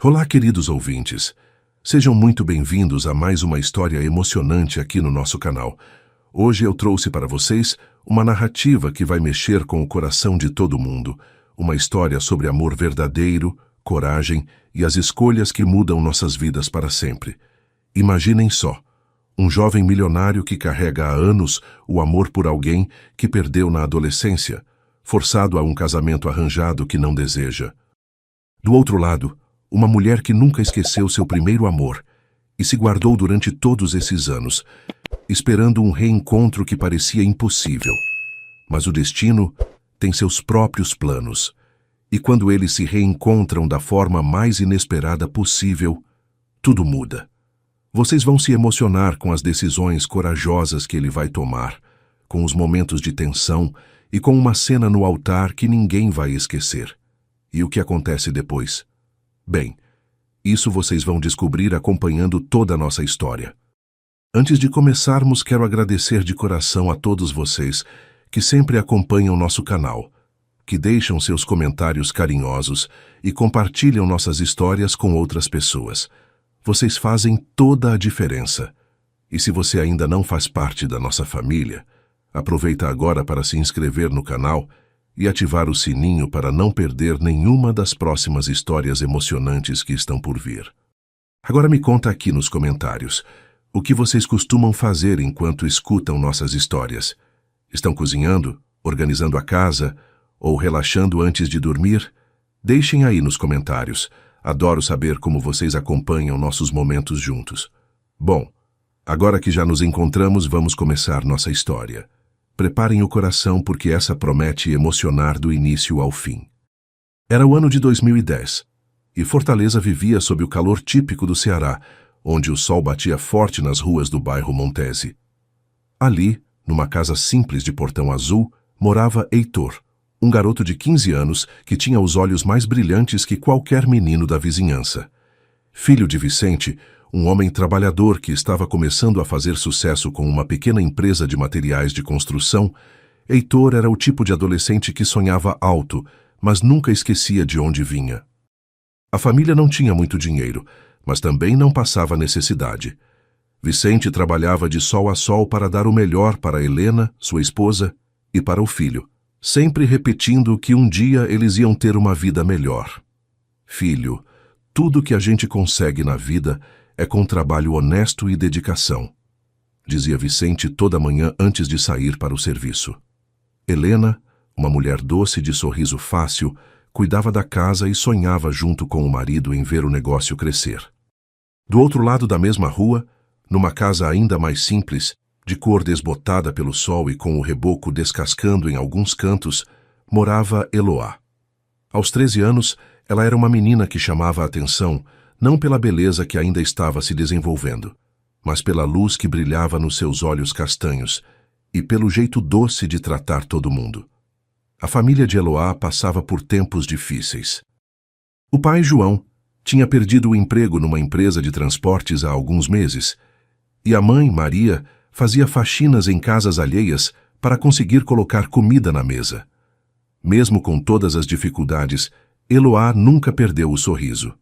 Olá, queridos ouvintes. Sejam muito bem-vindos a mais uma história emocionante aqui no nosso canal. Hoje eu trouxe para vocês uma narrativa que vai mexer com o coração de todo mundo. Uma história sobre amor verdadeiro, coragem e as escolhas que mudam nossas vidas para sempre. Imaginem só, um jovem milionário que carrega há anos o amor por alguém que perdeu na adolescência, forçado a um casamento arranjado que não deseja. Do outro lado, uma mulher que nunca esqueceu seu primeiro amor e se guardou durante todos esses anos, esperando um reencontro que parecia impossível. Mas o destino tem seus próprios planos, e quando eles se reencontram da forma mais inesperada possível, tudo muda. Vocês vão se emocionar com as decisões corajosas que ele vai tomar, com os momentos de tensão e com uma cena no altar que ninguém vai esquecer. E o que acontece depois? Bem, isso vocês vão descobrir acompanhando toda a nossa história. Antes de começarmos, quero agradecer de coração a todos vocês que sempre acompanham nosso canal, que deixam seus comentários carinhosos e compartilham nossas histórias com outras pessoas. Vocês fazem toda a diferença. E se você ainda não faz parte da nossa família, aproveita agora para se inscrever no canal e ativar o sininho para não perder nenhuma das próximas histórias emocionantes que estão por vir. Agora me conta aqui nos comentários o que vocês costumam fazer enquanto escutam nossas histórias. Estão cozinhando, organizando a casa ou relaxando antes de dormir? Deixem aí nos comentários. Adoro saber como vocês acompanham nossos momentos juntos. Bom, agora que já nos encontramos, vamos começar nossa história. Preparem o coração porque essa promete emocionar do início ao fim. Era o ano de 2010, e Fortaleza vivia sob o calor típico do Ceará, onde o sol batia forte nas ruas do bairro Montese. Ali, numa casa simples de portão azul, morava Heitor, um garoto de 15 anos que tinha os olhos mais brilhantes que qualquer menino da vizinhança. Filho de Vicente, um homem trabalhador que estava começando a fazer sucesso com uma pequena empresa de materiais de construção, Heitor era o tipo de adolescente que sonhava alto, mas nunca esquecia de onde vinha. A família não tinha muito dinheiro, mas também não passava necessidade. Vicente trabalhava de sol a sol para dar o melhor para Helena, sua esposa, e para o filho, sempre repetindo que um dia eles iam ter uma vida melhor. Filho, tudo que a gente consegue na vida é com trabalho honesto e dedicação, dizia Vicente toda manhã antes de sair para o serviço. Helena, uma mulher doce de sorriso fácil, cuidava da casa e sonhava junto com o marido em ver o negócio crescer. Do outro lado da mesma rua, numa casa ainda mais simples, de cor desbotada pelo sol e com o reboco descascando em alguns cantos, morava Eloá. Aos 13 anos, ela era uma menina que chamava a atenção, não pela beleza que ainda estava se desenvolvendo, mas pela luz que brilhava nos seus olhos castanhos e pelo jeito doce de tratar todo mundo. A família de Eloá passava por tempos difíceis. O pai, João, tinha perdido o emprego numa empresa de transportes há alguns meses, e a mãe, Maria, fazia faxinas em casas alheias para conseguir colocar comida na mesa. Mesmo com todas as dificuldades, Eloá nunca perdeu o sorriso.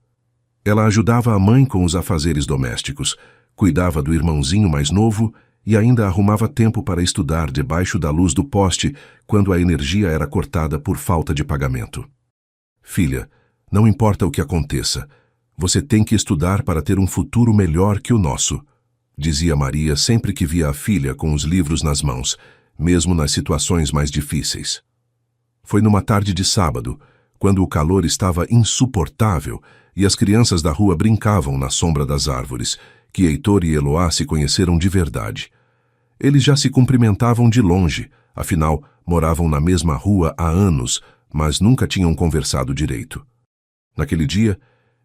Ela ajudava a mãe com os afazeres domésticos, cuidava do irmãozinho mais novo e ainda arrumava tempo para estudar debaixo da luz do poste quando a energia era cortada por falta de pagamento. Filha, não importa o que aconteça, você tem que estudar para ter um futuro melhor que o nosso, dizia Maria sempre que via a filha com os livros nas mãos, mesmo nas situações mais difíceis. Foi numa tarde de sábado, quando o calor estava insuportável e as crianças da rua brincavam na sombra das árvores, que Heitor e Eloá se conheceram de verdade. Eles já se cumprimentavam de longe, afinal, moravam na mesma rua há anos, mas nunca tinham conversado direito. Naquele dia,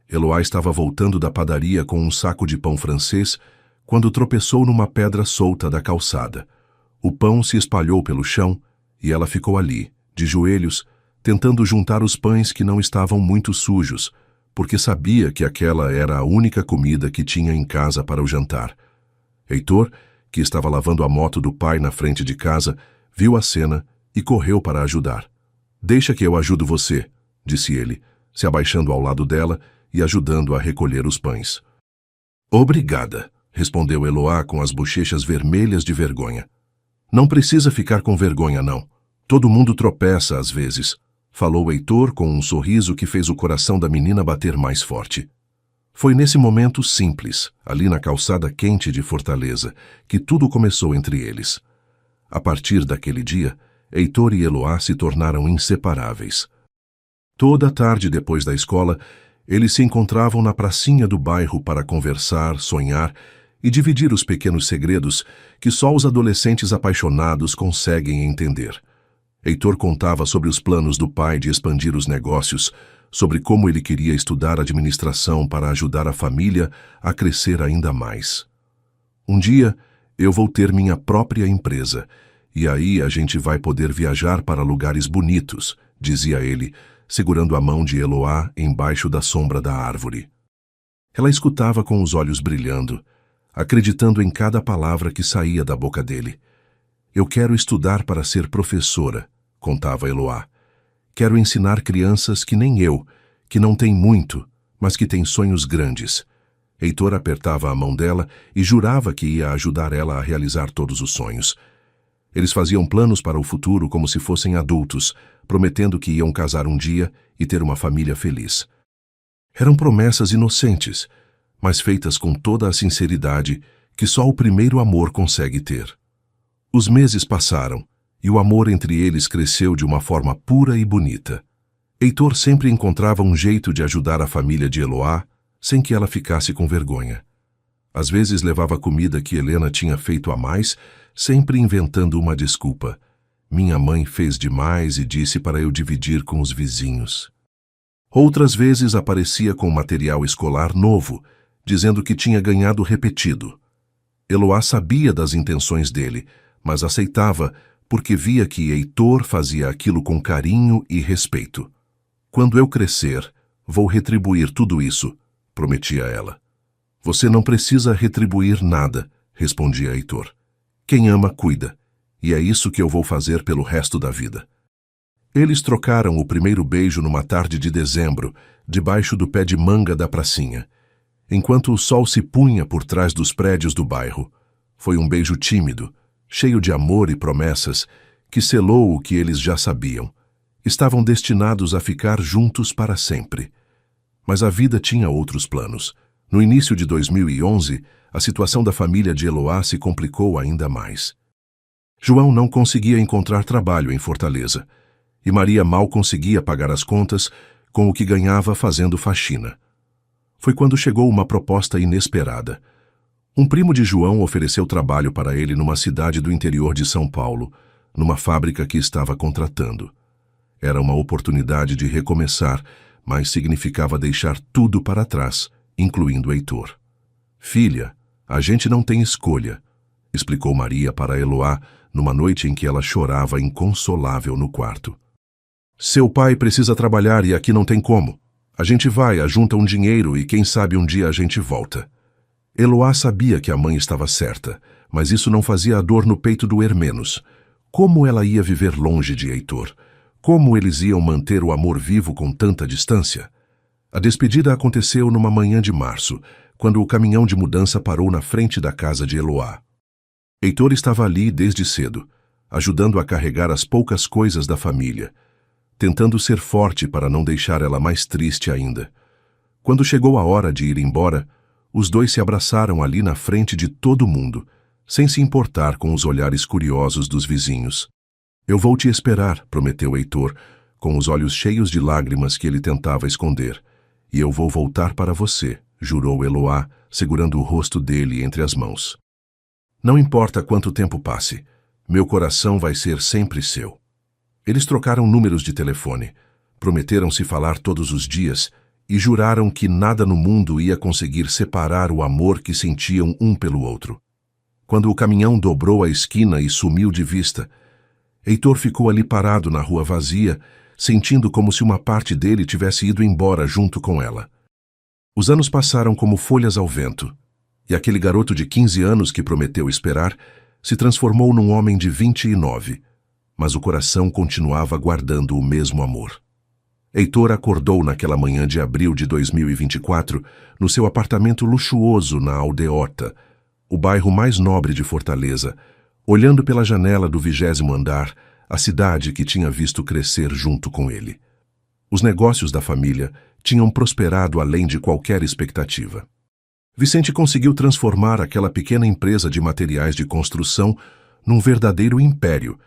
Eloá estava voltando da padaria com um saco de pão francês quando tropeçou numa pedra solta da calçada. O pão se espalhou pelo chão e ela ficou ali, de joelhos, tentando juntar os pães que não estavam muito sujos, porque sabia que aquela era a única comida que tinha em casa para o jantar. Heitor, que estava lavando a moto do pai na frente de casa, viu a cena e correu para ajudar. "Deixa que eu ajudo você", disse ele, se abaixando ao lado dela e ajudando a recolher os pães. Obrigada, respondeu Eloá com as bochechas vermelhas de vergonha. Não precisa ficar com vergonha, não. Todo mundo tropeça às vezes, falou Heitor com um sorriso que fez o coração da menina bater mais forte. Foi nesse momento simples, ali na calçada quente de Fortaleza, que tudo começou entre eles. A partir daquele dia, Heitor e Eloá se tornaram inseparáveis. Toda tarde depois da escola, eles se encontravam na pracinha do bairro para conversar, sonhar e dividir os pequenos segredos que só os adolescentes apaixonados conseguem entender. Heitor contava sobre os planos do pai de expandir os negócios, sobre como ele queria estudar administração para ajudar a família a crescer ainda mais. Um dia, eu vou ter minha própria empresa, e aí a gente vai poder viajar para lugares bonitos, dizia ele, segurando a mão de Eloá embaixo da sombra da árvore. Ela escutava com os olhos brilhando, acreditando em cada palavra que saía da boca dele. Eu quero estudar para ser professora, contava Eloá. Quero ensinar crianças que nem eu, que não têm muito, mas que têm sonhos grandes. Heitor apertava a mão dela e jurava que ia ajudar ela a realizar todos os sonhos. Eles faziam planos para o futuro como se fossem adultos, prometendo que iam casar um dia e ter uma família feliz. Eram promessas inocentes, mas feitas com toda a sinceridade que só o primeiro amor consegue ter. Os meses passaram, e o amor entre eles cresceu de uma forma pura e bonita. Heitor sempre encontrava um jeito de ajudar a família de Eloá, sem que ela ficasse com vergonha. Às vezes levava comida que Helena tinha feito a mais, sempre inventando uma desculpa. Minha mãe fez demais e disse para eu dividir com os vizinhos. Outras vezes aparecia com material escolar novo, dizendo que tinha ganhado repetido. Eloá sabia das intenções dele, mas aceitava porque via que Heitor fazia aquilo com carinho e respeito. Quando eu crescer, vou retribuir tudo isso, prometia ela. Você não precisa retribuir nada, respondia Heitor. Quem ama, cuida, e é isso que eu vou fazer pelo resto da vida. Eles trocaram o primeiro beijo numa tarde de dezembro, debaixo do pé de manga da pracinha, enquanto o sol se punha por trás dos prédios do bairro. Foi um beijo tímido, cheio de amor e promessas, que selou o que eles já sabiam. Estavam destinados a ficar juntos para sempre. Mas a vida tinha outros planos. No início de 2011, a situação da família de Eloá se complicou ainda mais. João não conseguia encontrar trabalho em Fortaleza, e Maria mal conseguia pagar as contas com o que ganhava fazendo faxina. Foi quando chegou uma proposta inesperada. Um primo de João ofereceu trabalho para ele numa cidade do interior de São Paulo, numa fábrica que estava contratando. Era uma oportunidade de recomeçar, mas significava deixar tudo para trás, incluindo Heitor. Filha, a gente não tem escolha, explicou Maria para Eloá numa noite em que ela chorava inconsolável no quarto. Seu pai precisa trabalhar e aqui não tem como. A gente vai, ajunta um dinheiro e quem sabe um dia a gente volta. Eloá sabia que a mãe estava certa, mas isso não fazia a dor no peito doer menos. Como ela ia viver longe de Heitor? Como eles iam manter o amor vivo com tanta distância? A despedida aconteceu numa manhã de março, quando o caminhão de mudança parou na frente da casa de Eloá. Heitor estava ali desde cedo, ajudando a carregar as poucas coisas da família, tentando ser forte para não deixar ela mais triste ainda. Quando chegou a hora de ir embora, os dois se abraçaram ali na frente de todo mundo, sem se importar com os olhares curiosos dos vizinhos. Eu vou te esperar, prometeu Heitor, com os olhos cheios de lágrimas que ele tentava esconder. E eu vou voltar para você, jurou Eloá, segurando o rosto dele entre as mãos. Não importa quanto tempo passe, meu coração vai ser sempre seu. Eles trocaram números de telefone, prometeram-se falar todos os dias e juraram que nada no mundo ia conseguir separar o amor que sentiam um pelo outro. Quando o caminhão dobrou a esquina e sumiu de vista, Heitor ficou ali parado na rua vazia, sentindo como se uma parte dele tivesse ido embora junto com ela. Os anos passaram como folhas ao vento, e aquele garoto de 15 anos que prometeu esperar se transformou num homem de 29, mas o coração continuava guardando o mesmo amor. Heitor acordou naquela manhã de abril de 2024 no seu apartamento luxuoso na Aldeota, o bairro mais nobre de Fortaleza, olhando pela janela do 20º andar, a cidade que tinha visto crescer junto com ele. Os negócios da família tinham prosperado além de qualquer expectativa. Vicente conseguiu transformar aquela pequena empresa de materiais de construção num verdadeiro império,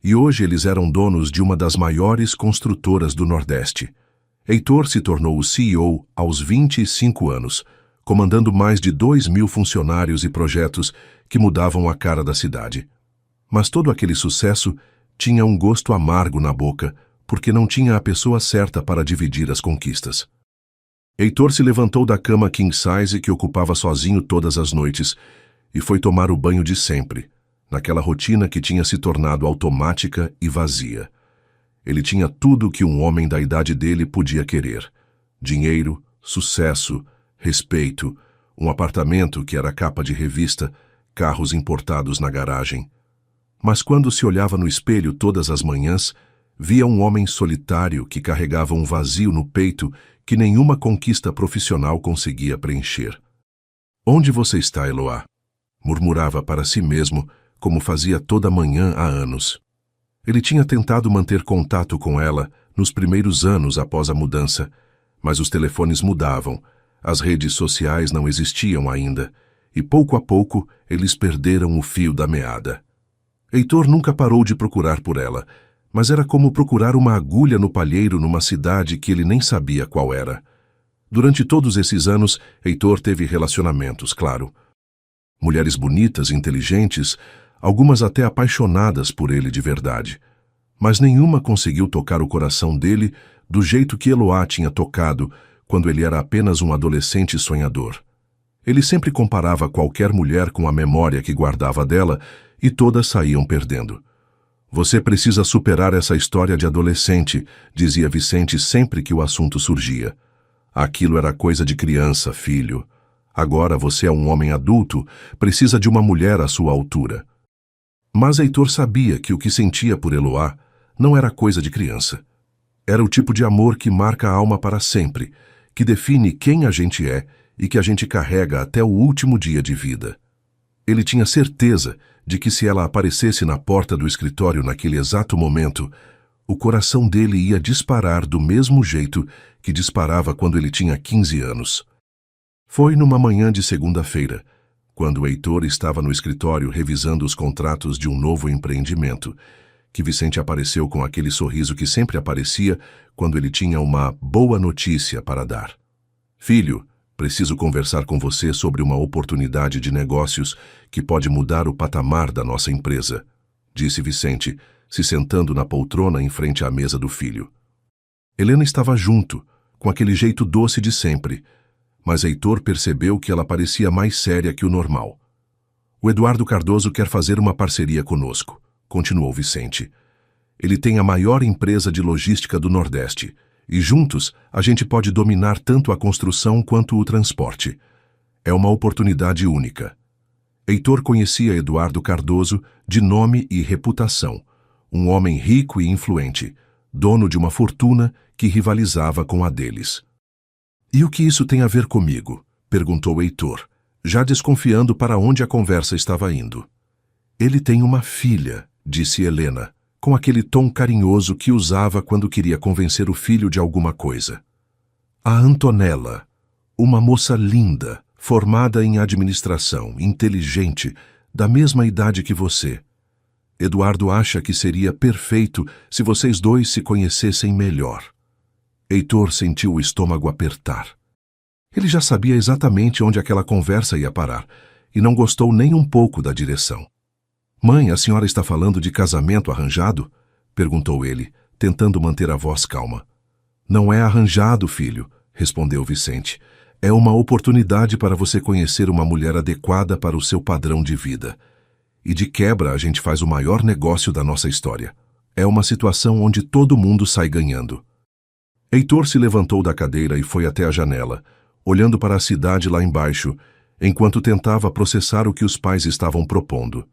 e hoje eles eram donos de uma das maiores construtoras do Nordeste. Heitor se tornou o CEO aos 25 anos, comandando mais de 2.000 funcionários e projetos que mudavam a cara da cidade. Mas todo aquele sucesso tinha um gosto amargo na boca, porque não tinha a pessoa certa para dividir as conquistas. Heitor se levantou da cama king size que ocupava sozinho todas as noites e foi tomar o banho de sempre, naquela rotina que tinha se tornado automática e vazia. Ele tinha tudo o que um homem da idade dele podia querer: dinheiro, sucesso, respeito, um apartamento que era capa de revista, carros importados na garagem. Mas quando se olhava no espelho todas as manhãs, via um homem solitário que carregava um vazio no peito que nenhuma conquista profissional conseguia preencher. "Onde você está, Eloá?" murmurava para si mesmo, como fazia toda manhã há anos. Ele tinha tentado manter contato com ela nos primeiros anos após a mudança, mas os telefones mudavam, as redes sociais não existiam ainda, e pouco a pouco eles perderam o fio da meada. Heitor nunca parou de procurar por ela, mas era como procurar uma agulha no palheiro numa cidade que ele nem sabia qual era. Durante todos esses anos, Heitor teve relacionamentos, claro. Mulheres bonitas, inteligentes, algumas até apaixonadas por ele de verdade. Mas nenhuma conseguiu tocar o coração dele do jeito que Eloá tinha tocado quando ele era apenas um adolescente sonhador. Ele sempre comparava qualquer mulher com a memória que guardava dela e todas saíam perdendo. "Você precisa superar essa história de adolescente", dizia Vicente sempre que o assunto surgia. "Aquilo era coisa de criança, filho. Agora você é um homem adulto, precisa de uma mulher à sua altura." Mas Heitor sabia que o que sentia por Eloá não era coisa de criança. Era o tipo de amor que marca a alma para sempre, que define quem a gente é e que a gente carrega até o último dia de vida. Ele tinha certeza de que se ela aparecesse na porta do escritório naquele exato momento, o coração dele ia disparar do mesmo jeito que disparava quando ele tinha 15 anos. Foi numa manhã de segunda-feira, quando Heitor estava no escritório revisando os contratos de um novo empreendimento, que Vicente apareceu com aquele sorriso que sempre aparecia quando ele tinha uma boa notícia para dar. "Filho, preciso conversar com você sobre uma oportunidade de negócios que pode mudar o patamar da nossa empresa", disse Vicente, se sentando na poltrona em frente à mesa do filho. Helena estava junto, com aquele jeito doce de sempre, mas Heitor percebeu que ela parecia mais séria que o normal. "O Eduardo Cardoso quer fazer uma parceria conosco", continuou Vicente. "Ele tem a maior empresa de logística do Nordeste, e juntos a gente pode dominar tanto a construção quanto o transporte. É uma oportunidade única." Heitor conhecia Eduardo Cardoso de nome e reputação, um homem rico e influente, dono de uma fortuna que rivalizava com a deles. "E o que isso tem a ver comigo?", perguntou Heitor, já desconfiando para onde a conversa estava indo. "Ele tem uma filha", disse Helena, com aquele tom carinhoso que usava quando queria convencer o filho de alguma coisa. "A Antonella, uma moça linda, formada em administração, inteligente, da mesma idade que você. Eduardo acha que seria perfeito se vocês dois se conhecessem melhor." Heitor sentiu o estômago apertar. Ele já sabia exatamente onde aquela conversa ia parar e não gostou nem um pouco da direção. "Mãe, a senhora está falando de casamento arranjado?", perguntou ele, tentando manter a voz calma. "Não é arranjado, filho", respondeu Vicente. "É uma oportunidade para você conhecer uma mulher adequada para o seu padrão de vida. E de quebra a gente faz o maior negócio da nossa história. É uma situação onde todo mundo sai ganhando." Heitor se levantou da cadeira e foi até a janela, olhando para a cidade lá embaixo, enquanto tentava processar o que os pais estavam propondo.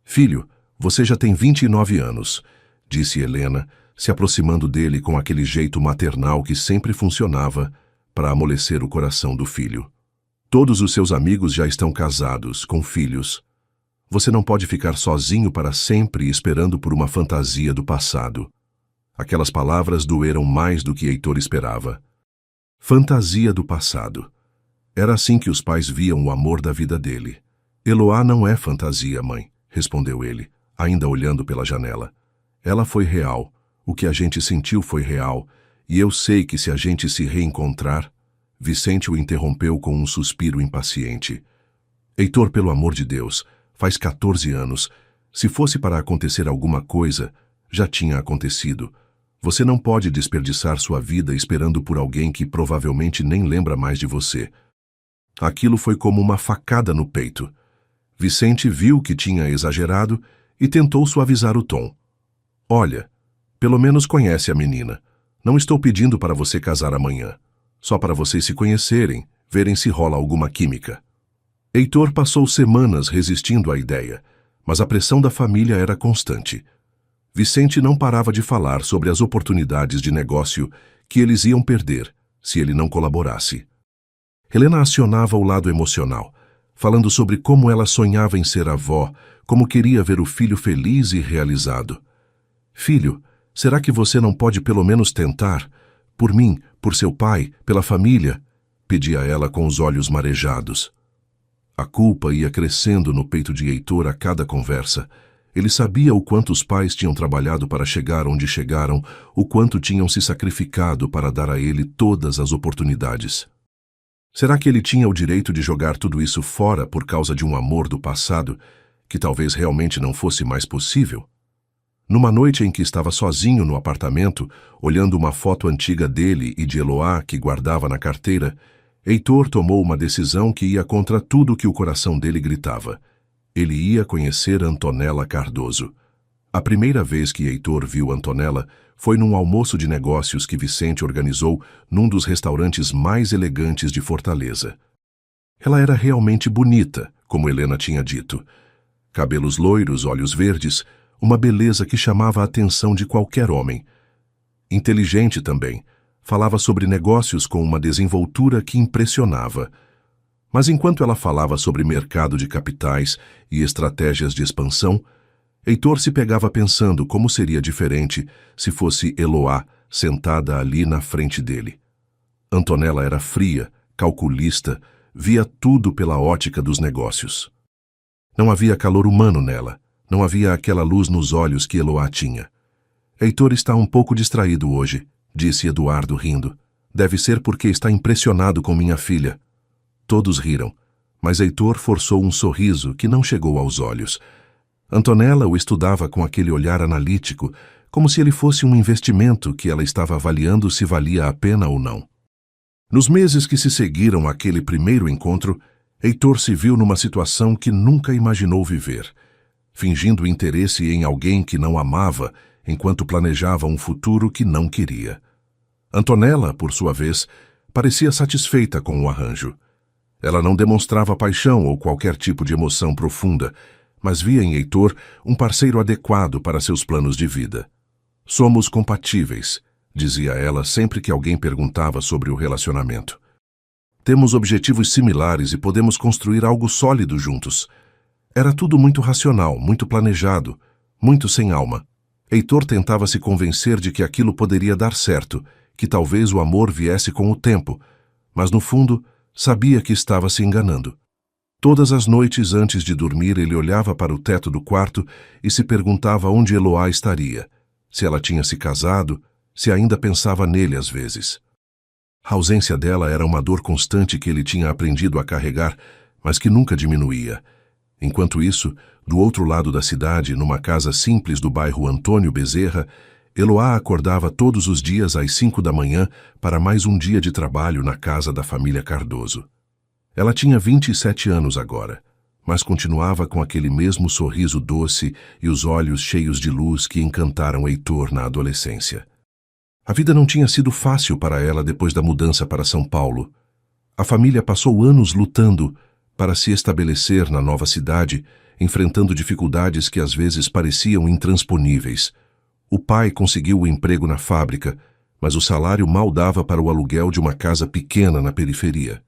"Filho, você já tem 29 anos", disse Helena, se aproximando dele com aquele jeito maternal que sempre funcionava para amolecer o coração do filho. Todos os seus amigos já estão casados, com filhos. Você não pode ficar sozinho para sempre esperando por uma fantasia do passado. Aquelas palavras doeram mais do que Heitor esperava. Fantasia do passado. Era assim que os pais viam o amor da vida dele. Eloá não é fantasia, mãe, respondeu ele, ainda olhando pela janela. Ela foi real. O que a gente sentiu foi real. E eu sei que se a gente se reencontrar... Vicente o interrompeu com um suspiro impaciente. Heitor, pelo amor de Deus, faz 14 anos. Se fosse para acontecer alguma coisa, já tinha acontecido. Você não pode desperdiçar sua vida esperando por alguém que provavelmente nem lembra mais de você. Aquilo foi como uma facada no peito. Vicente viu que tinha exagerado e tentou suavizar o tom. Olha, pelo menos conhece a menina. Não estou pedindo para você casar amanhã. Só para vocês se conhecerem, verem se rola alguma química. Heitor passou semanas resistindo à ideia, mas a pressão da família era constante. Vicente não parava de falar sobre as oportunidades de negócio que eles iam perder se ele não colaborasse. Helena acionava o lado emocional, falando sobre como ela sonhava em ser avó, como queria ver o filho feliz e realizado. Filho, será que você não pode pelo menos tentar? Por mim, por seu pai, pela família, pedia ela com os olhos marejados. A culpa ia crescendo no peito de Heitor a cada conversa. Ele sabia o quanto os pais tinham trabalhado para chegar onde chegaram, o quanto tinham se sacrificado para dar a ele todas as oportunidades. Será que ele tinha o direito de jogar tudo isso fora por causa de um amor do passado, que talvez realmente não fosse mais possível? Numa noite em que estava sozinho no apartamento, olhando uma foto antiga dele e de Eloá que guardava na carteira, Heitor tomou uma decisão que ia contra tudo que o coração dele gritava. Ele ia conhecer Antonella Cardoso. A primeira vez que Heitor viu Antonella foi num almoço de negócios que Vicente organizou num dos restaurantes mais elegantes de Fortaleza. Ela era realmente bonita, como Helena tinha dito. Cabelos loiros, olhos verdes, uma beleza que chamava a atenção de qualquer homem. Inteligente também, falava sobre negócios com uma desenvoltura que impressionava. Mas enquanto ela falava sobre mercado de capitais e estratégias de expansão, Heitor se pegava pensando como seria diferente se fosse Eloá sentada ali na frente dele. Antonella era fria, calculista, via tudo pela ótica dos negócios. Não havia calor humano nela. Não havia aquela luz nos olhos que Eloá tinha. Heitor está um pouco distraído hoje, disse Eduardo rindo. Deve ser porque está impressionado com minha filha. Todos riram, mas Heitor forçou um sorriso que não chegou aos olhos. Antonella o estudava com aquele olhar analítico, como se ele fosse um investimento que ela estava avaliando se valia a pena ou não. Nos meses que se seguiram àquele primeiro encontro, Heitor se viu numa situação que nunca imaginou viver. Fingindo interesse em alguém que não amava, enquanto planejava um futuro que não queria. Antonella, por sua vez, parecia satisfeita com o arranjo. Ela não demonstrava paixão ou qualquer tipo de emoção profunda, mas via em Heitor um parceiro adequado para seus planos de vida. Somos compatíveis, dizia ela sempre que alguém perguntava sobre o relacionamento. Temos objetivos similares e podemos construir algo sólido juntos. Era tudo muito racional, muito planejado, muito sem alma. Heitor tentava se convencer de que aquilo poderia dar certo, que talvez o amor viesse com o tempo, mas no fundo sabia que estava se enganando. Todas as noites antes de dormir ele olhava para o teto do quarto e se perguntava onde Eloá estaria, se ela tinha se casado, se ainda pensava nele às vezes. A ausência dela era uma dor constante que ele tinha aprendido a carregar, mas que nunca diminuía. Enquanto isso, do outro lado da cidade, numa casa simples do bairro Antônio Bezerra, Eloá acordava todos os dias às 5 da manhã para mais um dia de trabalho na casa da família Cardoso. Ela tinha 27 anos agora, mas continuava com aquele mesmo sorriso doce e os olhos cheios de luz que encantaram Heitor na adolescência. A vida não tinha sido fácil para ela depois da mudança para São Paulo. A família passou anos lutando para se estabelecer na nova cidade, enfrentando dificuldades que às vezes pareciam intransponíveis. O pai conseguiu o emprego na fábrica, mas o salário mal dava para o aluguel de uma casa pequena na periferia.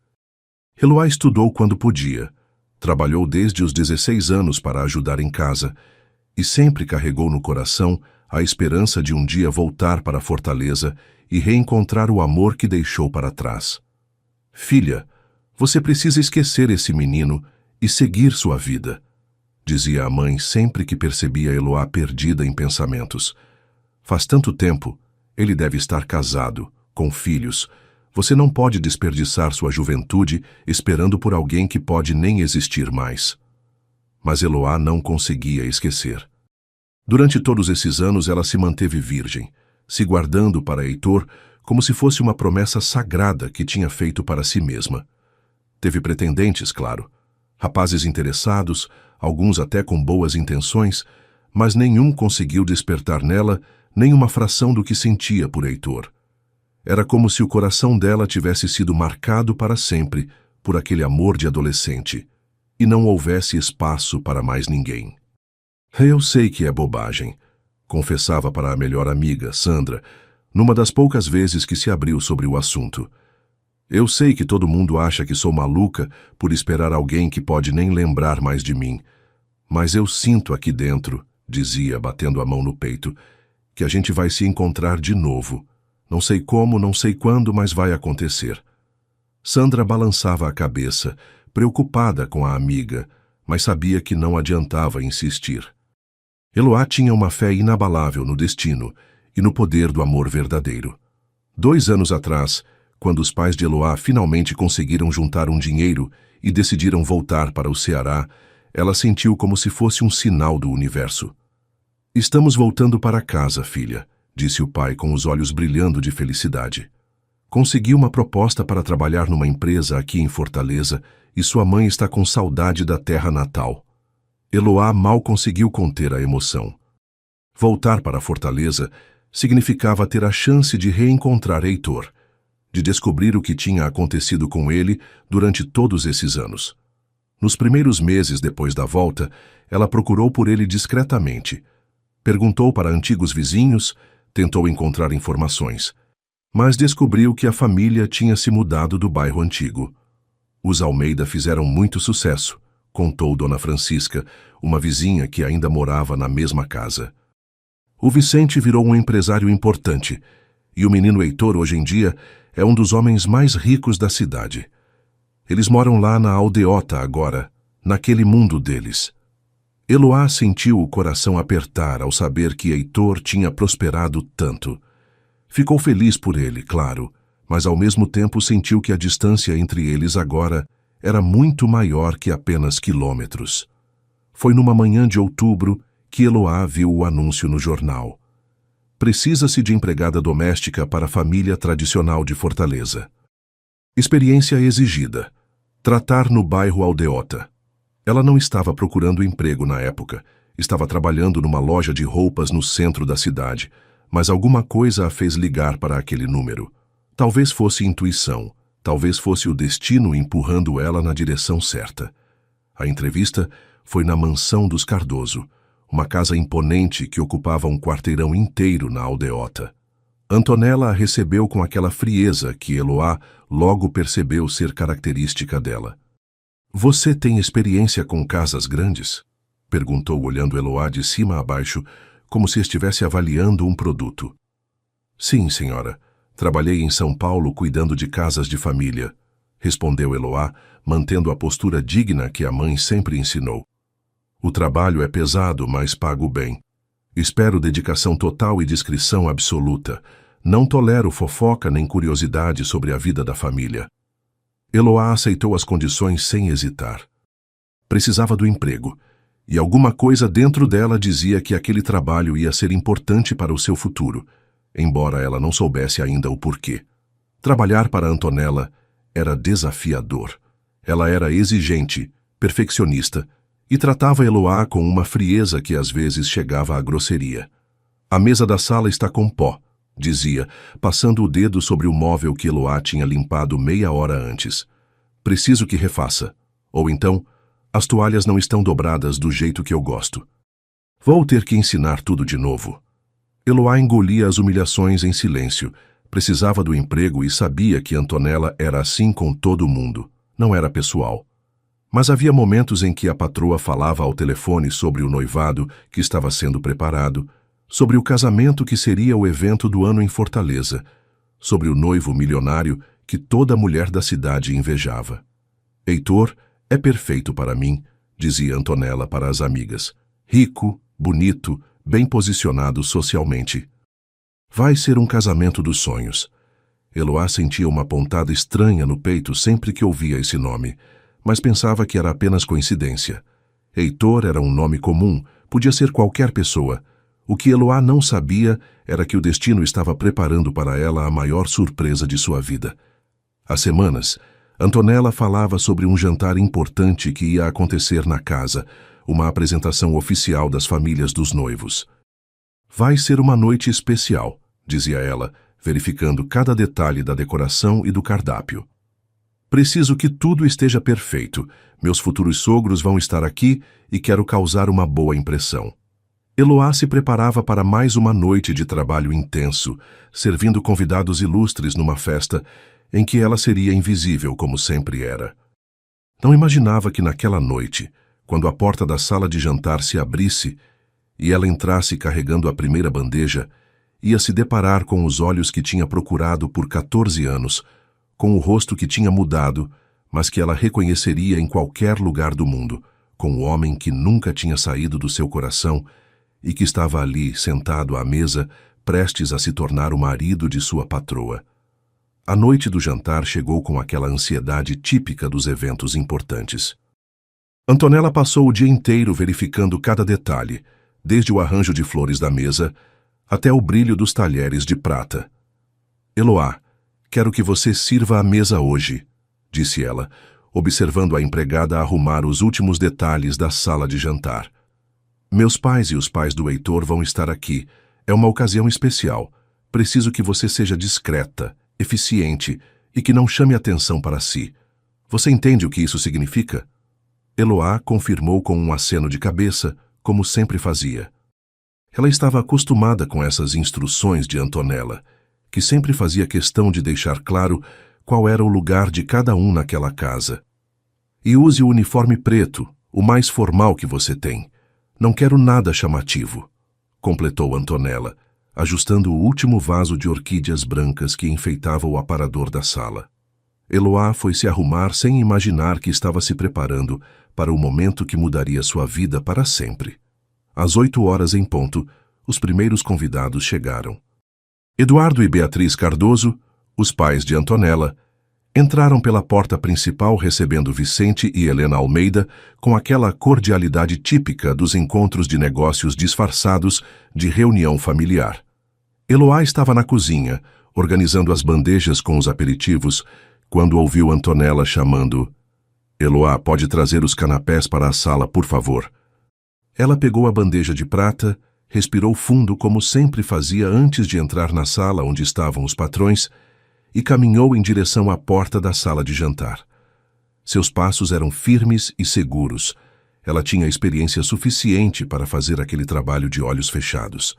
Eloá estudou quando podia, trabalhou desde os 16 anos para ajudar em casa e sempre carregou no coração a esperança de um dia voltar para Fortaleza e reencontrar o amor que deixou para trás. Filha, você precisa esquecer esse menino e seguir sua vida, dizia a mãe sempre que percebia Eloá perdida em pensamentos. Faz tanto tempo, ele deve estar casado, com filhos. Você não pode desperdiçar sua juventude esperando por alguém que pode nem existir mais. Mas Eloá não conseguia esquecer. Durante todos esses anos ela se manteve virgem, se guardando para Heitor como se fosse uma promessa sagrada que tinha feito para si mesma. Teve pretendentes, claro, rapazes interessados, alguns até com boas intenções, mas nenhum conseguiu despertar nela nem uma fração do que sentia por Heitor. Era como se o coração dela tivesse sido marcado para sempre por aquele amor de adolescente, e não houvesse espaço para mais ninguém. Eu sei que é bobagem, confessava para a melhor amiga, Sandra, numa das poucas vezes que se abriu sobre o assunto. Eu sei que todo mundo acha que sou maluca por esperar alguém que pode nem lembrar mais de mim, mas eu sinto aqui dentro, dizia, batendo a mão no peito, que a gente vai se encontrar de novo. Não sei como, não sei quando, mas vai acontecer. Sandra balançava a cabeça, preocupada com a amiga, mas sabia que não adiantava insistir. Eloá tinha uma fé inabalável no destino e no poder do amor verdadeiro. 2 anos atrás, quando os pais de Eloá finalmente conseguiram juntar um dinheiro e decidiram voltar para o Ceará, ela sentiu como se fosse um sinal do universo. Estamos voltando para casa, filha, disse o pai com os olhos brilhando de felicidade. Consegui uma proposta para trabalhar numa empresa aqui em Fortaleza e sua mãe está com saudade da terra natal. Eloá mal conseguiu conter a emoção. Voltar para Fortaleza significava ter a chance de reencontrar Heitor, de descobrir o que tinha acontecido com ele durante todos esses anos. Nos primeiros meses depois da volta, ela procurou por ele discretamente. Perguntou para antigos vizinhos, tentou encontrar informações, mas descobriu que a família tinha se mudado do bairro antigo. Os Almeida fizeram muito sucesso, contou Dona Francisca, uma vizinha que ainda morava na mesma casa. O Vicente virou um empresário importante, e o menino Heitor, hoje em dia, é um dos homens mais ricos da cidade. Eles moram lá na aldeota agora, naquele mundo deles. Eloá sentiu o coração apertar ao saber que Heitor tinha prosperado tanto. Ficou feliz por ele, claro, mas ao mesmo tempo sentiu que a distância entre eles agora era muito maior que apenas quilômetros. Foi numa manhã de outubro que Eloá viu o anúncio no jornal. Precisa-se de empregada doméstica para a família tradicional de Fortaleza. Experiência exigida. Tratar no bairro Aldeota. Ela não estava procurando emprego na época. Estava trabalhando numa loja de roupas no centro da cidade, mas alguma coisa a fez ligar para aquele número. Talvez fosse intuição, talvez fosse o destino empurrando ela na direção certa. A entrevista foi na mansão dos Cardoso, uma casa imponente que ocupava um quarteirão inteiro na aldeota. Antonella a recebeu com aquela frieza que Eloá logo percebeu ser característica dela. Você tem experiência com casas grandes? Perguntou olhando Eloá de cima a baixo, como se estivesse avaliando um produto. Sim, senhora. Trabalhei em São Paulo cuidando de casas de família, respondeu Eloá, mantendo a postura digna que a mãe sempre ensinou. O trabalho é pesado, mas pago bem. Espero dedicação total e discrição absoluta. Não tolero fofoca nem curiosidade sobre a vida da família. Eloá aceitou as condições sem hesitar. Precisava do emprego, e alguma coisa dentro dela dizia que aquele trabalho ia ser importante para o seu futuro, embora ela não soubesse ainda o porquê. Trabalhar para Antonella era desafiador. Ela era exigente, perfeccionista, e tratava Eloá com uma frieza que às vezes chegava à grosseria. A mesa da sala está com pó, dizia, passando o dedo sobre o móvel que Eloá tinha limpado meia hora antes. Preciso que refaça. Ou então, as toalhas não estão dobradas do jeito que eu gosto. Vou ter que ensinar tudo de novo. Eloá engolia as humilhações em silêncio. Precisava do emprego e sabia que Antonella era assim com todo mundo. Não era pessoal. Mas havia momentos em que a patroa falava ao telefone sobre o noivado que estava sendo preparado, sobre o casamento que seria o evento do ano em Fortaleza, sobre o noivo milionário que toda mulher da cidade invejava. Heitor é perfeito para mim, dizia Antonella para as amigas. Rico, bonito, bem posicionado socialmente. Vai ser um casamento dos sonhos. Eloá sentia uma pontada estranha no peito sempre que ouvia esse nome, mas pensava que era apenas coincidência. Heitor era um nome comum, podia ser qualquer pessoa. O que Eloá não sabia era que o destino estava preparando para ela a maior surpresa de sua vida. Há semanas, Antonella falava sobre um jantar importante que ia acontecer na casa, uma apresentação oficial das famílias dos noivos. Vai ser uma noite especial, dizia ela, verificando cada detalhe da decoração e do cardápio. Preciso que tudo esteja perfeito. Meus futuros sogros vão estar aqui e quero causar uma boa impressão. Eloá se preparava para mais uma noite de trabalho intenso, servindo convidados ilustres numa festa em que ela seria invisível como sempre era. Não imaginava que naquela noite, quando a porta da sala de jantar se abrisse e ela entrasse carregando a primeira bandeja, ia se deparar com os olhos que tinha procurado por 14 anos, com o rosto que tinha mudado, mas que ela reconheceria em qualquer lugar do mundo, com o homem que nunca tinha saído do seu coração e que estava ali, sentado à mesa, prestes a se tornar o marido de sua patroa. A noite do jantar chegou com aquela ansiedade típica dos eventos importantes. Antonella passou o dia inteiro verificando cada detalhe, desde o arranjo de flores da mesa até o brilho dos talheres de prata. Eloá, quero que você sirva a mesa hoje, disse ela, observando a empregada arrumar os últimos detalhes da sala de jantar. Meus pais e os pais do Heitor vão estar aqui. É uma ocasião especial. Preciso que você seja discreta, eficiente e que não chame atenção para si. Você entende o que isso significa? Eloá confirmou com um aceno de cabeça, como sempre fazia. Ela estava acostumada com essas instruções de Antonella, que sempre fazia questão de deixar claro qual era o lugar de cada um naquela casa. E use o uniforme preto, o mais formal que você tem. Não quero nada chamativo, completou Antonella, ajustando o último vaso de orquídeas brancas que enfeitava o aparador da sala. Eloá foi se arrumar sem imaginar que estava se preparando para o momento que mudaria sua vida para sempre. Às 8h em ponto, os primeiros convidados chegaram. Eduardo e Beatriz Cardoso, os pais de Antonella, entraram pela porta principal recebendo Vicente e Helena Almeida com aquela cordialidade típica dos encontros de negócios disfarçados de reunião familiar. Eloá estava na cozinha, organizando as bandejas com os aperitivos, quando ouviu Antonella chamando: Eloá, pode trazer os canapés para a sala, por favor. Ela pegou a bandeja de prata, respirou fundo como sempre fazia antes de entrar na sala onde estavam os patrões e caminhou em direção à porta da sala de jantar. Seus passos eram firmes e seguros. Ela tinha experiência suficiente para fazer aquele trabalho de olhos fechados.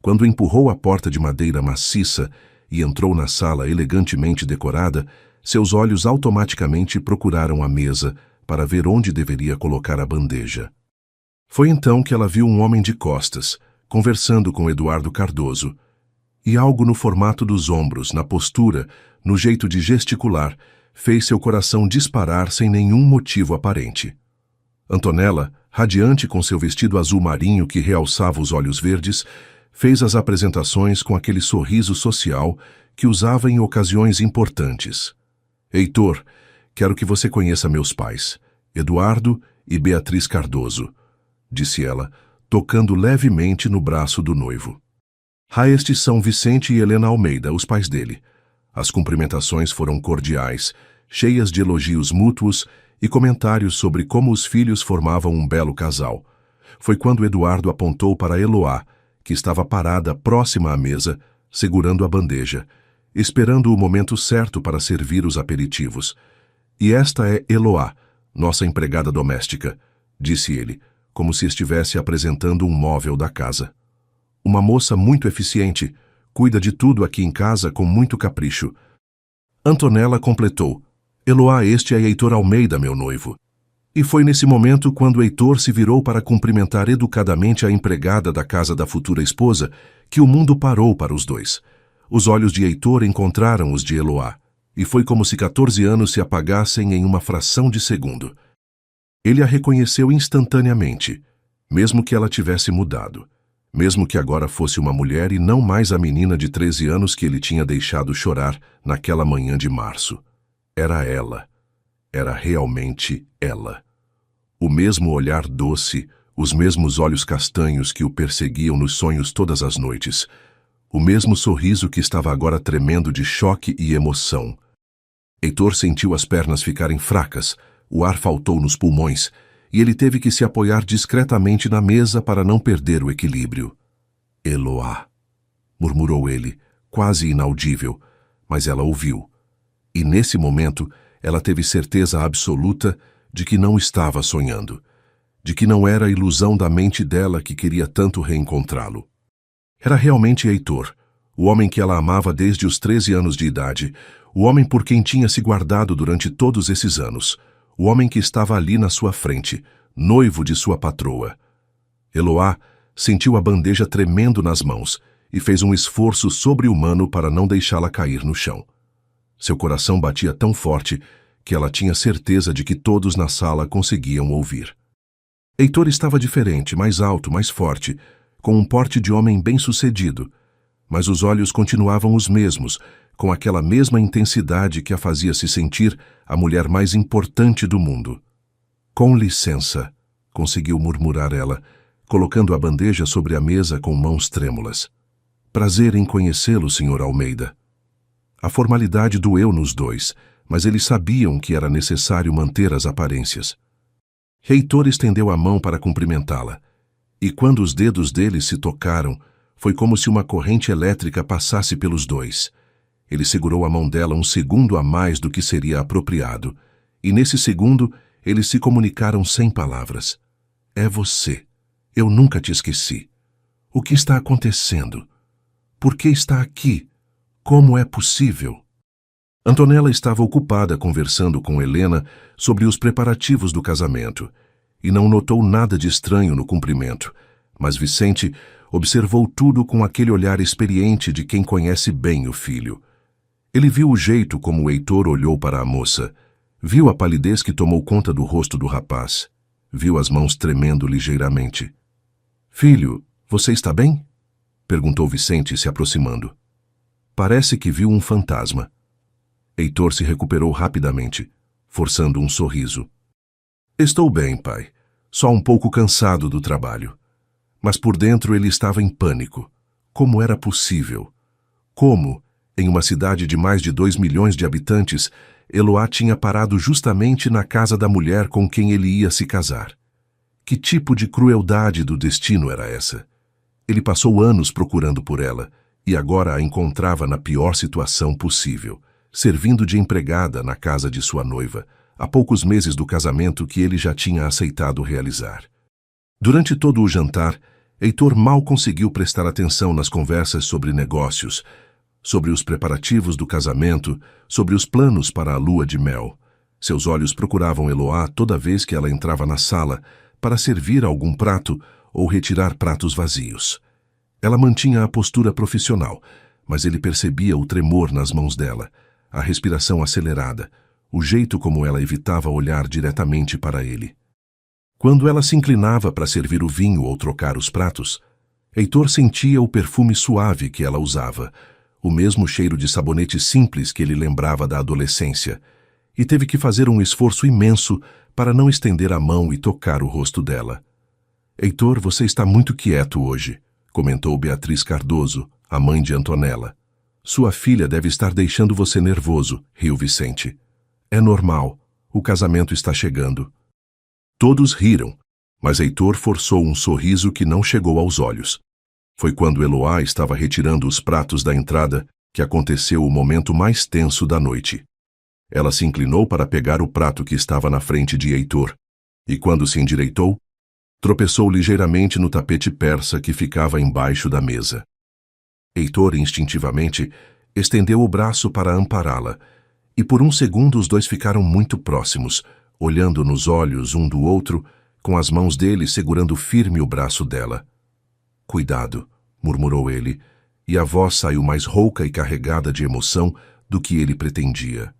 Quando empurrou a porta de madeira maciça e entrou na sala elegantemente decorada, seus olhos automaticamente procuraram a mesa para ver onde deveria colocar a bandeja. Foi então que ela viu um homem de costas, conversando com Eduardo Cardoso, e algo no formato dos ombros, na postura, no jeito de gesticular, fez seu coração disparar sem nenhum motivo aparente. Antonella, radiante com seu vestido azul marinho que realçava os olhos verdes, fez as apresentações com aquele sorriso social que usava em ocasiões importantes. Heitor, quero que você conheça meus pais, Eduardo e Beatriz Cardoso, disse ela, tocando levemente no braço do noivo. Estes são Vicente e Helena Almeida, os pais dele. As cumprimentações foram cordiais, cheias de elogios mútuos e comentários sobre como os filhos formavam um belo casal. Foi quando Eduardo apontou para Eloá, que estava parada próxima à mesa, segurando a bandeja, esperando o momento certo para servir os aperitivos. E esta é Eloá, nossa empregada doméstica, disse ele, como se estivesse apresentando um móvel da casa. Uma moça muito eficiente, cuida de tudo aqui em casa com muito capricho. Antonella completou: Eloá, este é Heitor Almeida, meu noivo. E foi nesse momento, quando Heitor se virou para cumprimentar educadamente a empregada da casa da futura esposa, que o mundo parou para os dois. Os olhos de Heitor encontraram os de Eloá, e foi como se 14 anos se apagassem em uma fração de segundo. Ele a reconheceu instantaneamente, mesmo que ela tivesse mudado, mesmo que agora fosse uma mulher e não mais a menina de 13 anos que ele tinha deixado chorar naquela manhã de março. Era ela. Era realmente ela. O mesmo olhar doce, os mesmos olhos castanhos que o perseguiam nos sonhos todas as noites, o mesmo sorriso que estava agora tremendo de choque e emoção. Heitor sentiu as pernas ficarem fracas, o ar faltou nos pulmões, e ele teve que se apoiar discretamente na mesa para não perder o equilíbrio. Eloá, murmurou ele, quase inaudível, mas ela ouviu. E nesse momento, ela teve certeza absoluta de que não estava sonhando, de que não era a ilusão da mente dela que queria tanto reencontrá-lo. Era realmente Heitor, o homem que ela amava desde os 13 anos de idade, o homem por quem tinha se guardado durante todos esses anos, o homem que estava ali na sua frente, noivo de sua patroa. Eloá sentiu a bandeja tremendo nas mãos e fez um esforço sobre-humano para não deixá-la cair no chão. Seu coração batia tão forte que ela tinha certeza de que todos na sala conseguiam ouvir. Heitor estava diferente, mais alto, mais forte, com um porte de homem bem-sucedido, mas os olhos continuavam os mesmos, com aquela mesma intensidade que a fazia se sentir a mulher mais importante do mundo. Com licença, conseguiu murmurar ela, colocando a bandeja sobre a mesa com mãos trêmulas. Prazer em conhecê-lo, Sr. Almeida. A formalidade doeu nos dois, mas eles sabiam que era necessário manter as aparências. Heitor estendeu a mão para cumprimentá-la, e quando os dedos dele se tocaram, foi como se uma corrente elétrica passasse pelos dois. Ele segurou a mão dela um segundo a mais do que seria apropriado, e nesse segundo eles se comunicaram sem palavras. É você. Eu nunca te esqueci. O que está acontecendo? Por que está aqui? Como é possível? Antonella estava ocupada conversando com Helena sobre os preparativos do casamento, e não notou nada de estranho no cumprimento, mas Vicente observou tudo com aquele olhar experiente de quem conhece bem o filho. Ele viu o jeito como o Heitor olhou para a moça, viu a palidez que tomou conta do rosto do rapaz, viu as mãos tremendo ligeiramente. "Filho, você está bem?" perguntou Vicente, se aproximando. Parece que viu um fantasma. Heitor se recuperou rapidamente, forçando um sorriso. "Estou bem, pai. Só um pouco cansado do trabalho." Mas por dentro ele estava em pânico. Como era possível? Como, em uma cidade de mais de 2 milhões de habitantes, Eloá tinha parado justamente na casa da mulher com quem ele ia se casar? Que tipo de crueldade do destino era essa? Ele passou anos procurando por ela, e agora a encontrava na pior situação possível, servindo de empregada na casa de sua noiva, há poucos meses do casamento que ele já tinha aceitado realizar. Durante todo o jantar, Heitor mal conseguiu prestar atenção nas conversas sobre negócios, sobre os preparativos do casamento, sobre os planos para a lua de mel. Seus olhos procuravam Eloá toda vez que ela entrava na sala para servir algum prato ou retirar pratos vazios. Ela mantinha a postura profissional, mas ele percebia o tremor nas mãos dela, a respiração acelerada, o jeito como ela evitava olhar diretamente para ele. Quando ela se inclinava para servir o vinho ou trocar os pratos, Heitor sentia o perfume suave que ela usava, o mesmo cheiro de sabonete simples que ele lembrava da adolescência, e teve que fazer um esforço imenso para não estender a mão e tocar o rosto dela. "Heitor, você está muito quieto hoje", comentou Beatriz Cardoso, a mãe de Antonella. "Sua filha deve estar deixando você nervoso", riu Vicente. "É normal, o casamento está chegando." Todos riram, mas Heitor forçou um sorriso que não chegou aos olhos. Foi quando Eloá estava retirando os pratos da entrada que aconteceu o momento mais tenso da noite. Ela se inclinou para pegar o prato que estava na frente de Heitor, e quando se endireitou, Tropeçou ligeiramente no tapete persa que ficava embaixo da mesa. Heitor, instintivamente, estendeu o braço para ampará-la, e por um segundo os dois ficaram muito próximos, olhando nos olhos um do outro, com as mãos dele segurando firme o braço dela. "Cuidado", murmurou ele, e a voz saiu mais rouca e carregada de emoção do que ele pretendia.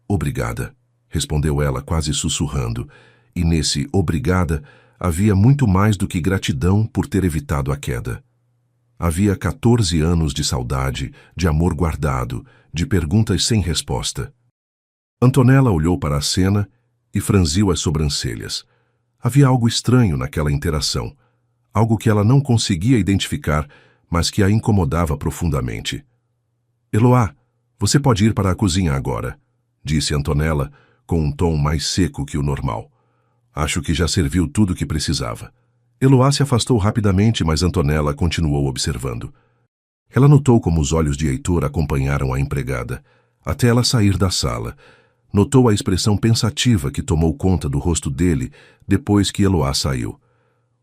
"Obrigada", respondeu ela quase sussurrando, e nesse "obrigada" havia muito mais do que gratidão por ter evitado a queda. Havia 14 anos de saudade, de amor guardado, de perguntas sem resposta. Antonella olhou para a cena e franziu as sobrancelhas. Havia algo estranho naquela interação, algo que ela não conseguia identificar, mas que a incomodava profundamente. "Eloá, você pode ir para a cozinha agora", disse Antonella, com um tom mais seco que o normal. "Acho que já serviu tudo o que precisava." Eloá se afastou rapidamente, mas Antonella continuou observando. Ela notou como os olhos de Heitor acompanharam a empregada, até ela sair da sala. Notou a expressão pensativa que tomou conta do rosto dele depois que Eloá saiu.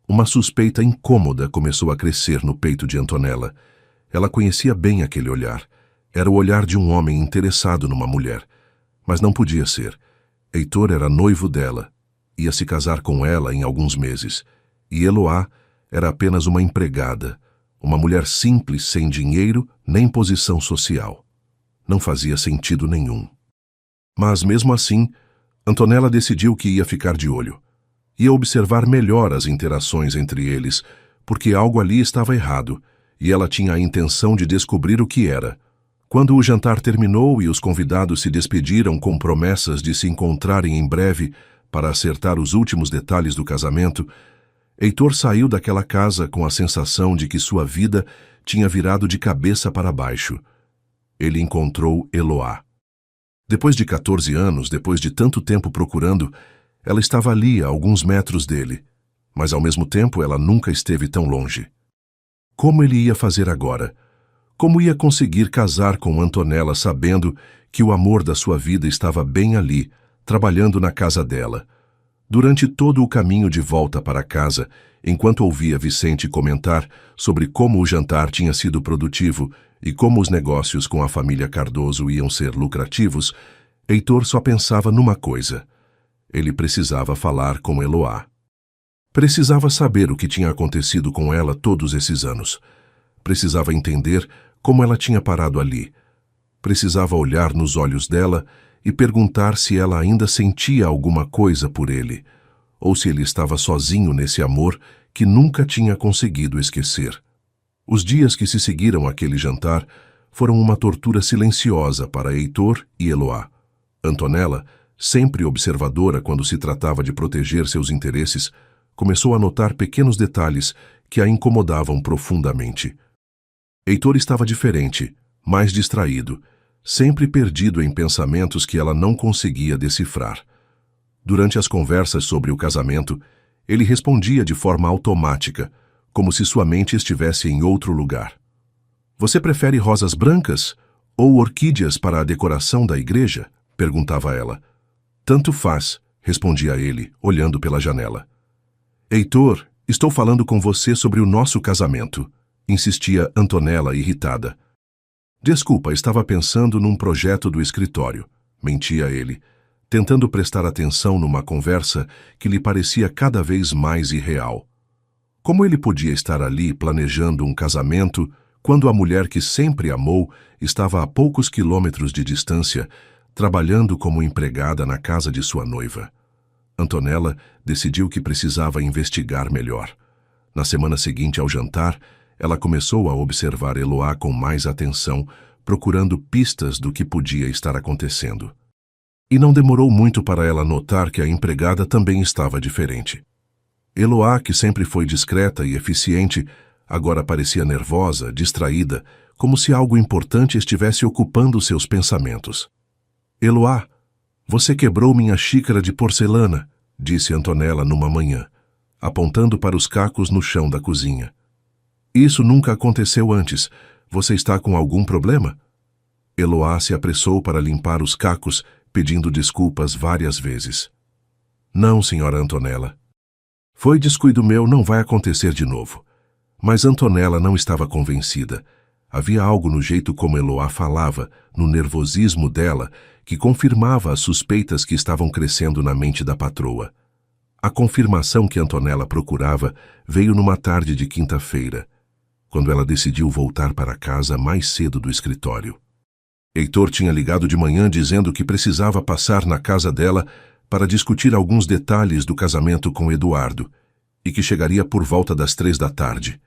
Uma suspeita incômoda começou a crescer no peito de Antonella. Ela conhecia bem aquele olhar. Era o olhar de um homem interessado numa mulher. Mas não podia ser. Heitor era noivo dela. Ia se casar com ela em alguns meses. E Eloá era apenas uma empregada, uma mulher simples sem dinheiro nem posição social. Não fazia sentido nenhum. Mas, mesmo assim, Antonella decidiu que ia ficar de olho. Ia observar melhor as interações entre eles, porque algo ali estava errado, e ela tinha a intenção de descobrir o que era. Quando o jantar terminou e os convidados se despediram com promessas de se encontrarem em breve para acertar os últimos detalhes do casamento, Heitor saiu daquela casa com a sensação de que sua vida tinha virado de cabeça para baixo. Ele encontrou Eloá. Depois de 14 anos, depois de tanto tempo procurando, ela estava ali a alguns metros dele, mas ao mesmo tempo ela nunca esteve tão longe. Como ele ia fazer agora? Como ia conseguir casar com Antonella sabendo que o amor da sua vida estava bem ali, trabalhando na casa dela? Durante todo o caminho de volta para casa, enquanto ouvia Vicente comentar sobre como o jantar tinha sido produtivo e como os negócios com a família Cardoso iam ser lucrativos, Heitor só pensava numa coisa. Ele precisava falar com Eloá. Precisava saber o que tinha acontecido com ela todos esses anos. Precisava entender como ela tinha parado ali. Precisava olhar nos olhos dela e perguntar se ela ainda sentia alguma coisa por ele, ou se ele estava sozinho nesse amor que nunca tinha conseguido esquecer. Os dias que se seguiram àquele jantar foram uma tortura silenciosa para Heitor e Eloá. Antonella, sempre observadora quando se tratava de proteger seus interesses, começou a notar pequenos detalhes que a incomodavam profundamente. Heitor estava diferente, mais distraído, sempre perdido em pensamentos que ela não conseguia decifrar. Durante as conversas sobre o casamento, ele respondia de forma automática, como se sua mente estivesse em outro lugar. "Você prefere rosas brancas ou orquídeas para a decoração da igreja?" perguntava ela. "Tanto faz", respondia ele, olhando pela janela. "Heitor, estou falando com você sobre o nosso casamento", insistia Antonella, irritada. "Desculpa, estava pensando num projeto do escritório", mentia ele, tentando prestar atenção numa conversa que lhe parecia cada vez mais irreal. Como ele podia estar ali planejando um casamento quando a mulher que sempre amou estava a poucos quilômetros de distância, trabalhando como empregada na casa de sua noiva? Antonella decidiu que precisava investigar melhor. Na semana seguinte ao jantar, ela começou a observar Eloá com mais atenção, procurando pistas do que podia estar acontecendo. E não demorou muito para ela notar que a empregada também estava diferente. Eloá, que sempre foi discreta e eficiente, agora parecia nervosa, distraída, como se algo importante estivesse ocupando seus pensamentos. "Eloá, você quebrou minha xícara de porcelana", disse Antonella numa manhã, apontando para os cacos no chão da cozinha. "Isso nunca aconteceu antes. Você está com algum problema?" Eloá se apressou para limpar os cacos, pedindo desculpas várias vezes. "Não, senhora Antonella." Foi descuido meu, não vai acontecer de novo. Mas Antonella não estava convencida. Havia algo no jeito como Eloá falava, no nervosismo dela, que confirmava as suspeitas que estavam crescendo na mente da patroa. A confirmação que Antonella procurava veio numa tarde de quinta-feira, quando ela decidiu voltar para casa mais cedo do escritório. Heitor tinha ligado de manhã dizendo que precisava passar na casa dela para discutir alguns detalhes do casamento com Eduardo e que chegaria por volta das 3 da tarde.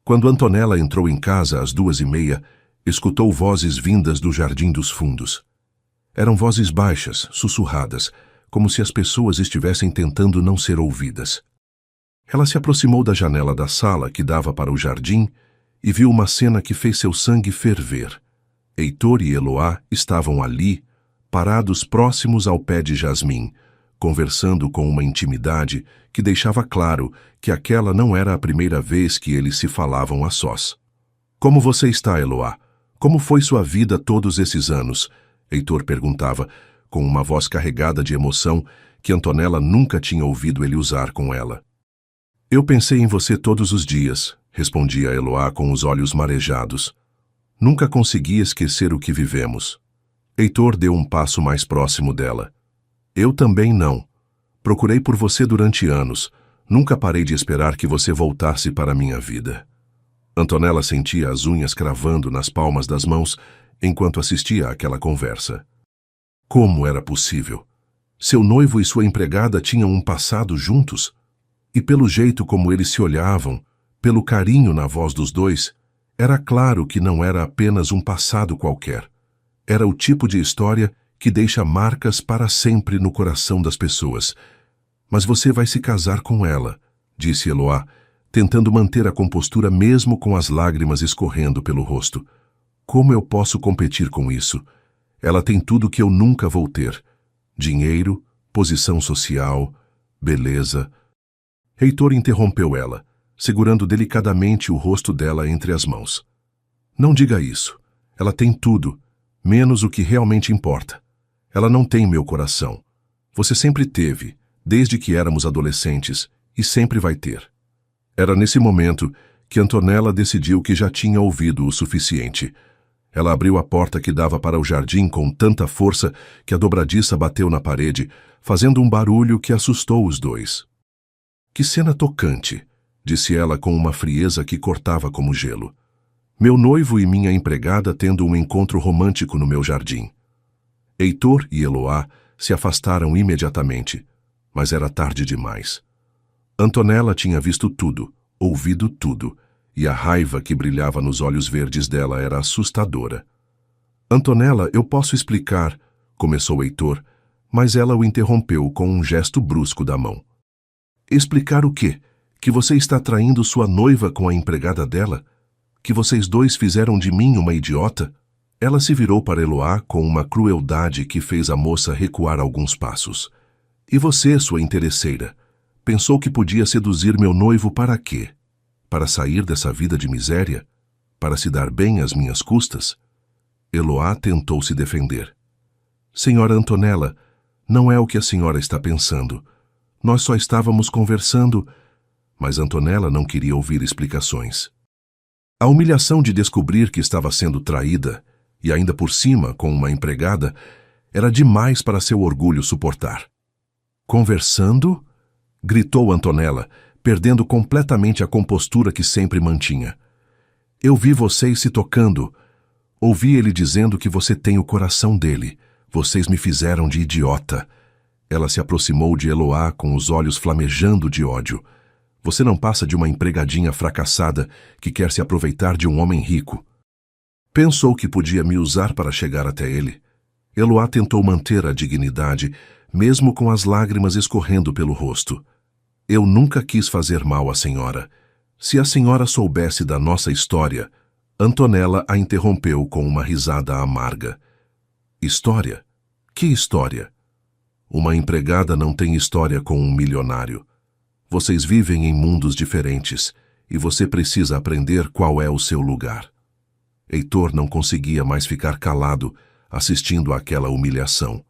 Quando Antonella entrou em casa às 2:30, escutou vozes vindas do jardim dos fundos. Eram vozes baixas, sussurradas, como se as pessoas estivessem tentando não ser ouvidas. Ela se aproximou da janela da sala que dava para o jardim e viu uma cena que fez seu sangue ferver. Heitor e Eloá estavam ali, parados próximos ao pé de jasmim, conversando com uma intimidade que deixava claro que aquela não era a primeira vez que eles se falavam a sós. "Como você está, Eloá? Como foi sua vida todos esses anos?" Heitor perguntava, com uma voz carregada de emoção que Antonella nunca tinha ouvido ele usar com ela. "Eu pensei em você todos os dias", respondia Eloá com os olhos marejados. "Nunca consegui esquecer o que vivemos." Heitor deu um passo mais próximo dela. "Eu também não. Procurei por você durante anos. Nunca parei de esperar que você voltasse para a minha vida." Antonella sentia as unhas cravando nas palmas das mãos enquanto assistia àquela conversa. Como era possível? Seu noivo e sua empregada tinham um passado juntos? E pelo jeito como eles se olhavam, pelo carinho na voz dos dois, era claro que não era apenas um passado qualquer. Era o tipo de história que deixa marcas para sempre no coração das pessoas. "Mas você vai se casar com ela", disse Eloá, tentando manter a compostura mesmo com as lágrimas escorrendo pelo rosto. "Como eu posso competir com isso? Ela tem tudo que eu nunca vou ter: dinheiro, posição social, beleza." Heitor interrompeu ela, segurando delicadamente o rosto dela entre as mãos. "Não diga isso. Ela tem tudo, menos o que realmente importa. Ela não tem meu coração. Você sempre teve, desde que éramos adolescentes, e sempre vai ter." Era nesse momento que Antonella decidiu que já tinha ouvido o suficiente. Ela abriu a porta que dava para o jardim com tanta força que a dobradiça bateu na parede, fazendo um barulho que assustou os dois. "Que cena tocante", disse ela com uma frieza que cortava como gelo. "Meu noivo e minha empregada tendo um encontro romântico no meu jardim." Heitor e Eloá se afastaram imediatamente, mas era tarde demais. Antonella tinha visto tudo, ouvido tudo, e a raiva que brilhava nos olhos verdes dela era assustadora. "Antonella, eu posso explicar", começou Heitor, mas ela o interrompeu com um gesto brusco da mão. "Explicar o quê? Que você está traindo sua noiva com a empregada dela? Que vocês dois fizeram de mim uma idiota?" Ela se virou para Eloá com uma crueldade que fez a moça recuar alguns passos. "E você, sua interesseira, pensou que podia seduzir meu noivo para quê? Para sair dessa vida de miséria? Para se dar bem às minhas custas?" Eloá tentou se defender. "Senhora Antonella, não é o que a senhora está pensando. Nós só estávamos conversando." Mas Antonella não queria ouvir explicações. A humilhação de descobrir que estava sendo traída, e ainda por cima com uma empregada, era demais para seu orgulho suportar. "Conversando?" gritou Antonella, perdendo completamente a compostura que sempre mantinha. "Eu vi vocês se tocando. Ouvi ele dizendo que você tem o coração dele. Vocês me fizeram de idiota." Ela se aproximou de Eloá com os olhos flamejando de ódio. "Você não passa de uma empregadinha fracassada que quer se aproveitar de um homem rico. Pensou que podia me usar para chegar até ele." Eloá tentou manter a dignidade, mesmo com as lágrimas escorrendo pelo rosto. "Eu nunca quis fazer mal à senhora. Se a senhora soubesse da nossa história..." Antonella a interrompeu com uma risada amarga. "História? Que história? Uma empregada não tem história com um milionário. Vocês vivem em mundos diferentes e você precisa aprender qual é o seu lugar." Heitor não conseguia mais ficar calado, assistindo àquela humilhação.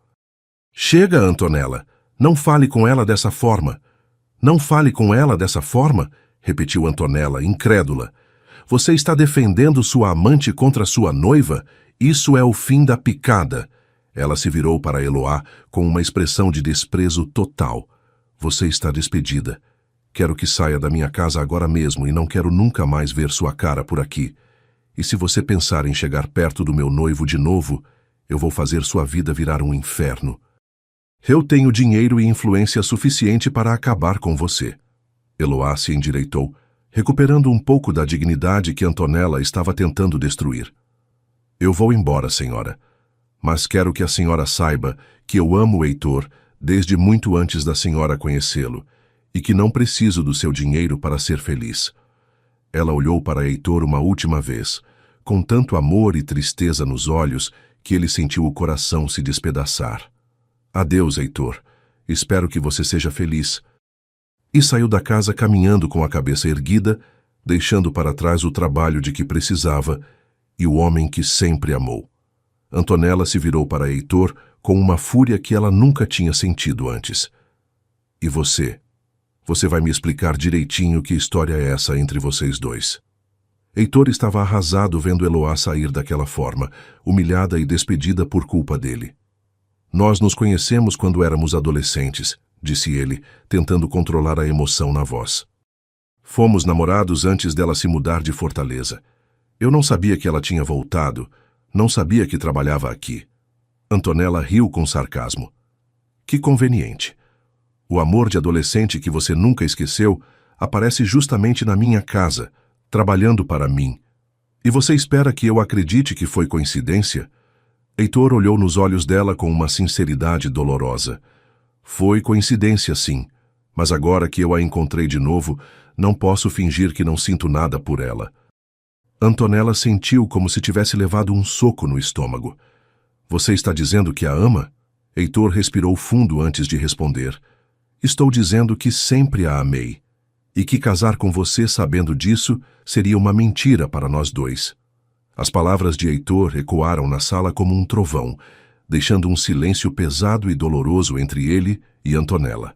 "Chega, Antonella! Não fale com ela dessa forma. Não fale com ela dessa forma, repetiu Antonella, incrédula. Você está defendendo sua amante contra sua noiva? Isso é o fim da picada. Ela se virou para Eloá com uma expressão de desprezo total. Você está despedida. Quero que saia da minha casa agora mesmo e não quero nunca mais ver sua cara por aqui. E se você pensar em chegar perto do meu noivo de novo, eu vou fazer sua vida virar um inferno. Eu tenho dinheiro e influência suficiente para acabar com você. Eloá se endireitou, recuperando um pouco da dignidade que Antonella estava tentando destruir. Eu vou embora, senhora. Mas quero que a senhora saiba que eu amo o Heitor desde muito antes da senhora conhecê-lo e que não preciso do seu dinheiro para ser feliz. Ela olhou para Heitor uma última vez, com tanto amor e tristeza nos olhos que ele sentiu o coração se despedaçar. Adeus, Heitor. Espero que você seja feliz. E saiu da casa caminhando com a cabeça erguida, deixando para trás o trabalho de que precisava e o homem que sempre amou. Antonella se virou para Heitor com uma fúria que ela nunca tinha sentido antes. E você? Você vai me explicar direitinho que história é essa entre vocês dois. Heitor estava arrasado vendo Eloá sair daquela forma, humilhada e despedida por culpa dele. Nós nos conhecemos quando éramos adolescentes, disse ele, tentando controlar a emoção na voz. Fomos namorados antes dela se mudar de Fortaleza. Eu não sabia que ela tinha voltado, não sabia que trabalhava aqui. Antonella riu com sarcasmo. Que conveniente. O amor de adolescente que você nunca esqueceu aparece justamente na minha casa, trabalhando para mim. E você espera que eu acredite que foi coincidência? Heitor olhou nos olhos dela com uma sinceridade dolorosa. Foi coincidência, sim, mas agora que eu a encontrei de novo, não posso fingir que não sinto nada por ela. Antonella sentiu como se tivesse levado um soco no estômago. Você está dizendo que a ama? Heitor respirou fundo antes de responder. Estou dizendo que sempre a amei, e que casar com você sabendo disso seria uma mentira para nós dois. As palavras de Heitor ecoaram na sala como um trovão, deixando um silêncio pesado e doloroso entre ele e Antonella.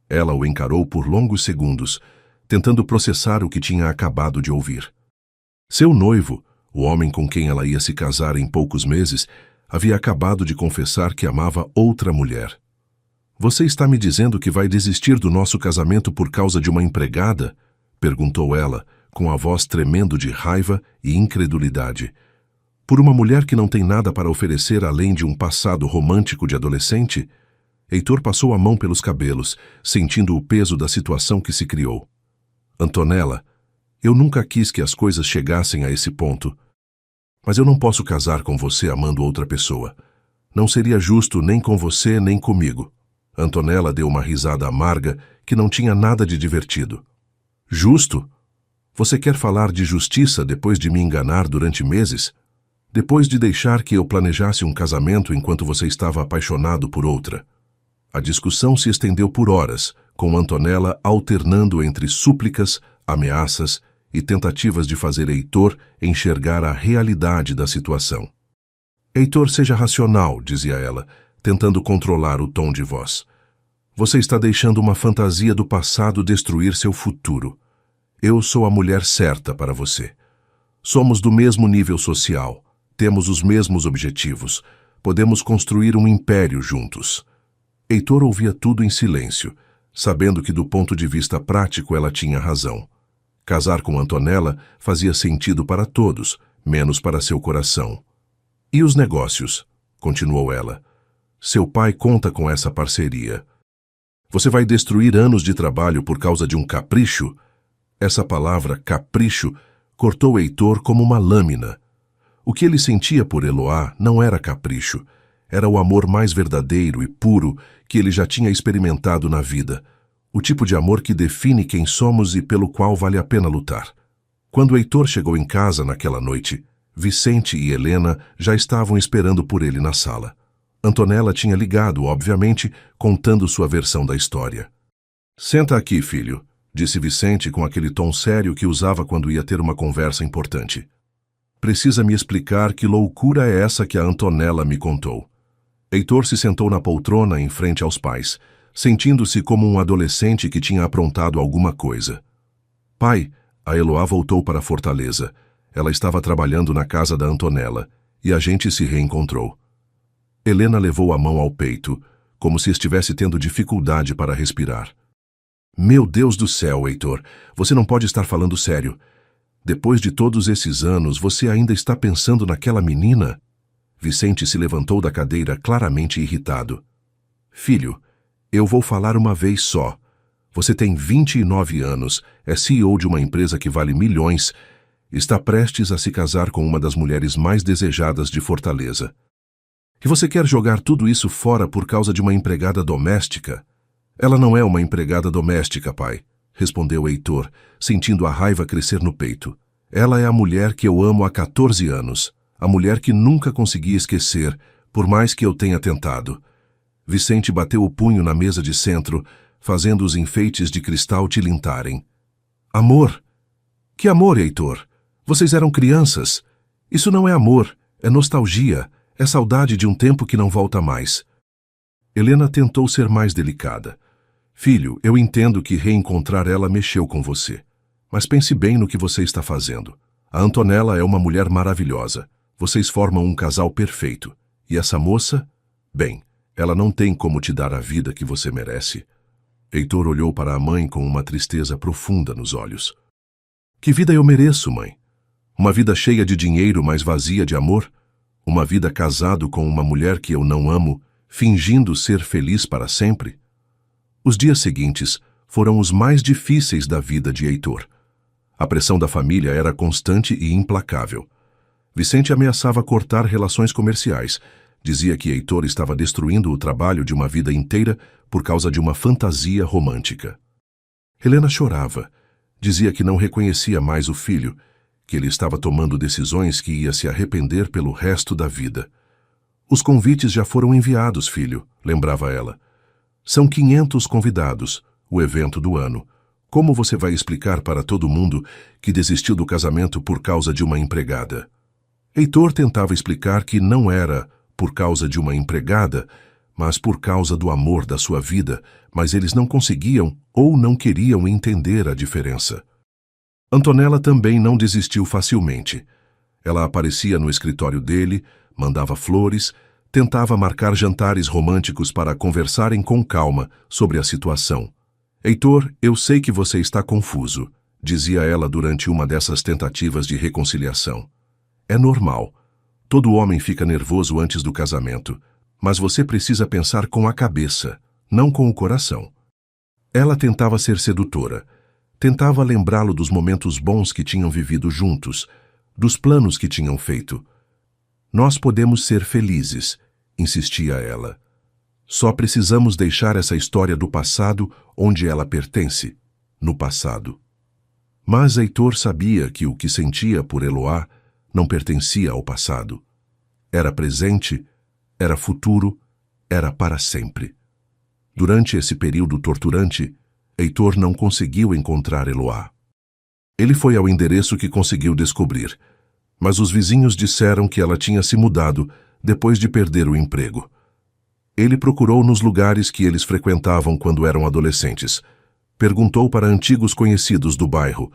Ela o encarou por longos segundos, tentando processar o que tinha acabado de ouvir. Seu noivo, o homem com quem ela ia se casar em poucos meses, havia acabado de confessar que amava outra mulher. Você está me dizendo que vai desistir do nosso casamento por causa de uma empregada? Perguntou ela, com a voz tremendo de raiva e incredulidade. Por uma mulher que não tem nada para oferecer além de um passado romântico de adolescente? Heitor passou a mão pelos cabelos, sentindo o peso da situação que se criou. Antonella, eu nunca quis que as coisas chegassem a esse ponto. Mas eu não posso casar com você amando outra pessoa. Não seria justo nem com você nem comigo. Antonella deu uma risada amarga que não tinha nada de divertido. Justo? Você quer falar de justiça depois de me enganar durante meses? Depois de deixar que eu planejasse um casamento enquanto você estava apaixonado por outra? A discussão se estendeu por horas, com Antonella alternando entre súplicas, ameaças e tentativas de fazer Heitor enxergar a realidade da situação. Heitor, seja racional, dizia ela, tentando controlar o tom de voz. Você está deixando uma fantasia do passado destruir seu futuro. Eu sou a mulher certa para você. Somos do mesmo nível social, temos os mesmos objetivos, podemos construir um império juntos. Heitor ouvia tudo em silêncio, sabendo que do ponto de vista prático ela tinha razão. Casar com Antonella fazia sentido para todos, menos para seu coração. E os negócios? Continuou ela. Seu pai conta com essa parceria. Você vai destruir anos de trabalho por causa de um capricho? Essa palavra, capricho, cortou Heitor como uma lâmina. O que ele sentia por Eloá não era capricho, era o amor mais verdadeiro e puro que ele já tinha experimentado na vida, o tipo de amor que define quem somos e pelo qual vale a pena lutar. Quando Heitor chegou em casa naquela noite, Vicente e Helena já estavam esperando por ele na sala. Antonella tinha ligado, obviamente, contando sua versão da história. Senta aqui, filho, disse Vicente com aquele tom sério que usava quando ia ter uma conversa importante. Precisa me explicar que loucura é essa que a Antonella me contou. Heitor se sentou na poltrona em frente aos pais, sentindo-se como um adolescente que tinha aprontado alguma coisa. Pai, a Eloá voltou para Fortaleza. Ela estava trabalhando na casa da Antonella, e a gente se reencontrou. Helena levou a mão ao peito, como se estivesse tendo dificuldade para respirar. Meu Deus do céu, Heitor, você não pode estar falando sério. Depois de todos esses anos, você ainda está pensando naquela menina? Vicente se levantou da cadeira claramente irritado. Filho, eu vou falar uma vez só. Você tem 29 anos, é CEO de uma empresa que vale milhões, está prestes a se casar com uma das mulheres mais desejadas de Fortaleza. E você quer jogar tudo isso fora por causa de uma empregada doméstica? Ela não é uma empregada doméstica, pai, respondeu Heitor, sentindo a raiva crescer no peito. Ela é a mulher que eu amo há 14 anos, a mulher que nunca consegui esquecer, por mais que eu tenha tentado. Vicente bateu o punho na mesa de centro, fazendo os enfeites de cristal tilintarem. Amor? Que amor, Heitor? Vocês eram crianças. Isso não é amor, é nostalgia, é saudade de um tempo que não volta mais. Helena tentou ser mais delicada. Filho, eu entendo que reencontrar ela mexeu com você. Mas pense bem no que você está fazendo. A Antonella é uma mulher maravilhosa. Vocês formam um casal perfeito. E essa moça? Bem, ela não tem como te dar a vida que você merece. Heitor olhou para a mãe com uma tristeza profunda nos olhos. Que vida eu mereço, mãe? Uma vida cheia de dinheiro, mas vazia de amor? Uma vida casado com uma mulher que eu não amo, fingindo ser feliz para sempre? Os dias seguintes foram os mais difíceis da vida de Heitor. A pressão da família era constante e implacável. Vicente ameaçava cortar relações comerciais. Dizia que Heitor estava destruindo o trabalho de uma vida inteira por causa de uma fantasia romântica. Helena chorava. Dizia que não reconhecia mais o filho, que ele estava tomando decisões que ia se arrepender pelo resto da vida. Os convites já foram enviados, filho, lembrava ela. São 500 convidados, o evento do ano. Como você vai explicar para todo mundo que desistiu do casamento por causa de uma empregada? Heitor tentava explicar que não era por causa de uma empregada, mas por causa do amor da sua vida, mas eles não conseguiam ou não queriam entender a diferença. Antonella também não desistiu facilmente. Ela aparecia no escritório dele, mandava flores, tentava marcar jantares românticos para conversarem com calma sobre a situação. Heitor, eu sei que você está confuso, dizia ela durante uma dessas tentativas de reconciliação. É normal. Todo homem fica nervoso antes do casamento, mas você precisa pensar com a cabeça, não com o coração. Ela tentava ser sedutora. Tentava lembrá-lo dos momentos bons que tinham vivido juntos, dos planos que tinham feito. Nós podemos ser felizes, insistia ela. Só precisamos deixar essa história do passado onde ela pertence, no passado. Mas Heitor sabia que o que sentia por Eloá não pertencia ao passado. Era presente, era futuro, era para sempre. Durante esse período torturante, Heitor não conseguiu encontrar Eloá. Ele foi ao endereço que conseguiu descobrir, mas os vizinhos disseram que ela tinha se mudado depois de perder o emprego. Ele procurou nos lugares que eles frequentavam quando eram adolescentes. Perguntou para antigos conhecidos do bairro,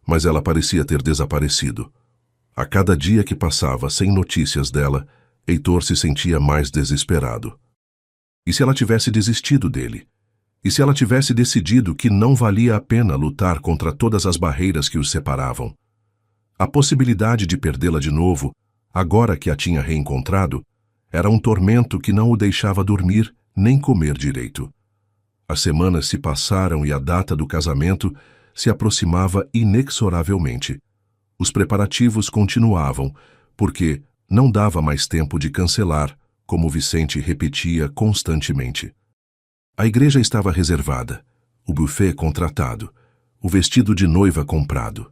mas ela parecia ter desaparecido. A cada dia que passava sem notícias dela, Heitor se sentia mais desesperado. E se ela tivesse desistido dele? E se ela tivesse decidido que não valia a pena lutar contra todas as barreiras que os separavam? A possibilidade de perdê-la de novo, agora que a tinha reencontrado, era um tormento que não o deixava dormir nem comer direito. As semanas se passaram e a data do casamento se aproximava inexoravelmente. Os preparativos continuavam, porque não dava mais tempo de cancelar, como Vicente repetia constantemente. A igreja estava reservada, o buffet contratado, o vestido de noiva comprado.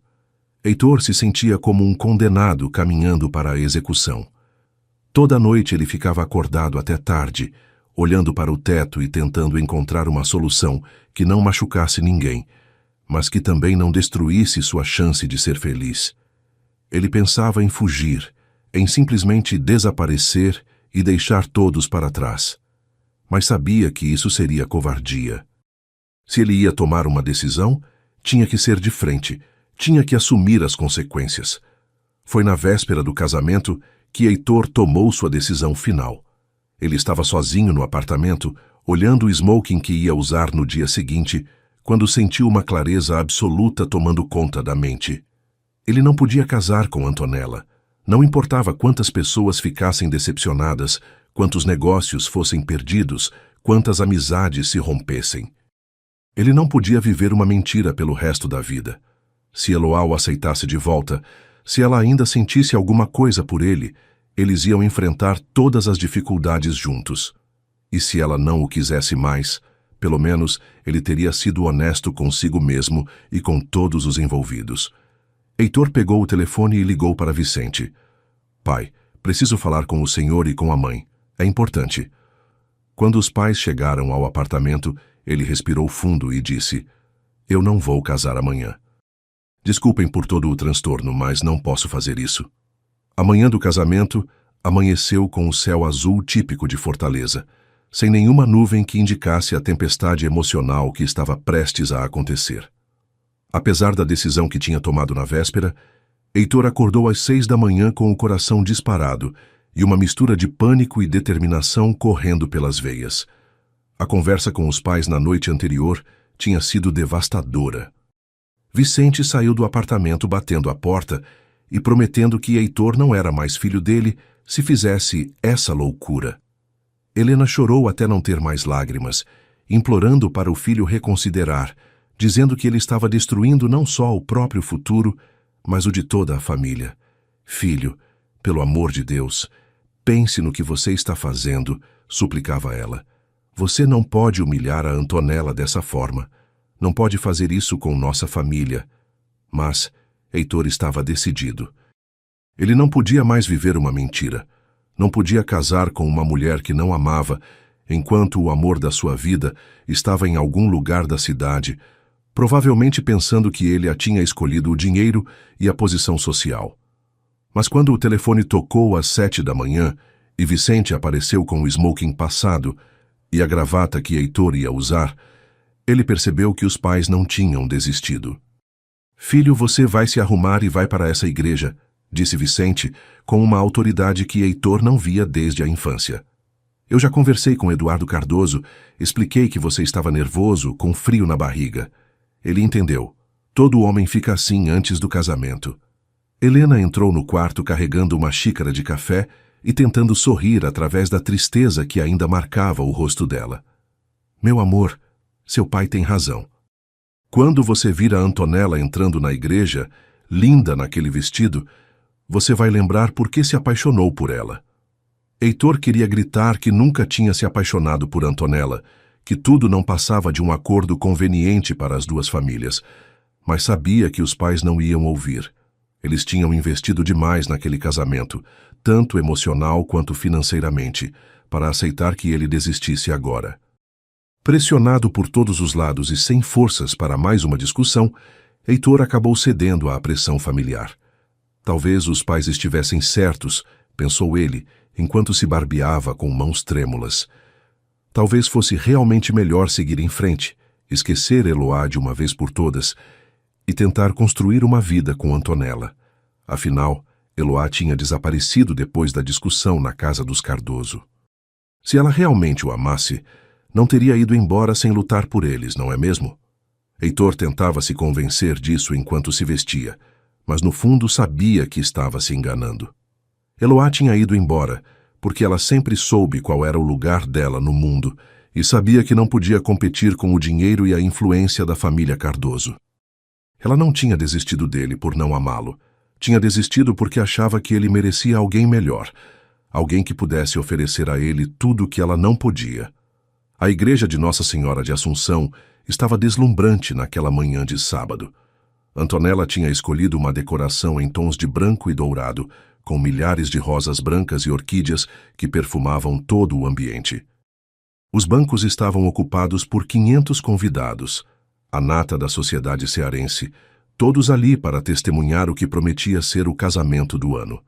Heitor se sentia como um condenado caminhando para a execução. Toda noite ele ficava acordado até tarde, olhando para o teto e tentando encontrar uma solução que não machucasse ninguém, mas que também não destruísse sua chance de ser feliz. Ele pensava em fugir, em simplesmente desaparecer e deixar todos para trás. mas sabia que isso seria covardia. Se ele ia tomar uma decisão, tinha que ser de frente, tinha que assumir as consequências. Foi na véspera do casamento que Heitor tomou sua decisão final. Ele estava sozinho no apartamento, olhando o smoking que ia usar no dia seguinte, quando sentiu uma clareza absoluta tomando conta da mente. Ele não podia casar com Antonella. Não importava quantas pessoas ficassem decepcionadas, quantos negócios fossem perdidos, quantas amizades se rompessem. Ele não podia viver uma mentira pelo resto da vida. Se Eloá o aceitasse de volta, se ela ainda sentisse alguma coisa por ele, eles iam enfrentar todas as dificuldades juntos. E se ela não o quisesse mais, pelo menos ele teria sido honesto consigo mesmo e com todos os envolvidos. Heitor pegou o telefone e ligou para Vicente. Pai, preciso falar com o senhor e com a mãe. É importante. Quando os pais chegaram ao apartamento, ele respirou fundo e disse: Eu não vou casar amanhã. Desculpem por todo o transtorno, mas não posso fazer isso. A manhã do casamento amanheceu com o céu azul típico de Fortaleza, sem nenhuma nuvem que indicasse a tempestade emocional que estava prestes a acontecer. Apesar da decisão que tinha tomado na véspera, Heitor acordou às 6 da manhã com o coração disparado e uma mistura de pânico e determinação correndo pelas veias. A conversa com os pais na noite anterior tinha sido devastadora. Vicente saiu do apartamento batendo a porta e prometendo que Heitor não era mais filho dele se fizesse essa loucura. Helena chorou até não ter mais lágrimas, implorando para o filho reconsiderar, dizendo que ele estava destruindo não só o próprio futuro, mas o de toda a família. Filho, pelo amor de Deus, pense no que você está fazendo, suplicava ela. Você não pode humilhar a Antonella dessa forma. Não pode fazer isso com nossa família. Mas Heitor estava decidido. Ele não podia mais viver uma mentira. Não podia casar com uma mulher que não amava, enquanto o amor da sua vida estava em algum lugar da cidade, provavelmente pensando que ele a tinha escolhido o dinheiro e a posição social. Mas quando o telefone tocou às 7 da manhã e Vicente apareceu com o smoking passado e a gravata que Heitor ia usar, ele percebeu que os pais não tinham desistido. Filho, você vai se arrumar e vai para essa igreja, disse Vicente, com uma autoridade que Heitor não via desde a infância. Eu já conversei com Eduardo Cardoso, expliquei que você estava nervoso, com frio na barriga. Ele entendeu. Todo homem fica assim antes do casamento. Helena entrou no quarto carregando uma xícara de café e tentando sorrir através da tristeza que ainda marcava o rosto dela. Meu amor, seu pai tem razão. Quando você vir a Antonella entrando na igreja, linda naquele vestido, você vai lembrar por que se apaixonou por ela. Heitor queria gritar que nunca tinha se apaixonado por Antonella, que tudo não passava de um acordo conveniente para as duas famílias, mas sabia que os pais não iam ouvir. Eles tinham investido demais naquele casamento, tanto emocional quanto financeiramente, para aceitar que ele desistisse agora. Pressionado por todos os lados e sem forças para mais uma discussão, Heitor acabou cedendo à pressão familiar. Talvez os pais estivessem certos, pensou ele, enquanto se barbeava com mãos trêmulas. Talvez fosse realmente melhor seguir em frente, esquecer Eloá de uma vez por todas e tentar construir uma vida com Antonella. Afinal, Eloá tinha desaparecido depois da discussão na casa dos Cardoso. Se ela realmente o amasse, não teria ido embora sem lutar por eles, não é mesmo? Heitor tentava se convencer disso enquanto se vestia, mas no fundo sabia que estava se enganando. Eloá tinha ido embora, porque ela sempre soube qual era o lugar dela no mundo e sabia que não podia competir com o dinheiro e a influência da família Cardoso. Ela não tinha desistido dele por não amá-lo. Tinha desistido porque achava que ele merecia alguém melhor, alguém que pudesse oferecer a ele tudo o que ela não podia. A igreja de Nossa Senhora de Assunção estava deslumbrante naquela manhã de sábado. Antonella tinha escolhido uma decoração em tons de branco e dourado, com milhares de rosas brancas e orquídeas que perfumavam todo o ambiente. Os bancos estavam ocupados por 500 convidados, a nata da sociedade cearense, todos ali para testemunhar o que prometia ser o casamento do ano.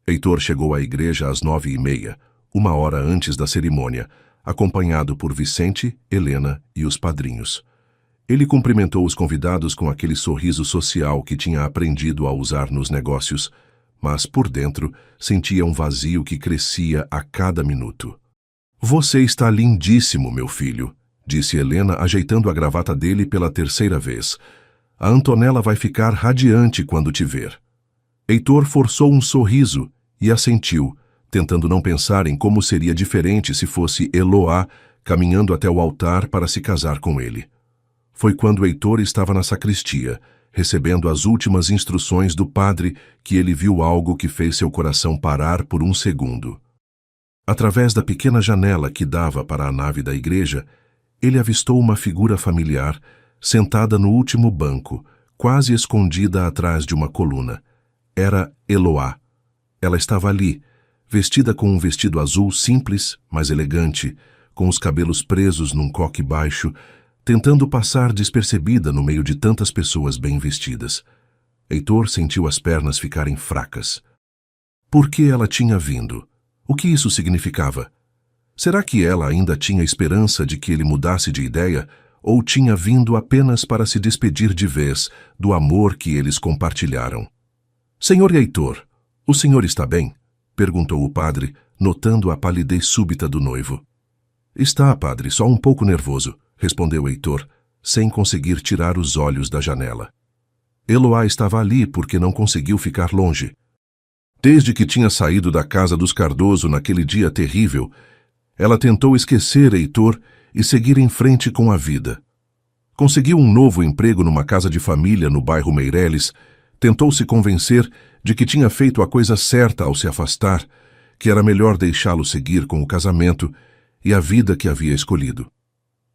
Heitor chegou à igreja às 9h30, uma hora antes da cerimônia, acompanhado por Vicente, Helena e os padrinhos. Ele cumprimentou os convidados com aquele sorriso social que tinha aprendido a usar nos negócios, mas por dentro sentia um vazio que crescia a cada minuto. "Você está lindíssimo, meu filho", disse Helena, ajeitando a gravata dele pela terceira vez. "A Antonella vai ficar radiante quando te ver." Heitor forçou um sorriso e assentiu, tentando não pensar em como seria diferente se fosse Eloá caminhando até o altar para se casar com ele. Foi quando Heitor estava na sacristia, recebendo as últimas instruções do padre, que ele viu algo que fez seu coração parar por um segundo. Através da pequena janela que dava para a nave da igreja, ele avistou uma figura familiar, sentada no último banco, quase escondida atrás de uma coluna. Era Eloá. Ela estava ali, vestida com um vestido azul simples, mas elegante, com os cabelos presos num coque baixo, tentando passar despercebida no meio de tantas pessoas bem vestidas. Heitor sentiu as pernas ficarem fracas. Por que ela tinha vindo? O que isso significava? Será que ela ainda tinha esperança de que ele mudasse de ideia, ou tinha vindo apenas para se despedir de vez do amor que eles compartilharam? "Senhor Heitor, o senhor está bem?" perguntou o padre, notando a palidez súbita do noivo. "Está, padre, só um pouco nervoso", respondeu Heitor, sem conseguir tirar os olhos da janela. Eloá estava ali porque não conseguiu ficar longe. Desde que tinha saído da casa dos Cardoso naquele dia terrível, ela tentou esquecer Heitor e seguir em frente com a vida. Conseguiu um novo emprego numa casa de família no bairro Meireles, tentou se convencer de que tinha feito a coisa certa ao se afastar, que era melhor deixá-lo seguir com o casamento e a vida que havia escolhido.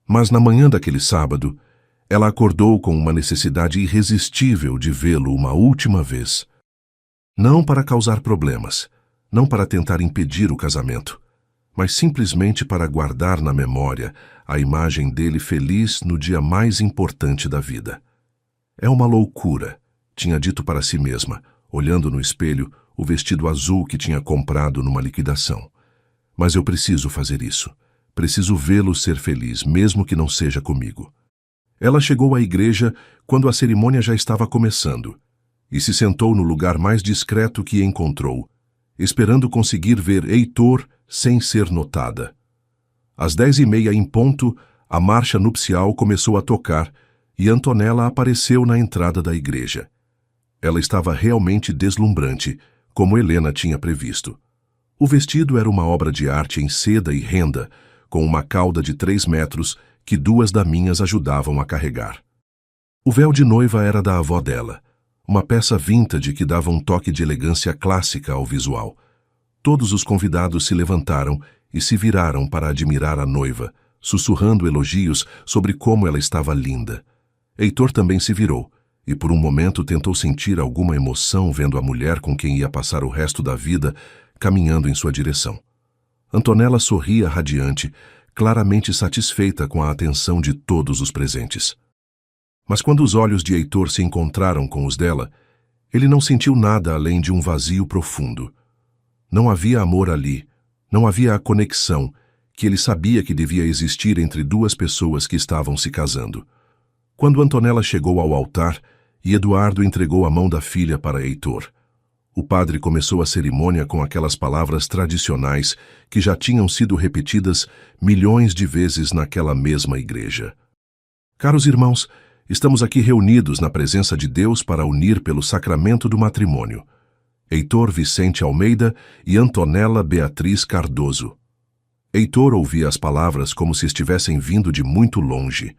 Mas na manhã daquele sábado, ela acordou com uma necessidade irresistível de vê-lo uma última vez. Não para causar problemas, não para tentar impedir o casamento, mas simplesmente para guardar na memória a imagem dele feliz no dia mais importante da vida. "É uma loucura", tinha dito para si mesma, olhando no espelho o vestido azul que tinha comprado numa liquidação. "Mas eu preciso fazer isso. Preciso vê-lo ser feliz, mesmo que não seja comigo." Ela chegou à igreja quando a cerimônia já estava começando e se sentou no lugar mais discreto que encontrou, esperando conseguir ver Heitor sem ser notada. Às 10h30 em ponto, a marcha nupcial começou a tocar e Antonella apareceu na entrada da igreja. Ela estava realmente deslumbrante, como Helena tinha previsto. O vestido era uma obra de arte em seda e renda, com uma cauda de 3 metros que 2 daminhas ajudavam a carregar. O véu de noiva era da avó dela, uma peça vintage que dava um toque de elegância clássica ao visual. Todos os convidados se levantaram e se viraram para admirar a noiva, sussurrando elogios sobre como ela estava linda. Heitor também se virou, e por um momento tentou sentir alguma emoção vendo a mulher com quem ia passar o resto da vida caminhando em sua direção. Antonella sorria radiante, claramente satisfeita com a atenção de todos os presentes. Mas quando os olhos de Heitor se encontraram com os dela, ele não sentiu nada além de um vazio profundo. Não havia amor ali, não havia a conexão que ele sabia que devia existir entre 2 pessoas que estavam se casando. Quando Antonella chegou ao altar e Eduardo entregou a mão da filha para Heitor, o padre começou a cerimônia com aquelas palavras tradicionais que já tinham sido repetidas milhões de vezes naquela mesma igreja. "Caros irmãos, estamos aqui reunidos na presença de Deus para unir pelo sacramento do matrimônio. Heitor Vicente Almeida e Antonella Beatriz Cardoso." Heitor ouvia as palavras como se estivessem vindo de muito longe.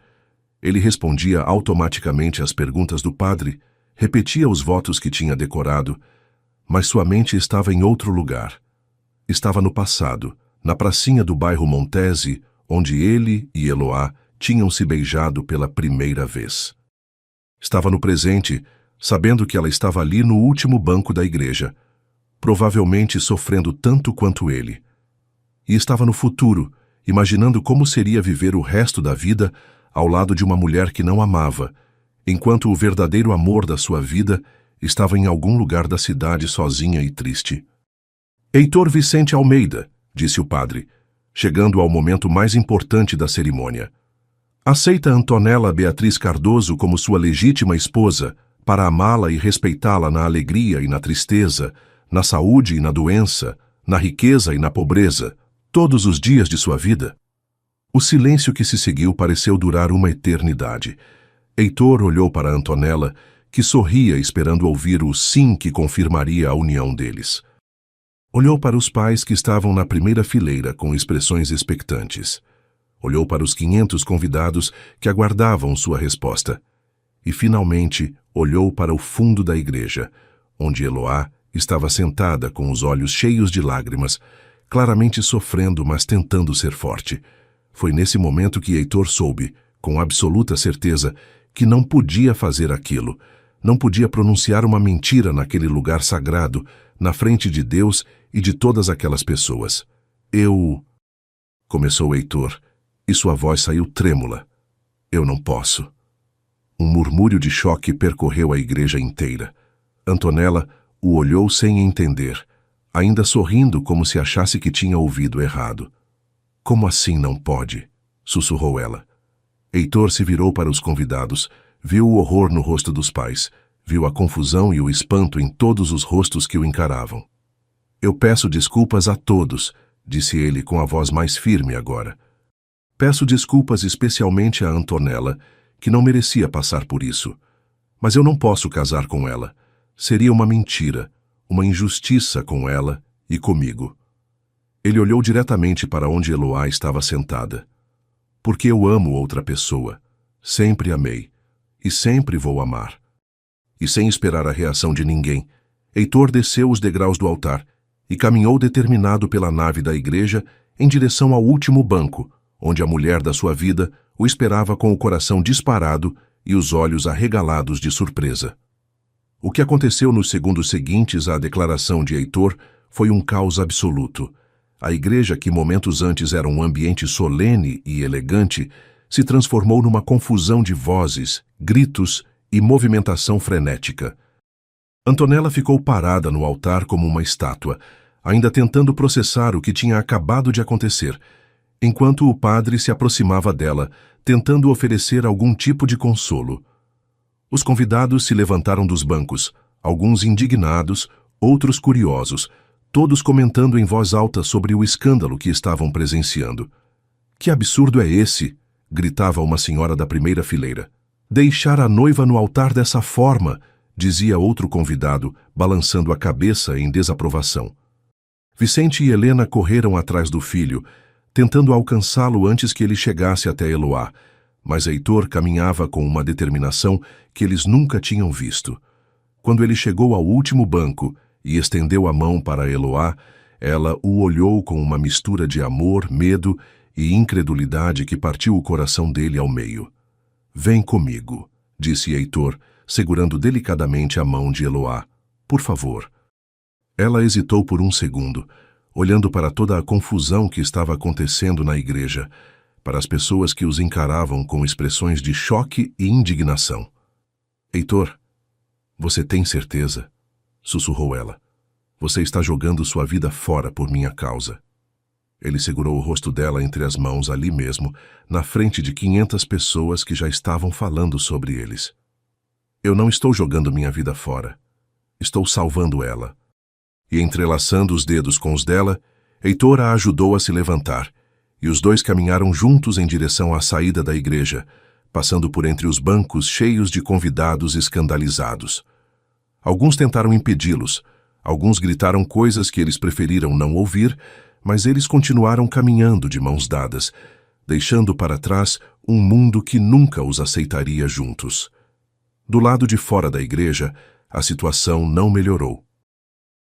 Ele respondia automaticamente às perguntas do padre, repetia os votos que tinha decorado, mas sua mente estava em outro lugar. Estava no passado, na pracinha do bairro Montese, onde ele e Eloá tinham se beijado pela primeira vez. Estava no presente, sabendo que ela estava ali no último banco da igreja, provavelmente sofrendo tanto quanto ele. E estava no futuro, imaginando como seria viver o resto da vida ao lado de uma mulher que não amava, enquanto o verdadeiro amor da sua vida estava em algum lugar da cidade sozinha e triste. "Heitor Vicente Almeida", disse o padre, chegando ao momento mais importante da cerimônia. Aceita Antonella Beatriz Cardoso como sua legítima esposa, para amá-la e respeitá-la na alegria e na tristeza, na saúde e na doença, na riqueza e na pobreza, todos os dias de sua vida? O silêncio que se seguiu pareceu durar uma eternidade. Heitor olhou para Antonella, que sorria esperando ouvir o sim que confirmaria a união deles. Olhou para os pais que estavam na primeira fileira com expressões expectantes. Olhou para os 500 convidados que aguardavam sua resposta. E, finalmente, olhou para o fundo da igreja, onde Eloá estava sentada com os olhos cheios de lágrimas, claramente sofrendo, mas tentando ser forte. Foi nesse momento que Heitor soube, com absoluta certeza, que não podia fazer aquilo, não podia pronunciar uma mentira naquele lugar sagrado, na frente de Deus e de todas aquelas pessoas. Começou Heitor, e sua voz saiu trêmula. Eu não posso. Um murmúrio de choque percorreu a igreja inteira. Antonella o olhou sem entender, ainda sorrindo como se achasse que tinha ouvido errado. Como assim não pode? Sussurrou ela. Heitor se virou para os convidados, viu o horror no rosto dos pais, viu a confusão e o espanto em todos os rostos que o encaravam. Eu peço desculpas a todos, disse ele com a voz mais firme agora. Peço desculpas especialmente a Antonella, que não merecia passar por isso. Mas eu não posso casar com ela. Seria uma mentira, uma injustiça com ela e comigo. Ele olhou diretamente para onde Eloá estava sentada. Porque eu amo outra pessoa. Sempre amei. E sempre vou amar. E sem esperar a reação de ninguém, Heitor desceu os degraus do altar e caminhou determinado pela nave da igreja em direção ao último banco, onde a mulher da sua vida o esperava com o coração disparado e os olhos arregalados de surpresa. O que aconteceu nos segundos seguintes à declaração de Heitor foi um caos absoluto. A igreja, que momentos antes era um ambiente solene e elegante, se transformou numa confusão de vozes, gritos e movimentação frenética. Antonella ficou parada no altar como uma estátua, ainda tentando processar o que tinha acabado de acontecer, enquanto o padre se aproximava dela, tentando oferecer algum tipo de consolo. Os convidados se levantaram dos bancos, alguns indignados, outros curiosos, todos comentando em voz alta sobre o escândalo que estavam presenciando. Que absurdo é esse? Gritava uma senhora da primeira fileira. Deixar a noiva no altar dessa forma, dizia outro convidado, balançando a cabeça em desaprovação. Vicente e Helena correram atrás do filho, tentando alcançá-lo antes que ele chegasse até Eloá, mas Heitor caminhava com uma determinação que eles nunca tinham visto. Quando ele chegou ao último banco e estendeu a mão para Eloá, ela o olhou com uma mistura de amor, medo e incredulidade que partiu o coração dele ao meio. Vem comigo, disse Heitor, segurando delicadamente a mão de Eloá. Por favor. Ela hesitou por um segundo, olhando para toda a confusão que estava acontecendo na igreja, para as pessoas que os encaravam com expressões de choque e indignação. Heitor, você tem certeza? Sussurrou ela. Você está jogando sua vida fora por minha causa. Ele segurou o rosto dela entre as mãos ali mesmo, na frente de 500 pessoas que já estavam falando sobre eles. Eu não estou jogando minha vida fora. Estou salvando ela. E entrelaçando os dedos com os dela, Heitor a ajudou a se levantar, e os dois caminharam juntos em direção à saída da igreja, passando por entre os bancos cheios de convidados escandalizados. Alguns tentaram impedi-los, alguns gritaram coisas que eles preferiram não ouvir, mas eles continuaram caminhando de mãos dadas, deixando para trás um mundo que nunca os aceitaria juntos. Do lado de fora da igreja, a situação não melhorou.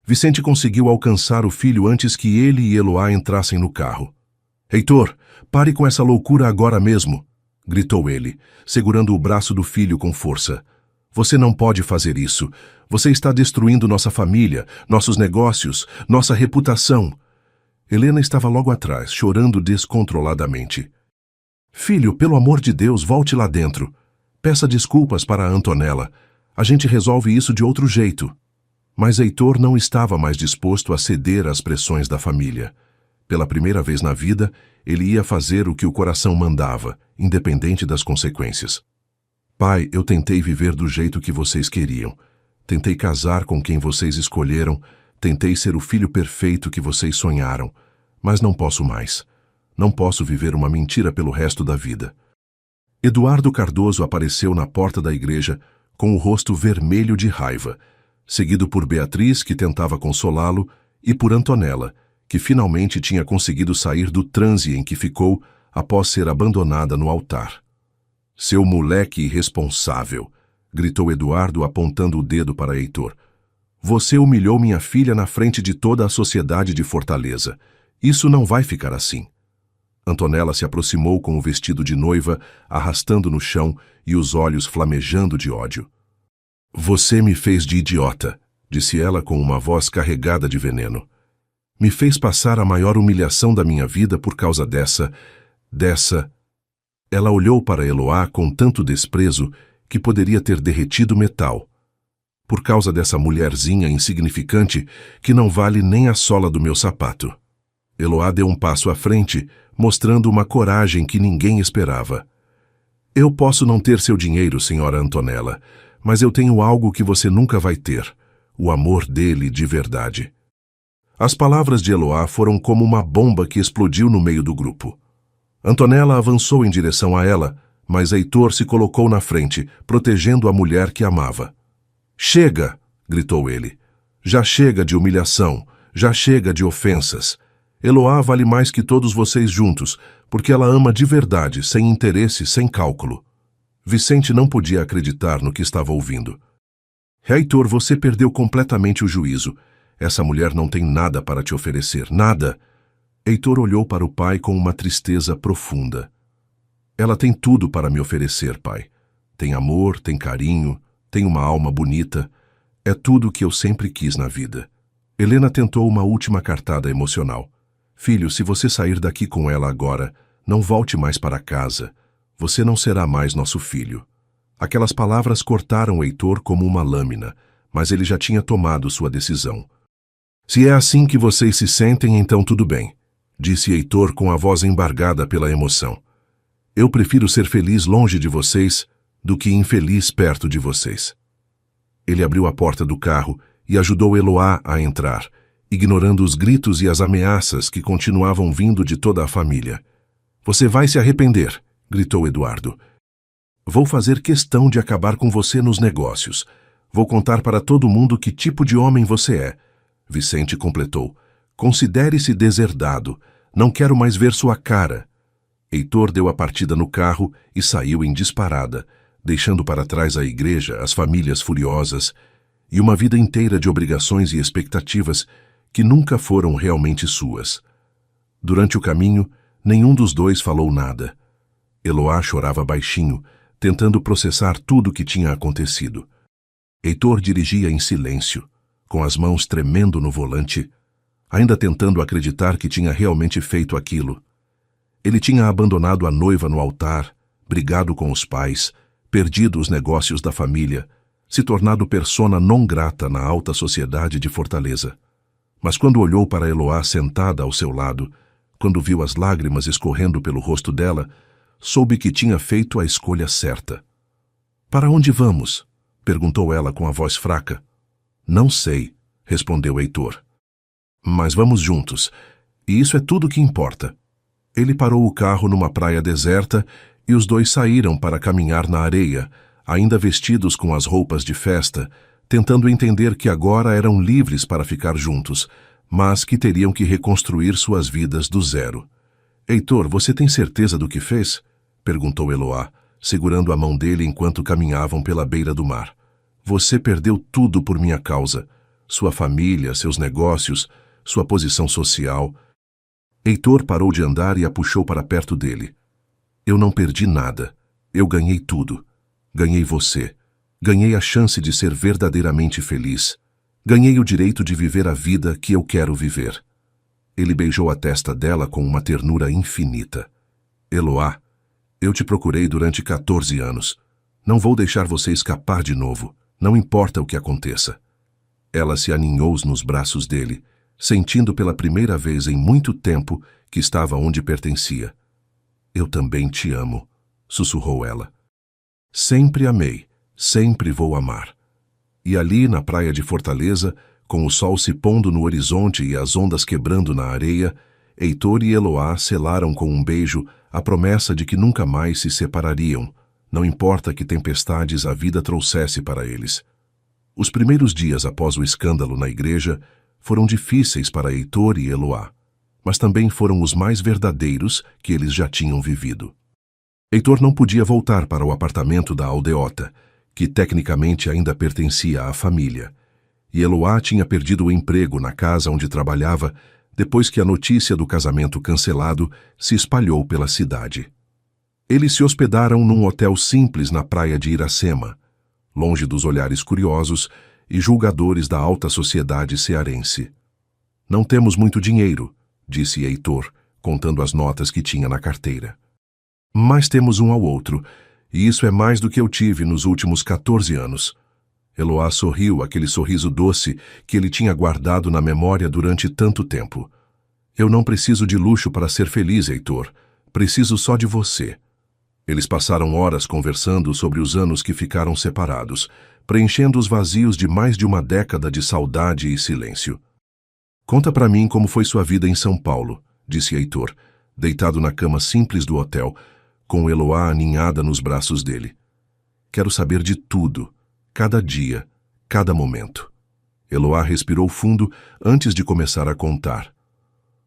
Vicente conseguiu alcançar o filho antes que ele e Eloá entrassem no carro. Heitor, pare com essa loucura agora mesmo, gritou ele, segurando o braço do filho com força. Você não pode fazer isso. Você está destruindo nossa família, nossos negócios, nossa reputação. Helena estava logo atrás, chorando descontroladamente. Filho, pelo amor de Deus, volte lá dentro. Peça desculpas para a Antonella. A gente resolve isso de outro jeito. Mas Heitor não estava mais disposto a ceder às pressões da família. Pela primeira vez na vida, ele ia fazer o que o coração mandava, independente das consequências. Pai, eu tentei viver do jeito que vocês queriam. Tentei casar com quem vocês escolheram. Tentei ser o filho perfeito que vocês sonharam. Mas não posso mais. Não posso viver uma mentira pelo resto da vida. Eduardo Cardoso apareceu na porta da igreja com o rosto vermelho de raiva, seguido por Beatriz, que tentava consolá-lo, e por Antonella, que finalmente tinha conseguido sair do transe em que ficou após ser abandonada no altar. Seu moleque irresponsável, gritou Eduardo apontando o dedo para Heitor. Você humilhou minha filha na frente de toda a sociedade de Fortaleza. Isso não vai ficar assim. Antonella se aproximou com o vestido de noiva, arrastando no chão e os olhos flamejando de ódio. Você me fez de idiota, disse ela com uma voz carregada de veneno. Me fez passar a maior humilhação da minha vida por causa dessa... Ela olhou para Eloá com tanto desprezo que poderia ter derretido metal. Por causa dessa mulherzinha insignificante que não vale nem a sola do meu sapato. Eloá deu um passo à frente, mostrando uma coragem que ninguém esperava. Eu posso não ter seu dinheiro, senhora Antonella, mas eu tenho algo que você nunca vai ter, o amor dele de verdade. As palavras de Eloá foram como uma bomba que explodiu no meio do grupo. Antonella avançou em direção a ela, mas Heitor se colocou na frente, protegendo a mulher que amava. Chega! Gritou ele. Já chega de humilhação, já chega de ofensas. Eloá vale mais que todos vocês juntos, porque ela ama de verdade, sem interesse, sem cálculo. Vicente não podia acreditar no que estava ouvindo. Heitor, você perdeu completamente o juízo. Essa mulher não tem nada para te oferecer, nada. Heitor olhou para o pai com uma tristeza profunda. Ela tem tudo para me oferecer, pai. Tem amor, tem carinho, tem uma alma bonita. É tudo o que eu sempre quis na vida. Helena tentou uma última cartada emocional. Filho, se você sair daqui com ela agora, não volte mais para casa. Você não será mais nosso filho. Aquelas palavras cortaram Heitor como uma lâmina, mas ele já tinha tomado sua decisão. Se é assim que vocês se sentem, então tudo bem, disse Heitor com a voz embargada pela emoção. Eu prefiro ser feliz longe de vocês do que infeliz perto de vocês. Ele abriu a porta do carro e ajudou Eloá a entrar, ignorando os gritos e as ameaças que continuavam vindo de toda a família. Você vai se arrepender, gritou Eduardo. Vou fazer questão de acabar com você nos negócios. Vou contar para todo mundo que tipo de homem você é. Vicente completou. Considere-se deserdado. Não quero mais ver sua cara. Heitor deu a partida no carro e saiu em disparada, deixando para trás a igreja, as famílias furiosas e uma vida inteira de obrigações e expectativas que nunca foram realmente suas. Durante o caminho, nenhum dos dois falou nada. Eloá chorava baixinho, tentando processar tudo o que tinha acontecido. Heitor dirigia em silêncio, com as mãos tremendo no volante, ainda tentando acreditar que tinha realmente feito aquilo. Ele tinha abandonado a noiva no altar, brigado com os pais, perdido os negócios da família, se tornado persona non grata na alta sociedade de Fortaleza. Mas quando olhou para Eloá sentada ao seu lado, quando viu as lágrimas escorrendo pelo rosto dela, soube que tinha feito a escolha certa. Para onde vamos? Perguntou ela com a voz fraca. Não sei, respondeu Heitor. Mas vamos juntos, e isso é tudo que importa. Ele parou o carro numa praia deserta e os dois saíram para caminhar na areia, ainda vestidos com as roupas de festa, tentando entender que agora eram livres para ficar juntos, mas que teriam que reconstruir suas vidas do zero. Heitor, você tem certeza do que fez? Perguntou Eloá, segurando a mão dele enquanto caminhavam pela beira do mar. Você perdeu tudo por minha causa. Sua família, seus negócios, sua posição social. Heitor parou de andar e a puxou para perto dele. Eu não perdi nada. Eu ganhei tudo. Ganhei você. Ganhei a chance de ser verdadeiramente feliz. Ganhei o direito de viver a vida que eu quero viver. Ele beijou a testa dela com uma ternura infinita. Eloá, eu te procurei durante 14 anos. Não vou deixar você escapar de novo. Não importa o que aconteça. Ela se aninhou nos braços dele, sentindo pela primeira vez em muito tempo que estava onde pertencia. Eu também te amo, sussurrou ela. Sempre amei, sempre vou amar. E ali, na praia de Fortaleza, com o sol se pondo no horizonte e as ondas quebrando na areia, Heitor e Eloá selaram com um beijo a promessa de que nunca mais se separariam, não importa que tempestades a vida trouxesse para eles. Os primeiros dias após o escândalo na igreja foram difíceis para Heitor e Eloá, mas também foram os mais verdadeiros que eles já tinham vivido. Heitor não podia voltar para o apartamento da aldeota, que tecnicamente ainda pertencia à família, e Eloá tinha perdido o emprego na casa onde trabalhava depois que a notícia do casamento cancelado se espalhou pela cidade. Eles se hospedaram num hotel simples na praia de Iracema, longe dos olhares curiosos e julgadores da alta sociedade cearense. Não temos muito dinheiro, disse Heitor, contando as notas que tinha na carteira. Mas temos um ao outro, e isso é mais do que eu tive nos últimos 14 anos. Eloá sorriu, aquele sorriso doce que ele tinha guardado na memória durante tanto tempo. Eu não preciso de luxo para ser feliz, Heitor. Preciso só de você. Eles passaram horas conversando sobre os anos que ficaram separados, preenchendo os vazios de mais de uma década de saudade e silêncio. Conta para mim como foi sua vida em São Paulo, disse Heitor, deitado na cama simples do hotel, com Eloá aninhada nos braços dele. Quero saber de tudo, cada dia, cada momento. Eloá respirou fundo antes de começar a contar.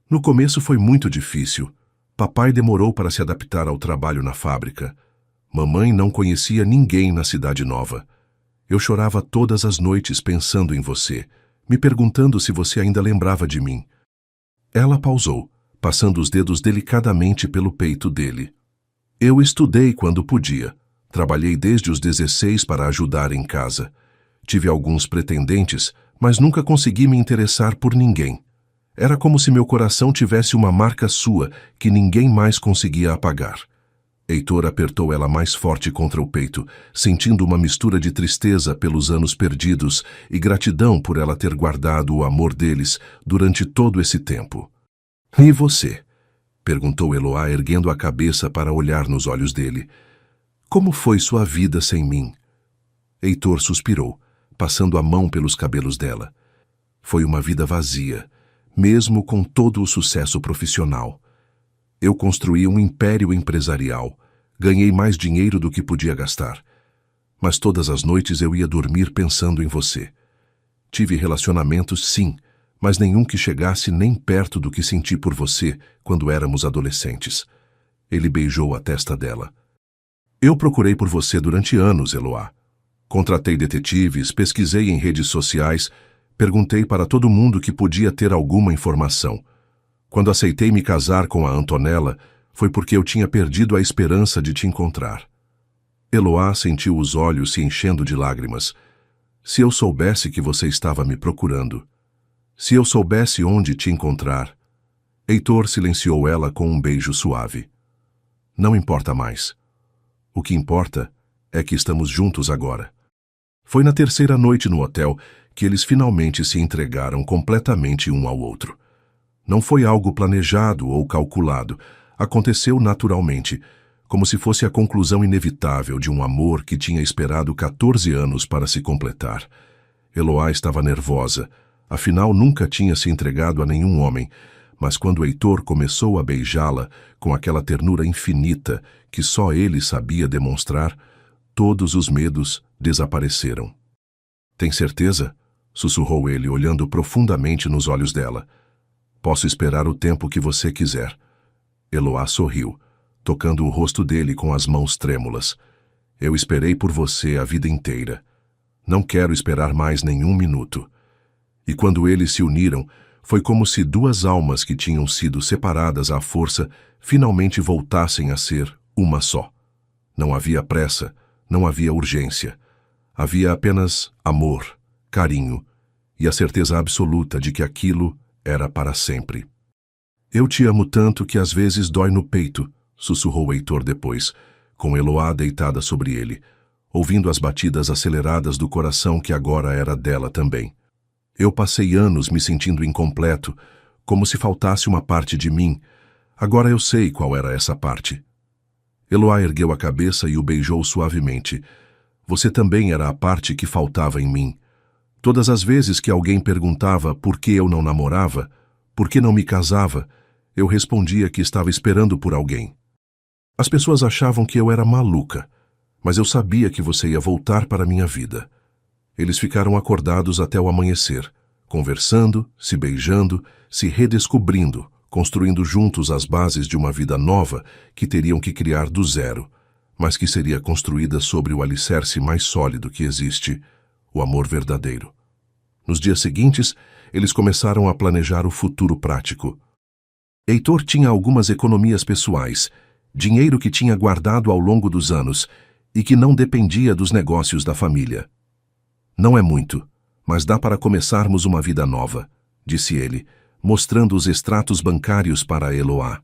No começo foi muito difícil. Papai demorou para se adaptar ao trabalho na fábrica. Mamãe não conhecia ninguém na cidade nova. Eu chorava todas as noites pensando em você, me perguntando se você ainda lembrava de mim. Ela pausou, passando os dedos delicadamente pelo peito dele. Eu estudei quando podia. Trabalhei desde os 16 para ajudar em casa. Tive alguns pretendentes, mas nunca consegui me interessar por ninguém. Era como se meu coração tivesse uma marca sua que ninguém mais conseguia apagar. Heitor apertou ela mais forte contra o peito, sentindo uma mistura de tristeza pelos anos perdidos e gratidão por ela ter guardado o amor deles durante todo esse tempo. E você? Perguntou Eloá, erguendo a cabeça para olhar nos olhos dele. Como foi sua vida sem mim? Heitor suspirou, passando a mão pelos cabelos dela. Foi uma vida vazia, mesmo com todo o sucesso profissional. Eu construí um império empresarial, ganhei mais dinheiro do que podia gastar. Mas todas as noites eu ia dormir pensando em você. Tive relacionamentos, sim, mas nenhum que chegasse nem perto do que senti por você quando éramos adolescentes. Ele beijou a testa dela. Eu procurei por você durante anos, Eloá. Contratei detetives, pesquisei em redes sociais, perguntei para todo mundo que podia ter alguma informação. Quando aceitei me casar com a Antonella, foi porque eu tinha perdido a esperança de te encontrar. Eloá sentiu os olhos se enchendo de lágrimas. Se eu soubesse que você estava me procurando. Se eu soubesse onde te encontrar. Heitor silenciou ela com um beijo suave. Não importa mais. O que importa é que estamos juntos agora. Foi na terceira noite no hotel que eles finalmente se entregaram completamente um ao outro. Não foi algo planejado ou calculado, aconteceu naturalmente, como se fosse a conclusão inevitável de um amor que tinha esperado 14 anos para se completar. Eloá estava nervosa, afinal nunca tinha se entregado a nenhum homem, mas quando Heitor começou a beijá-la com aquela ternura infinita que só ele sabia demonstrar, todos os medos desapareceram. Tem certeza? Sussurrou ele, olhando profundamente nos olhos dela. Posso esperar o tempo que você quiser. Eloá sorriu, tocando o rosto dele com as mãos trêmulas. Eu esperei por você a vida inteira. Não quero esperar mais nenhum minuto. E quando eles se uniram, foi como se duas almas que tinham sido separadas à força finalmente voltassem a ser uma só. Não havia pressa, não havia urgência. Havia apenas amor, carinho e a certeza absoluta de que aquilo era para sempre. Eu te amo tanto que às vezes dói no peito, sussurrou Heitor depois, com Eloá deitada sobre ele, ouvindo as batidas aceleradas do coração que agora era dela também. Eu passei anos me sentindo incompleto, como se faltasse uma parte de mim. Agora eu sei qual era essa parte. Eloá ergueu a cabeça e o beijou suavemente. Você também era a parte que faltava em mim. Todas as vezes que alguém perguntava por que eu não namorava, por que não me casava, eu respondia que estava esperando por alguém. As pessoas achavam que eu era maluca, mas eu sabia que você ia voltar para a minha vida. Eles ficaram acordados até o amanhecer, conversando, se beijando, se redescobrindo, construindo juntos as bases de uma vida nova que teriam que criar do zero, mas que seria construída sobre o alicerce mais sólido que existe, o amor verdadeiro. Nos dias seguintes, eles começaram a planejar o futuro prático. Heitor tinha algumas economias pessoais, dinheiro que tinha guardado ao longo dos anos e que não dependia dos negócios da família. Não é muito, mas dá para começarmos uma vida nova, disse ele, mostrando os extratos bancários para Eloá.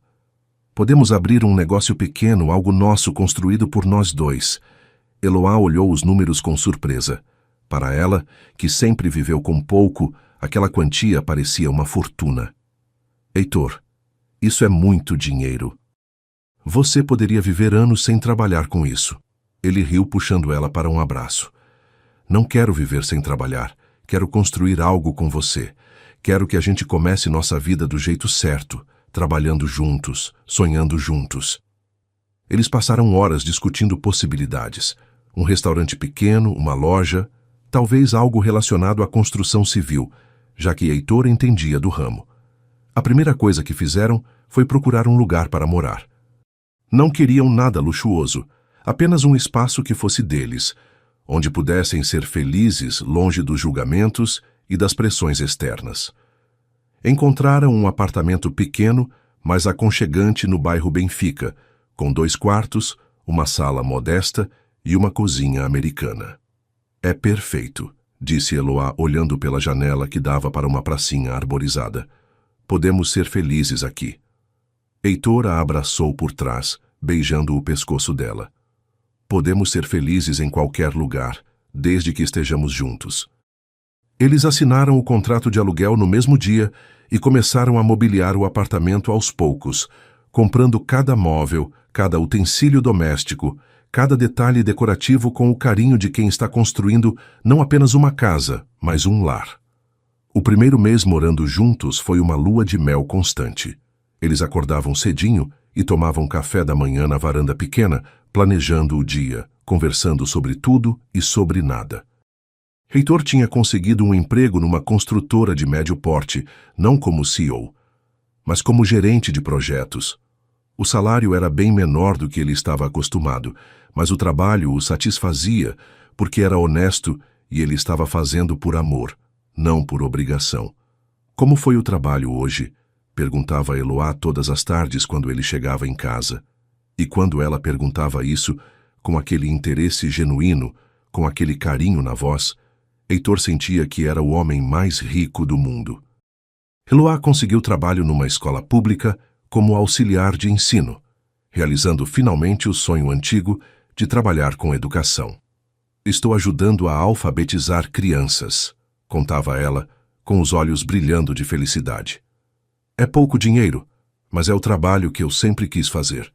Podemos abrir um negócio pequeno, algo nosso construído por nós dois. Eloá olhou os números com surpresa. Para ela, que sempre viveu com pouco, aquela quantia parecia uma fortuna. Heitor, isso é muito dinheiro. Você poderia viver anos sem trabalhar com isso. Ele riu puxando ela para um abraço. Não quero viver sem trabalhar. Quero construir algo com você. Quero que a gente comece nossa vida do jeito certo, trabalhando juntos, sonhando juntos. Eles passaram horas discutindo possibilidades. Um restaurante pequeno, uma loja, talvez algo relacionado à construção civil, já que Heitor entendia do ramo. A primeira coisa que fizeram foi procurar um lugar para morar. Não queriam nada luxuoso, apenas um espaço que fosse deles, onde pudessem ser felizes longe dos julgamentos e das pressões externas. Encontraram um apartamento pequeno, mas aconchegante no bairro Benfica, com 2 quartos, uma sala modesta e uma cozinha americana. É perfeito, disse Eloá olhando pela janela que dava para uma pracinha arborizada. Podemos ser felizes aqui. Heitor a abraçou por trás, beijando o pescoço dela. Podemos ser felizes em qualquer lugar, desde que estejamos juntos. Eles assinaram o contrato de aluguel no mesmo dia e começaram a mobiliar o apartamento aos poucos, comprando cada móvel, cada utensílio doméstico, cada detalhe decorativo com o carinho de quem está construindo não apenas uma casa, mas um lar. O primeiro mês morando juntos foi uma lua de mel constante. Eles acordavam cedinho e tomavam café da manhã na varanda pequena, planejando o dia, conversando sobre tudo e sobre nada. Heitor tinha conseguido um emprego numa construtora de médio porte, não como CEO, mas como gerente de projetos. O salário era bem menor do que ele estava acostumado, mas o trabalho o satisfazia porque era honesto e ele estava fazendo por amor, não por obrigação. Como foi o trabalho hoje? Perguntava Eloá todas as tardes quando ele chegava em casa. E quando ela perguntava isso, com aquele interesse genuíno, com aquele carinho na voz, Heitor sentia que era o homem mais rico do mundo. Eloá conseguiu trabalho numa escola pública como auxiliar de ensino, realizando finalmente o sonho antigo de trabalhar com educação. Estou ajudando a alfabetizar crianças, contava ela, com os olhos brilhando de felicidade. É pouco dinheiro, mas é o trabalho que eu sempre quis fazer.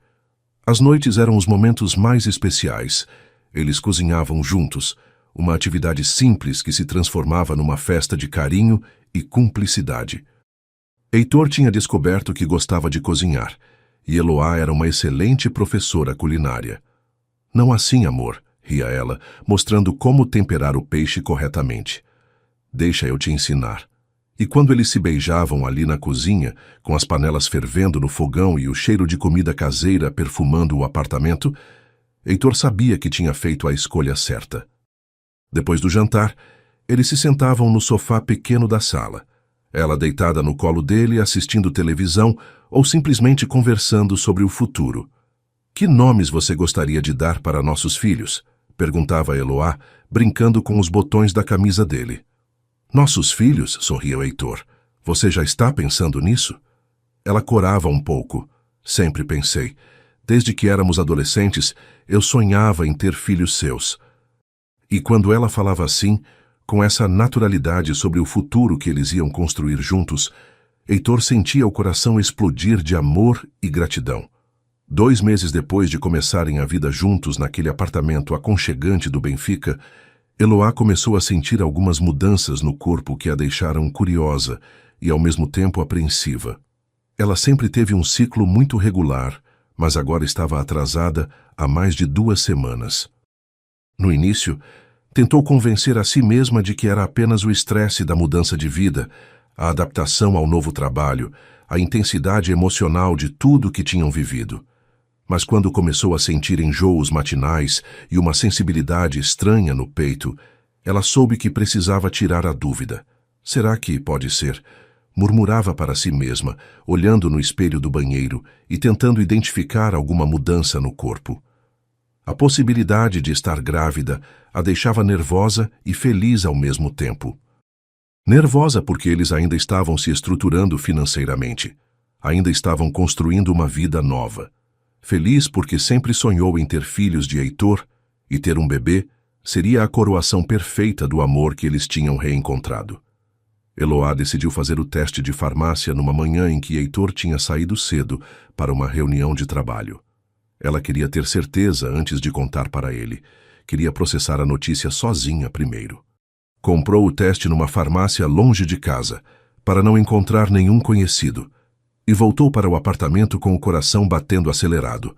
As noites eram os momentos mais especiais. Eles cozinhavam juntos, uma atividade simples que se transformava numa festa de carinho e cumplicidade. Heitor tinha descoberto que gostava de cozinhar, e Eloá era uma excelente professora culinária. Não assim, amor, ria ela, mostrando como temperar o peixe corretamente. Deixa eu te ensinar. E quando eles se beijavam ali na cozinha, com as panelas fervendo no fogão e o cheiro de comida caseira perfumando o apartamento, Heitor sabia que tinha feito a escolha certa. Depois do jantar, eles se sentavam no sofá pequeno da sala, ela deitada no colo dele assistindo televisão ou simplesmente conversando sobre o futuro. Que nomes você gostaria de dar para nossos filhos? Perguntava Eloá, brincando com os botões da camisa dele. Nossos filhos? Sorriu Heitor. Você já está pensando nisso? Ela corava um pouco. Sempre pensei. Desde que éramos adolescentes, eu sonhava em ter filhos seus. E quando ela falava assim, Com essa naturalidade sobre o futuro que eles iam construir juntos, Heitor sentia o coração explodir de amor e gratidão. 2 meses depois de começarem a vida juntos naquele apartamento aconchegante do Benfica, Eloá começou a sentir algumas mudanças no corpo que a deixaram curiosa e ao mesmo tempo apreensiva. Ela sempre teve um ciclo muito regular, mas agora estava atrasada há mais de 2 semanas. No início, tentou convencer a si mesma de que era apenas o estresse da mudança de vida, a adaptação ao novo trabalho, a intensidade emocional de tudo que tinham vivido. Mas quando começou a sentir enjoos matinais e uma sensibilidade estranha no peito, ela soube que precisava tirar a dúvida. Será que pode ser? Murmurava para si mesma, olhando no espelho do banheiro e tentando identificar alguma mudança no corpo. A possibilidade de estar grávida a deixava nervosa e feliz ao mesmo tempo. Nervosa porque eles ainda estavam se estruturando financeiramente, ainda estavam construindo uma vida nova. Feliz porque sempre sonhou em ter filhos de Heitor, e ter um bebê seria a coroação perfeita do amor que eles tinham reencontrado. Eloá decidiu fazer o teste de farmácia numa manhã em que Heitor tinha saído cedo para uma reunião de trabalho. Ela queria ter certeza antes de contar para ele. Queria processar a notícia sozinha primeiro. Comprou o teste numa farmácia longe de casa, para não encontrar nenhum conhecido, e voltou para o apartamento com o coração batendo acelerado.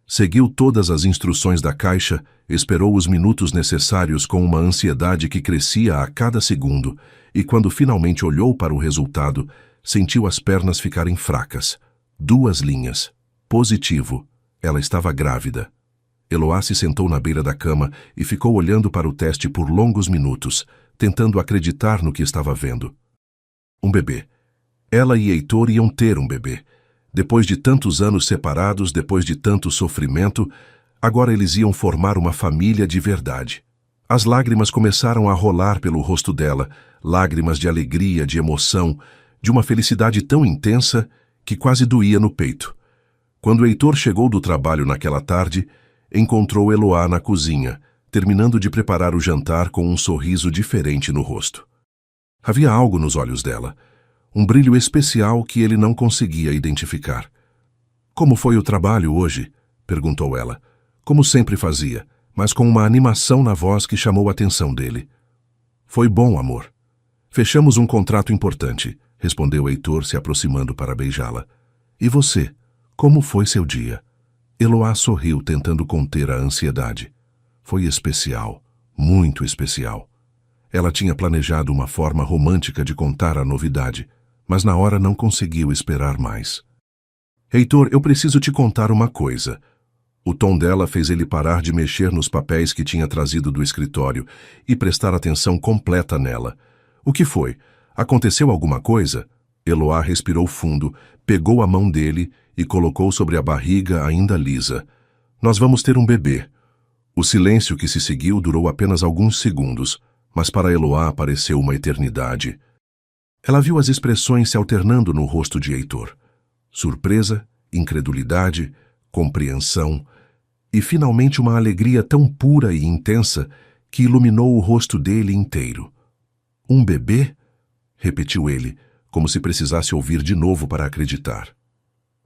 Seguiu todas as instruções da caixa, esperou os minutos necessários com uma ansiedade que crescia a cada segundo, e quando finalmente olhou para o resultado, sentiu as pernas ficarem fracas. 2 linhas. Positivo. Ela estava grávida. Eloá se sentou na beira da cama e ficou olhando para o teste por longos minutos, tentando acreditar no que estava vendo. Um bebê. Ela e Heitor iam ter um bebê. Depois de tantos anos separados, depois de tanto sofrimento, agora eles iam formar uma família de verdade. As lágrimas começaram a rolar pelo rosto dela, lágrimas de alegria, de emoção, de uma felicidade tão intensa que quase doía no peito. Quando Heitor chegou do trabalho naquela tarde, encontrou Eloá na cozinha, terminando de preparar o jantar com um sorriso diferente no rosto. Havia algo nos olhos dela, um brilho especial que ele não conseguia identificar. "Como foi o trabalho hoje?" perguntou ela, como sempre fazia, mas com uma animação na voz que chamou a atenção dele. "Foi bom, amor. Fechamos um contrato importante", respondeu Heitor, se aproximando para beijá-la. "E você? Como foi seu dia?" Eloá sorriu, tentando conter a ansiedade. Foi especial, muito especial. Ela tinha planejado uma forma romântica de contar a novidade, mas na hora não conseguiu esperar mais. "Heitor, eu preciso te contar uma coisa." O tom dela fez ele parar de mexer nos papéis que tinha trazido do escritório e prestar atenção completa nela. "O que foi? Aconteceu alguma coisa?" Eloá respirou fundo, pegou a mão dele e colocou sobre a barriga ainda lisa. "Nós vamos ter um bebê." O silêncio que se seguiu durou apenas alguns segundos, mas para Eloá pareceu uma eternidade. Ela viu as expressões se alternando no rosto de Heitor. Surpresa, incredulidade, compreensão e finalmente uma alegria tão pura e intensa que iluminou o rosto dele inteiro. "Um bebê?" repetiu ele, como se precisasse ouvir de novo para acreditar.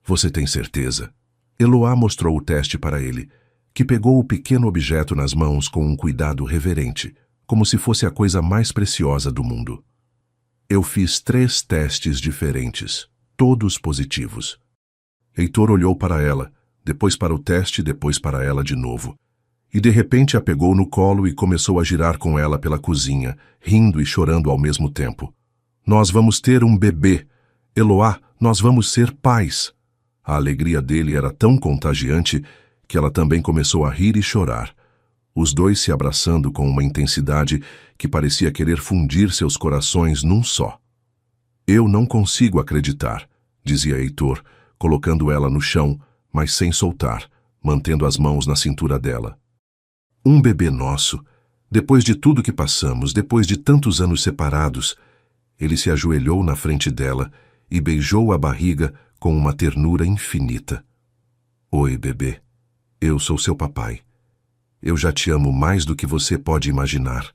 "Você tem certeza?" Eloá mostrou o teste para ele, que pegou o pequeno objeto nas mãos com um cuidado reverente, como se fosse a coisa mais preciosa do mundo. "Eu fiz 3 testes diferentes, todos positivos." Heitor olhou para ela, depois para o teste, depois para ela de novo. E de repente a pegou no colo e começou a girar com ela pela cozinha, rindo e chorando ao mesmo tempo. "Nós vamos ter um bebê. Eloá, nós vamos ser pais." A alegria dele era tão contagiante que ela também começou a rir e chorar, os dois se abraçando com uma intensidade que parecia querer fundir seus corações num só. "Eu não consigo acreditar", dizia Heitor, colocando ela no chão, mas sem soltar, mantendo as mãos na cintura dela. "Um bebê nosso, depois de tudo que passamos, depois de tantos anos separados." Ele se ajoelhou na frente dela e beijou a barriga com uma ternura infinita. "Oi, bebê. Eu sou seu papai. Eu já te amo mais do que você pode imaginar."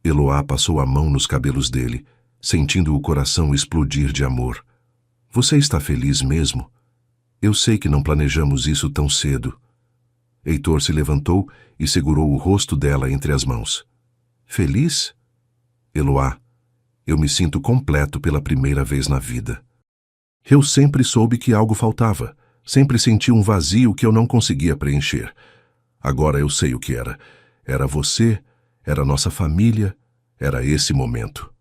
Eloá passou a mão nos cabelos dele, sentindo o coração explodir de amor. Você está feliz mesmo? Eu sei que não planejamos isso tão cedo. Heitor se levantou e segurou o rosto dela entre as mãos. Feliz? Eloá, eu me sinto completo pela primeira vez na vida. Eu sempre soube que algo faltava. Sempre senti um vazio que eu não conseguia preencher. Agora eu sei o que era. Era você, era nossa família, era esse momento.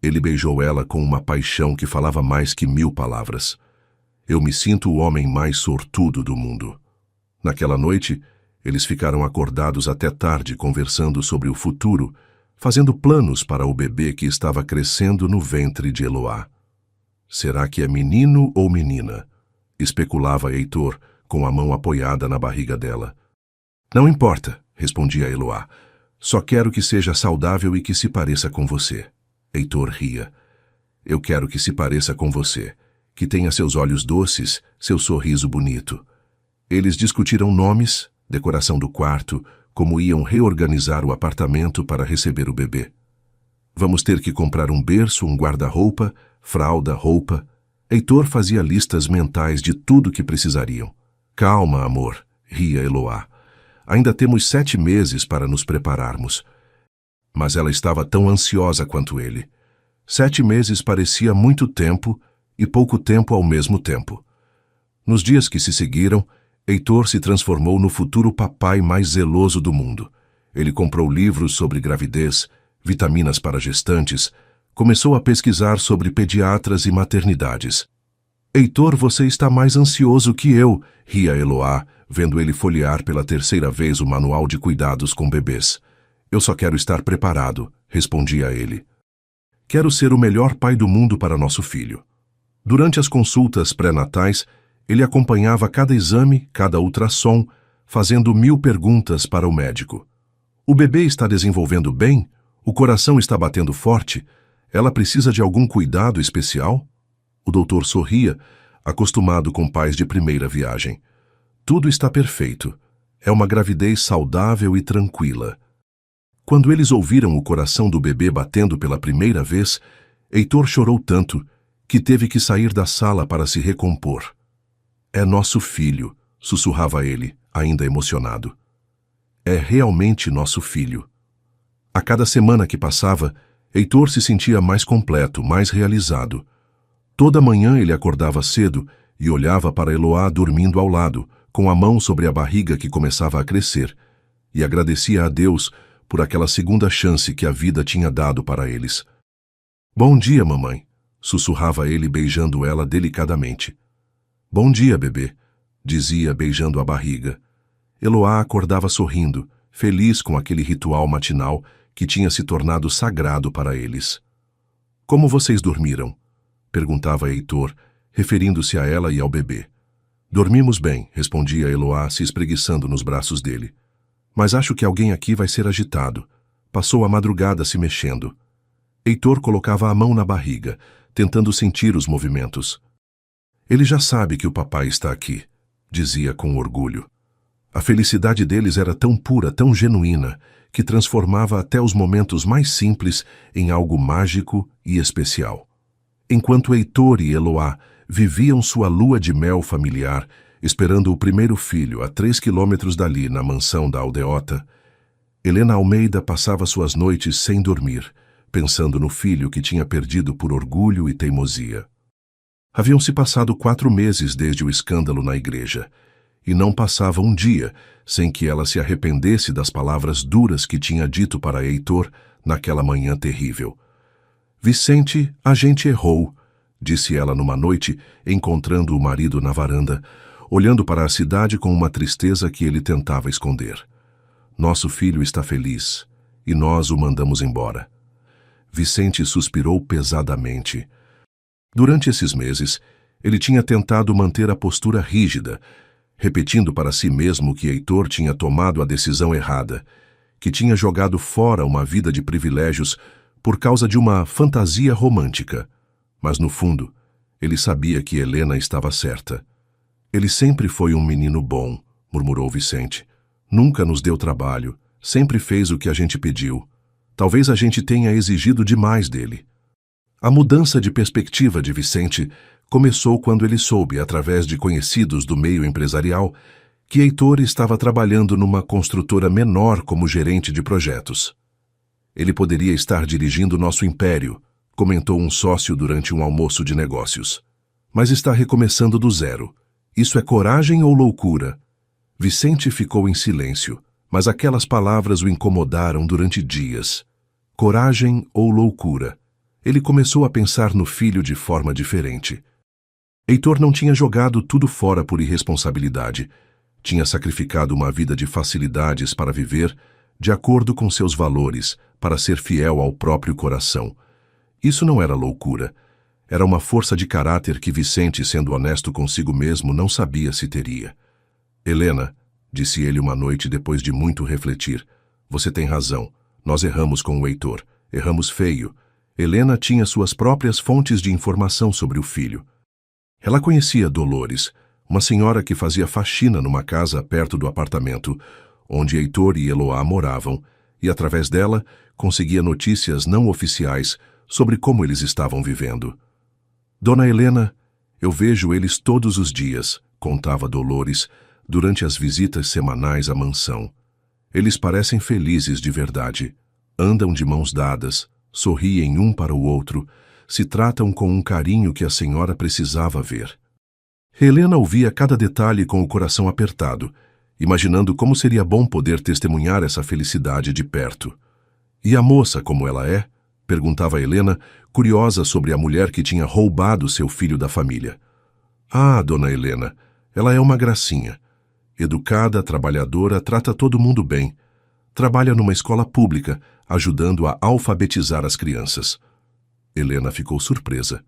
Ele beijou ela com uma paixão que falava mais que 1000 palavras. Eu me sinto o homem mais sortudo do mundo. Naquela noite, eles ficaram acordados até tarde conversando sobre o futuro, fazendo planos para o bebê que estava crescendo no ventre de Eloá. Será que é menino ou menina? Especulava Heitor, com a mão apoiada na barriga dela. Não importa, respondia Eloá. Só quero que seja saudável e que se pareça com você. Heitor ria. Eu quero que se pareça com você, que tenha seus olhos doces, seu sorriso bonito. Eles discutiram nomes, decoração do quarto, como iam reorganizar o apartamento para receber o bebê. Vamos ter que comprar um berço, um guarda-roupa, fralda, roupa. Heitor fazia listas mentais de tudo que precisariam. Calma, amor, ria Eloá. Ainda temos 7 meses para nos prepararmos. Mas ela estava tão ansiosa quanto ele. 7 meses parecia muito tempo e pouco tempo ao mesmo tempo. Nos dias que se seguiram, Heitor se transformou no futuro papai mais zeloso do mundo. Ele comprou livros sobre gravidez, vitaminas para gestantes, começou a pesquisar sobre pediatras e maternidades. Heitor, você está mais ansioso que eu, ria Eloá, vendo ele folhear pela 3ª vez o manual de cuidados com bebês. Eu só quero estar preparado, respondia ele. Quero ser o melhor pai do mundo para nosso filho. Durante as consultas pré-natais, ele acompanhava cada exame, cada ultrassom, fazendo 1000 perguntas para o médico. O bebê está desenvolvendo bem? O coração está batendo forte? Ela precisa de algum cuidado especial? O doutor sorria, acostumado com pais de primeira viagem. Tudo está perfeito. É uma gravidez saudável e tranquila. Quando eles ouviram o coração do bebê batendo pela primeira vez, Heitor chorou tanto que teve que sair da sala para se recompor. É nosso filho, sussurrava ele, ainda emocionado. É realmente nosso filho. A cada semana que passava, Heitor se sentia mais completo, mais realizado. Toda manhã ele acordava cedo e olhava para Eloá dormindo ao lado, com a mão sobre a barriga que começava a crescer, e agradecia a Deus por aquela segunda chance que a vida tinha dado para eles. Bom dia, mamãe, sussurrava ele beijando ela delicadamente. Bom dia, bebê, dizia beijando a barriga. Eloá acordava sorrindo, feliz com aquele ritual matinal que tinha se tornado sagrado para eles. Como vocês dormiram? Perguntava Heitor, referindo-se a ela e ao bebê. Dormimos bem, respondia Eloá, se espreguiçando nos braços dele. Mas acho que alguém aqui vai ser agitado. Passou a madrugada se mexendo. Heitor colocava a mão na barriga, tentando sentir os movimentos. Ele já sabe que o papai está aqui, dizia com orgulho. A felicidade deles era tão pura, tão genuína, que transformava até os momentos mais simples em algo mágico e especial. Enquanto Heitor e Eloá viviam sua lua de mel familiar, esperando o primeiro filho a 3 quilômetros dali na mansão da aldeota, Helena Almeida passava suas noites sem dormir, pensando no filho que tinha perdido por orgulho e teimosia. Haviam-se passado 4 meses desde o escândalo na igreja, e não passava um dia sem que ela se arrependesse das palavras duras que tinha dito para Heitor naquela manhã terrível. Vicente, a gente errou, disse ela numa noite, encontrando o marido na varanda, olhando para a cidade com uma tristeza que ele tentava esconder. Nosso filho está feliz, e nós o mandamos embora. Vicente suspirou pesadamente. Durante esses meses, ele tinha tentado manter a postura rígida, repetindo para si mesmo que Heitor tinha tomado a decisão errada, que tinha jogado fora uma vida de privilégios por causa de uma fantasia romântica. Mas, no fundo, ele sabia que Helena estava certa. Ele sempre foi um menino bom, murmurou Vicente. Nunca nos deu trabalho, sempre fez o que a gente pediu. Talvez a gente tenha exigido demais dele. A mudança de perspectiva de Vicente começou quando ele soube, através de conhecidos do meio empresarial, que Heitor estava trabalhando numa construtora menor como gerente de projetos. Ele poderia estar dirigindo nosso império, comentou um sócio durante um almoço de negócios. Mas está recomeçando do zero. Isso é coragem ou loucura? Vicente ficou em silêncio, mas aquelas palavras o incomodaram durante dias. Coragem ou loucura? Ele começou a pensar no filho de forma diferente. Heitor não tinha jogado tudo fora por irresponsabilidade. Tinha sacrificado uma vida de facilidades para viver de acordo com seus valores, para ser fiel ao próprio coração. Isso não era loucura. Era uma força de caráter que Vicente, sendo honesto consigo mesmo, não sabia se teria. Helena, disse ele uma noite depois de muito refletir, você tem razão. Nós erramos com o Heitor. Erramos feio. Helena tinha suas próprias fontes de informação sobre o filho. Ela conhecia Dolores, uma senhora que fazia faxina numa casa perto do apartamento, onde Heitor e Eloá moravam, e através dela conseguia notícias não oficiais sobre como eles estavam vivendo. Dona Helena, eu vejo eles todos os dias, contava Dolores, durante as visitas semanais à mansão. Eles parecem felizes de verdade. Andam de mãos dadas, sorriem um para o outro, se tratam com um carinho que a senhora precisava ver. Helena ouvia cada detalhe com o coração apertado, imaginando como seria bom poder testemunhar essa felicidade de perto. E a moça, como ela é? Perguntava Helena, curiosa sobre a mulher que tinha roubado seu filho da família. Ah, dona Helena, ela é uma gracinha. Educada, trabalhadora, trata todo mundo bem. Trabalha numa escola pública, ajudando a alfabetizar as crianças. Helena ficou surpresa.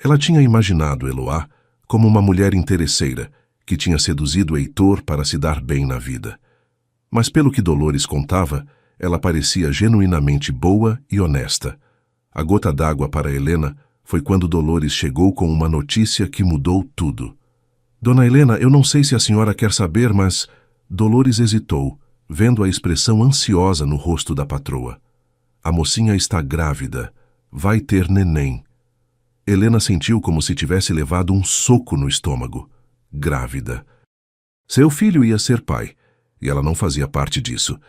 Ela tinha imaginado Eloá como uma mulher interesseira, que tinha seduzido Heitor para se dar bem na vida. Mas pelo que Dolores contava, ela parecia genuinamente boa e honesta. A gota d'água para Helena foi quando Dolores chegou com uma notícia que mudou tudo. Dona Helena, eu não sei se a senhora quer saber, mas... Dolores hesitou, vendo a expressão ansiosa no rosto da patroa. A mocinha está grávida. Vai ter neném. Helena sentiu como se tivesse levado um soco no estômago. Grávida. Seu filho ia ser pai, e ela não fazia parte disso.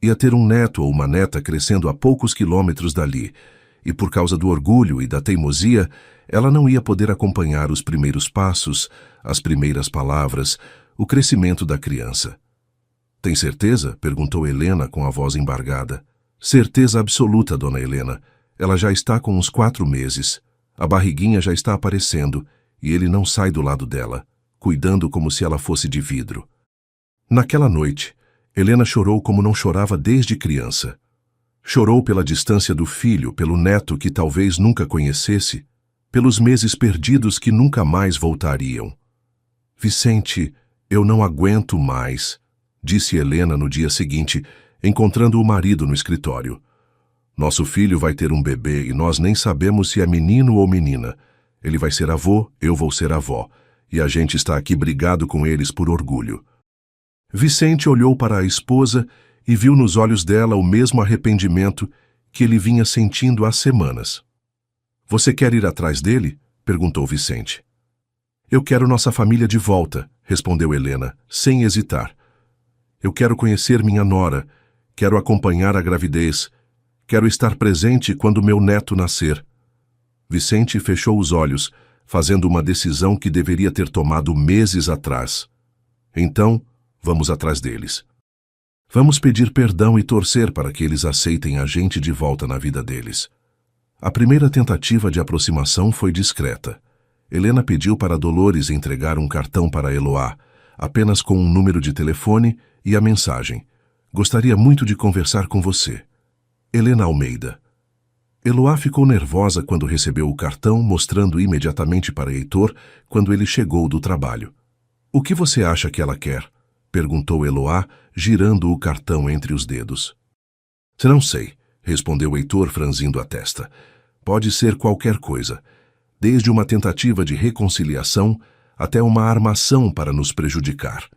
Ia ter um neto ou uma neta crescendo a poucos quilômetros dali, e por causa do orgulho e da teimosia, ela não ia poder acompanhar os primeiros passos, as primeiras palavras, o crescimento da criança. Tem certeza? Perguntou Helena com a voz embargada. Certeza absoluta, dona Helena. Ela já está com uns 4 meses. A barriguinha já está aparecendo, e ele não sai do lado dela, cuidando como se ela fosse de vidro. Naquela noite, Helena chorou como não chorava desde criança. Chorou pela distância do filho, pelo neto que talvez nunca conhecesse, pelos meses perdidos que nunca mais voltariam. Vicente, eu não aguento mais, disse Helena no dia seguinte, encontrando o marido no escritório. Nosso filho vai ter um bebê e nós nem sabemos se é menino ou menina. Ele vai ser avô, eu vou ser avó, e a gente está aqui brigado com eles por orgulho. Vicente olhou para a esposa e viu nos olhos dela o mesmo arrependimento que ele vinha sentindo há semanas. Você quer ir atrás dele? Perguntou Vicente. Eu quero nossa família de volta, respondeu Helena, sem hesitar. Eu quero conhecer minha nora, quero acompanhar a gravidez, quero estar presente quando meu neto nascer. Vicente fechou os olhos, fazendo uma decisão que deveria ter tomado meses atrás. Então, vamos atrás deles. Vamos pedir perdão e torcer para que eles aceitem a gente de volta na vida deles. A primeira tentativa de aproximação foi discreta. Helena pediu para Dolores entregar um cartão para Eloá, apenas com um número de telefone e a mensagem. Gostaria muito de conversar com você. Helena Almeida. Eloá ficou nervosa quando recebeu o cartão, mostrando imediatamente para Heitor quando ele chegou do trabalho. O que você acha que ela quer? Perguntou Eloá, girando o cartão entre os dedos. Não sei, respondeu Heitor, franzindo a testa. Pode ser qualquer coisa, desde uma tentativa de reconciliação até uma armação para nos prejudicar.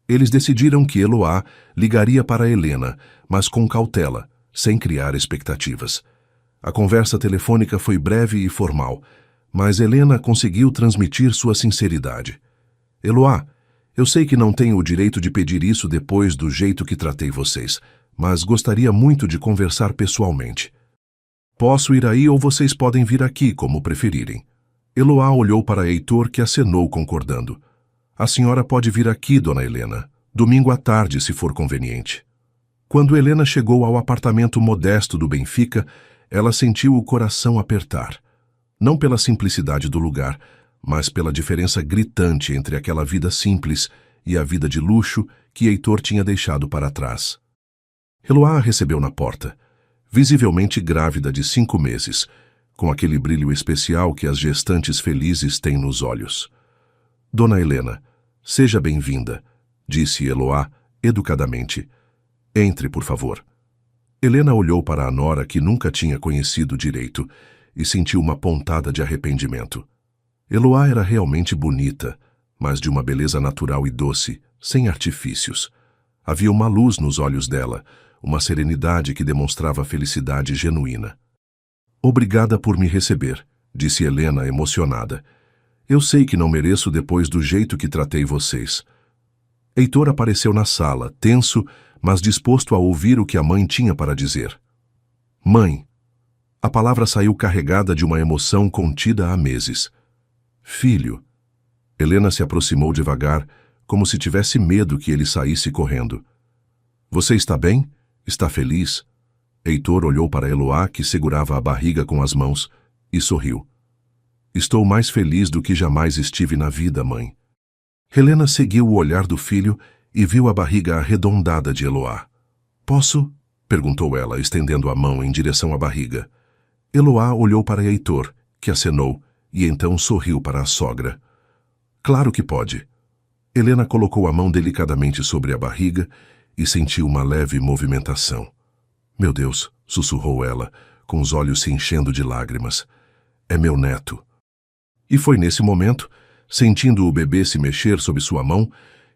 Eles decidiram que Eloá ligaria para Helena, mas com cautela, sem criar expectativas. A conversa telefônica foi breve e formal, mas Helena conseguiu transmitir sua sinceridade. Eloá, eu sei que não tenho o direito de pedir isso depois do jeito que tratei vocês, mas gostaria muito de conversar pessoalmente. Posso ir aí ou vocês podem vir aqui, como preferirem. Eloá olhou para Heitor, que acenou concordando. A senhora pode vir aqui, dona Helena, domingo à tarde, se for conveniente. Quando Helena chegou ao apartamento modesto do Benfica, ela sentiu o coração apertar. Não pela simplicidade do lugar, mas pela diferença gritante entre aquela vida simples e a vida de luxo que Heitor tinha deixado para trás. Eloá a recebeu na porta, visivelmente grávida de 5 meses, com aquele brilho especial que as gestantes felizes têm nos olhos. Dona Helena, seja bem-vinda, disse Eloá educadamente. Entre, por favor. Helena olhou para a nora que nunca tinha conhecido direito e sentiu uma pontada de arrependimento. Eloá era realmente bonita, mas de uma beleza natural e doce, sem artifícios. Havia uma luz nos olhos dela, uma serenidade que demonstrava felicidade genuína. Obrigada por me receber, disse Helena emocionada. Eu sei que não mereço depois do jeito que tratei vocês. Heitor apareceu na sala, tenso, mas disposto a ouvir o que a mãe tinha para dizer. Mãe. A palavra saiu carregada de uma emoção contida há meses. Filho. Helena se aproximou devagar, como se tivesse medo que ele saísse correndo. Você está bem? Está feliz? Heitor olhou para Eloá, que segurava a barriga com as mãos, e sorriu. Estou mais feliz do que jamais estive na vida, mãe. Helena seguiu o olhar do filho e viu a barriga arredondada de Eloá. Posso? Perguntou ela, estendendo a mão em direção à barriga. Eloá olhou para Heitor, que acenou, e então sorriu para a sogra. Claro que pode. Helena colocou a mão delicadamente sobre a barriga e sentiu uma leve movimentação. Meu Deus, sussurrou ela, com os olhos se enchendo de lágrimas. É meu neto. E foi nesse momento, sentindo o bebê se mexer sob sua mão,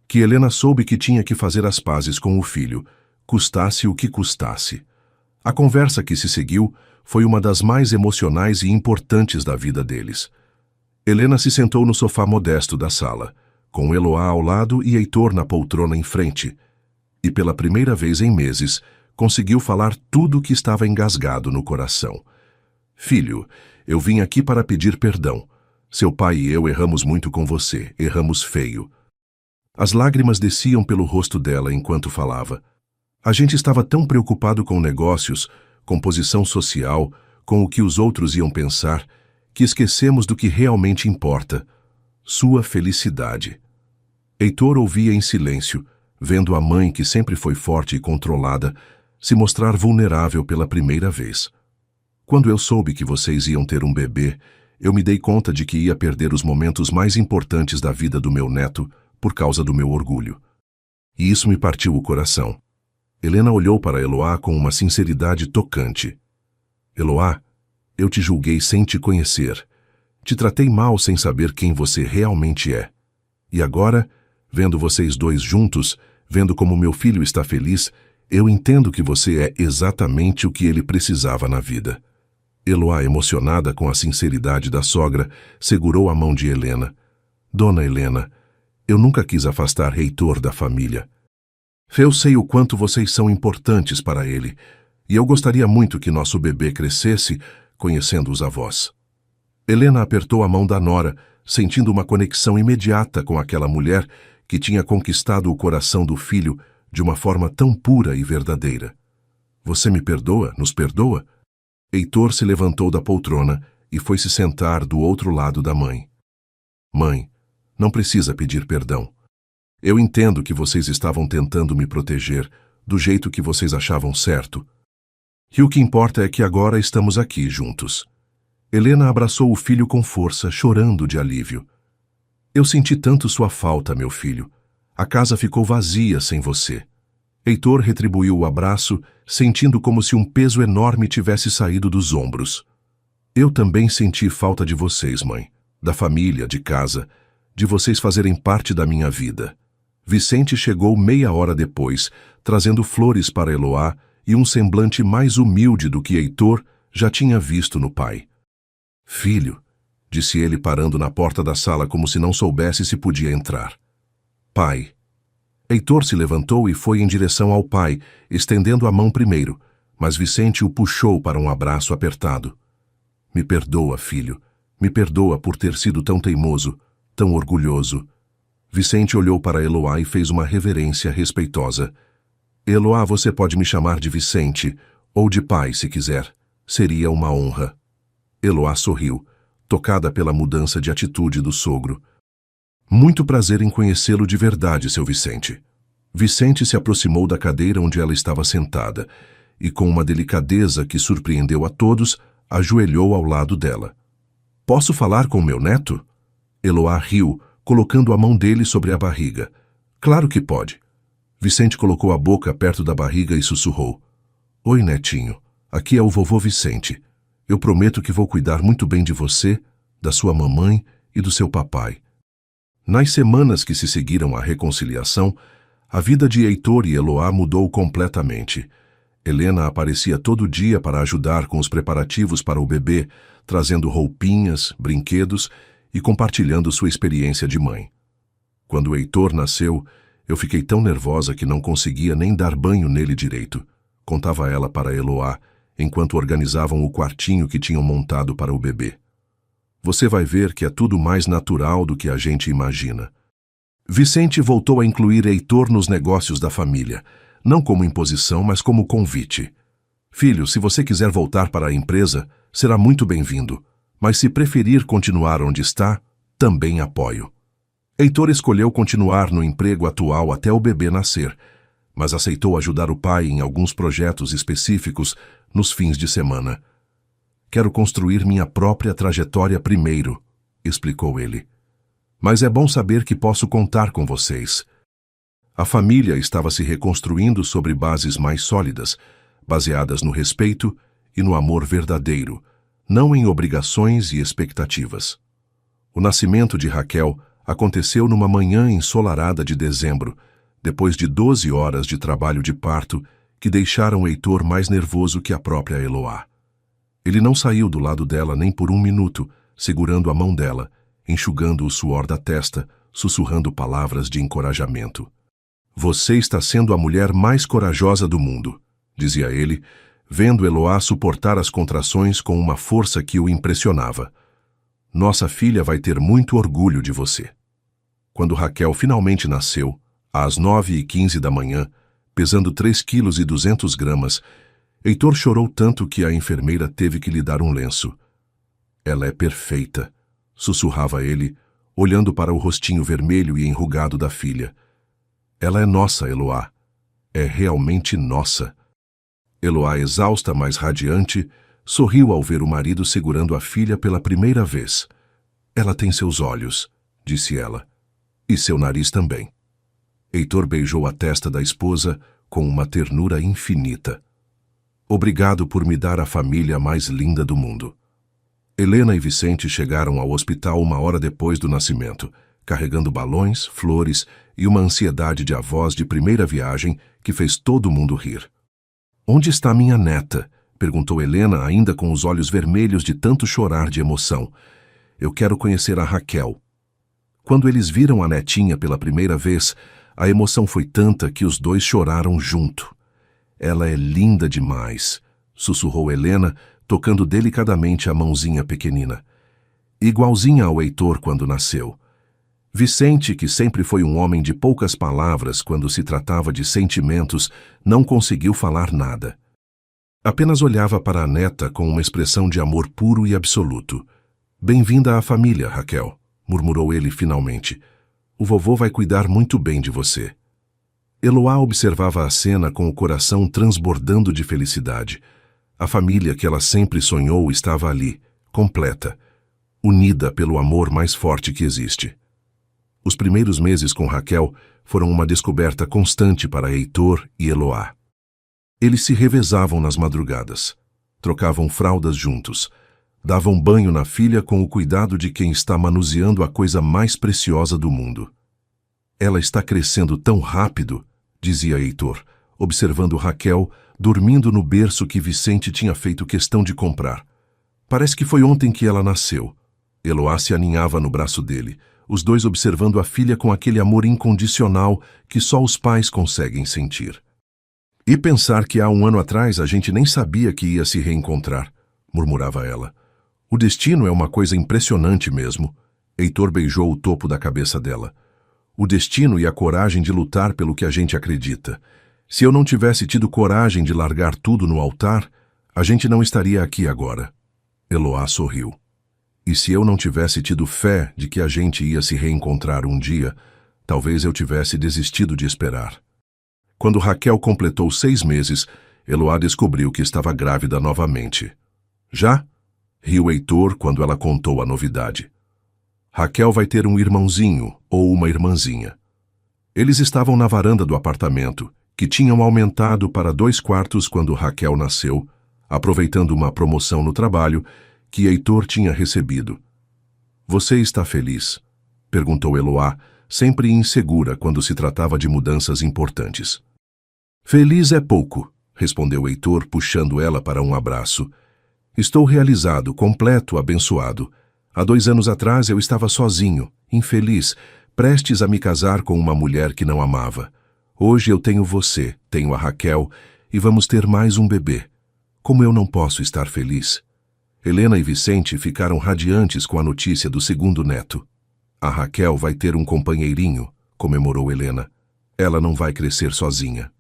que Helena soube que tinha que fazer as pazes com o filho, custasse o que custasse. A conversa que se seguiu foi uma das mais emocionais e importantes da vida deles. Helena se sentou no sofá modesto da sala, com Eloá ao lado e Heitor na poltrona em frente, e pela primeira vez em meses, conseguiu falar tudo o que estava engasgado no coração. Filho, eu vim aqui para pedir perdão. Seu pai e eu erramos muito com você, erramos feio. As lágrimas desciam pelo rosto dela enquanto falava. A gente estava tão preocupado com negócios, com posição social, com o que os outros iam pensar, que esquecemos do que realmente importa, sua felicidade. Heitor ouvia em silêncio, vendo a mãe, que sempre foi forte e controlada, se mostrar vulnerável pela primeira vez. Quando eu soube que vocês iam ter um bebê, eu me dei conta de que ia perder os momentos mais importantes da vida do meu neto por causa do meu orgulho. E isso me partiu o coração. Helena olhou para Eloá com uma sinceridade tocante. Eloá, eu te julguei sem te conhecer. Te tratei mal sem saber quem você realmente é. E agora, vendo vocês dois juntos, vendo como meu filho está feliz, eu entendo que você é exatamente o que ele precisava na vida. Eloá, emocionada com a sinceridade da sogra, segurou a mão de Helena. Dona Helena, eu nunca quis afastar Heitor da família. Eu sei o quanto vocês são importantes para ele, e eu gostaria muito que nosso bebê crescesse conhecendo os avós. Helena apertou a mão da nora, sentindo uma conexão imediata com aquela mulher que tinha conquistado o coração do filho de uma forma tão pura e verdadeira. Você me perdoa? Nos perdoa? Heitor se levantou da poltrona e foi se sentar do outro lado da mãe. Mãe, não precisa pedir perdão. Eu entendo que vocês estavam tentando me proteger do jeito que vocês achavam certo. E o que importa é que agora estamos aqui juntos. Helena abraçou o filho com força, chorando de alívio. Eu senti tanto sua falta, meu filho. A casa ficou vazia sem você. Heitor retribuiu o abraço, sentindo como se um peso enorme tivesse saído dos ombros. Eu também senti falta de vocês, mãe, da família, de casa, de vocês fazerem parte da minha vida. Vicente chegou meia hora depois, trazendo flores para Eloá e um semblante mais humilde do que Heitor já tinha visto no pai. Filho, disse ele parando na porta da sala como se não soubesse se podia entrar. Pai. Heitor se levantou e foi em direção ao pai, estendendo a mão primeiro, mas Vicente o puxou para um abraço apertado. Me perdoa, filho. Me perdoa por ter sido tão teimoso, tão orgulhoso. Vicente olhou para Eloá e fez uma reverência respeitosa. Eloá, você pode me chamar de Vicente, ou de pai, se quiser. Seria uma honra. Eloá sorriu, tocada pela mudança de atitude do sogro. Muito prazer em conhecê-lo de verdade, seu Vicente. Vicente se aproximou da cadeira onde ela estava sentada e, com uma delicadeza que surpreendeu a todos, ajoelhou ao lado dela. Posso falar com meu neto? Eloá riu, colocando a mão dele sobre a barriga. Claro que pode. Vicente colocou a boca perto da barriga e sussurrou. Oi, netinho. Aqui é o vovô Vicente. Eu prometo que vou cuidar muito bem de você, da sua mamãe e do seu papai. Nas semanas que se seguiram à reconciliação, a vida de Heitor e Eloá mudou completamente. Helena aparecia todo dia para ajudar com os preparativos para o bebê, trazendo roupinhas, brinquedos e compartilhando sua experiência de mãe. Quando Heitor nasceu, eu fiquei tão nervosa que não conseguia nem dar banho nele direito, contava ela para Eloá, enquanto organizavam o quartinho que tinham montado para o bebê. Você vai ver que é tudo mais natural do que a gente imagina. Vicente voltou a incluir Heitor nos negócios da família, não como imposição, mas como convite. Filho, se você quiser voltar para a empresa, será muito bem-vindo, mas se preferir continuar onde está, também apoio. Heitor escolheu continuar no emprego atual até o bebê nascer, mas aceitou ajudar o pai em alguns projetos específicos nos fins de semana. Quero construir minha própria trajetória primeiro, explicou ele. Mas é bom saber que posso contar com vocês. A família estava se reconstruindo sobre bases mais sólidas, baseadas no respeito e no amor verdadeiro, não em obrigações e expectativas. O nascimento de Raquel aconteceu numa manhã ensolarada de dezembro, depois de 12 horas de trabalho de parto que deixaram Heitor mais nervoso que a própria Eloá. Ele não saiu do lado dela nem por um minuto, segurando a mão dela, enxugando o suor da testa, sussurrando palavras de encorajamento. Você está sendo a mulher mais corajosa do mundo, dizia ele, vendo Eloá suportar as contrações com uma força que o impressionava. Nossa filha vai ter muito orgulho de você. Quando Raquel finalmente nasceu, às 9h15 da manhã, pesando 3,2 kg, Heitor chorou tanto que a enfermeira teve que lhe dar um lenço. Ela é perfeita, sussurrava ele, olhando para o rostinho vermelho e enrugado da filha. Ela é nossa, Eloá. É realmente nossa. Eloá, exausta, mas radiante, sorriu ao ver o marido segurando a filha pela primeira vez. Ela tem seus olhos, disse ela, e seu nariz também. Heitor beijou a testa da esposa com uma ternura infinita. Obrigado por me dar a família mais linda do mundo. Helena e Vicente chegaram ao hospital 1 hora depois do nascimento, carregando balões, flores e uma ansiedade de avós de primeira viagem que fez todo mundo rir. Onde está minha neta? Perguntou Helena, ainda com os olhos vermelhos de tanto chorar de emoção. Eu quero conhecer a Raquel. Quando eles viram a netinha pela primeira vez, a emoção foi tanta que os dois choraram junto. Ela é linda demais, sussurrou Helena, tocando delicadamente a mãozinha pequenina. Igualzinha ao Heitor quando nasceu. Vicente, que sempre foi um homem de poucas palavras quando se tratava de sentimentos, não conseguiu falar nada. Apenas olhava para a neta com uma expressão de amor puro e absoluto. Bem-vinda à família, Raquel, murmurou ele finalmente. O vovô vai cuidar muito bem de você. Eloá observava a cena com o coração transbordando de felicidade. A família que ela sempre sonhou estava ali, completa, unida pelo amor mais forte que existe. Os primeiros meses com Raquel foram uma descoberta constante para Heitor e Eloá. Eles se revezavam nas madrugadas, trocavam fraldas juntos, davam banho na filha com o cuidado de quem está manuseando a coisa mais preciosa do mundo. Ela está crescendo tão rápido, dizia Heitor, observando Raquel, dormindo no berço que Vicente tinha feito questão de comprar. Parece que foi ontem que ela nasceu. Eloá se aninhava no braço dele, os dois observando a filha com aquele amor incondicional que só os pais conseguem sentir. E pensar que há um ano atrás a gente nem sabia que ia se reencontrar, murmurava ela. O destino é uma coisa impressionante mesmo. Heitor beijou o topo da cabeça dela. O destino e a coragem de lutar pelo que a gente acredita. Se eu não tivesse tido coragem de largar tudo no altar, a gente não estaria aqui agora. Eloá sorriu. E se eu não tivesse tido fé de que a gente ia se reencontrar um dia, talvez eu tivesse desistido de esperar. Quando Raquel completou 6 meses, Eloá descobriu que estava grávida novamente. Já? Riu Heitor quando ela contou a novidade. Raquel vai ter um irmãozinho ou uma irmãzinha. Eles estavam na varanda do apartamento, que tinham aumentado para 2 quartos quando Raquel nasceu, aproveitando uma promoção no trabalho que Heitor tinha recebido. Você está feliz? Perguntou Eloá, sempre insegura quando se tratava de mudanças importantes. Feliz é pouco, respondeu Heitor, puxando ela para um abraço. Estou realizado, completo, abençoado. Há 2 anos atrás eu estava sozinho, infeliz, prestes a me casar com uma mulher que não amava. Hoje eu tenho você, tenho a Raquel, e vamos ter mais um bebê. Como eu não posso estar feliz? Helena e Vicente ficaram radiantes com a notícia do 2º neto. A Raquel vai ter um companheirinho, comemorou Helena. Ela não vai crescer sozinha.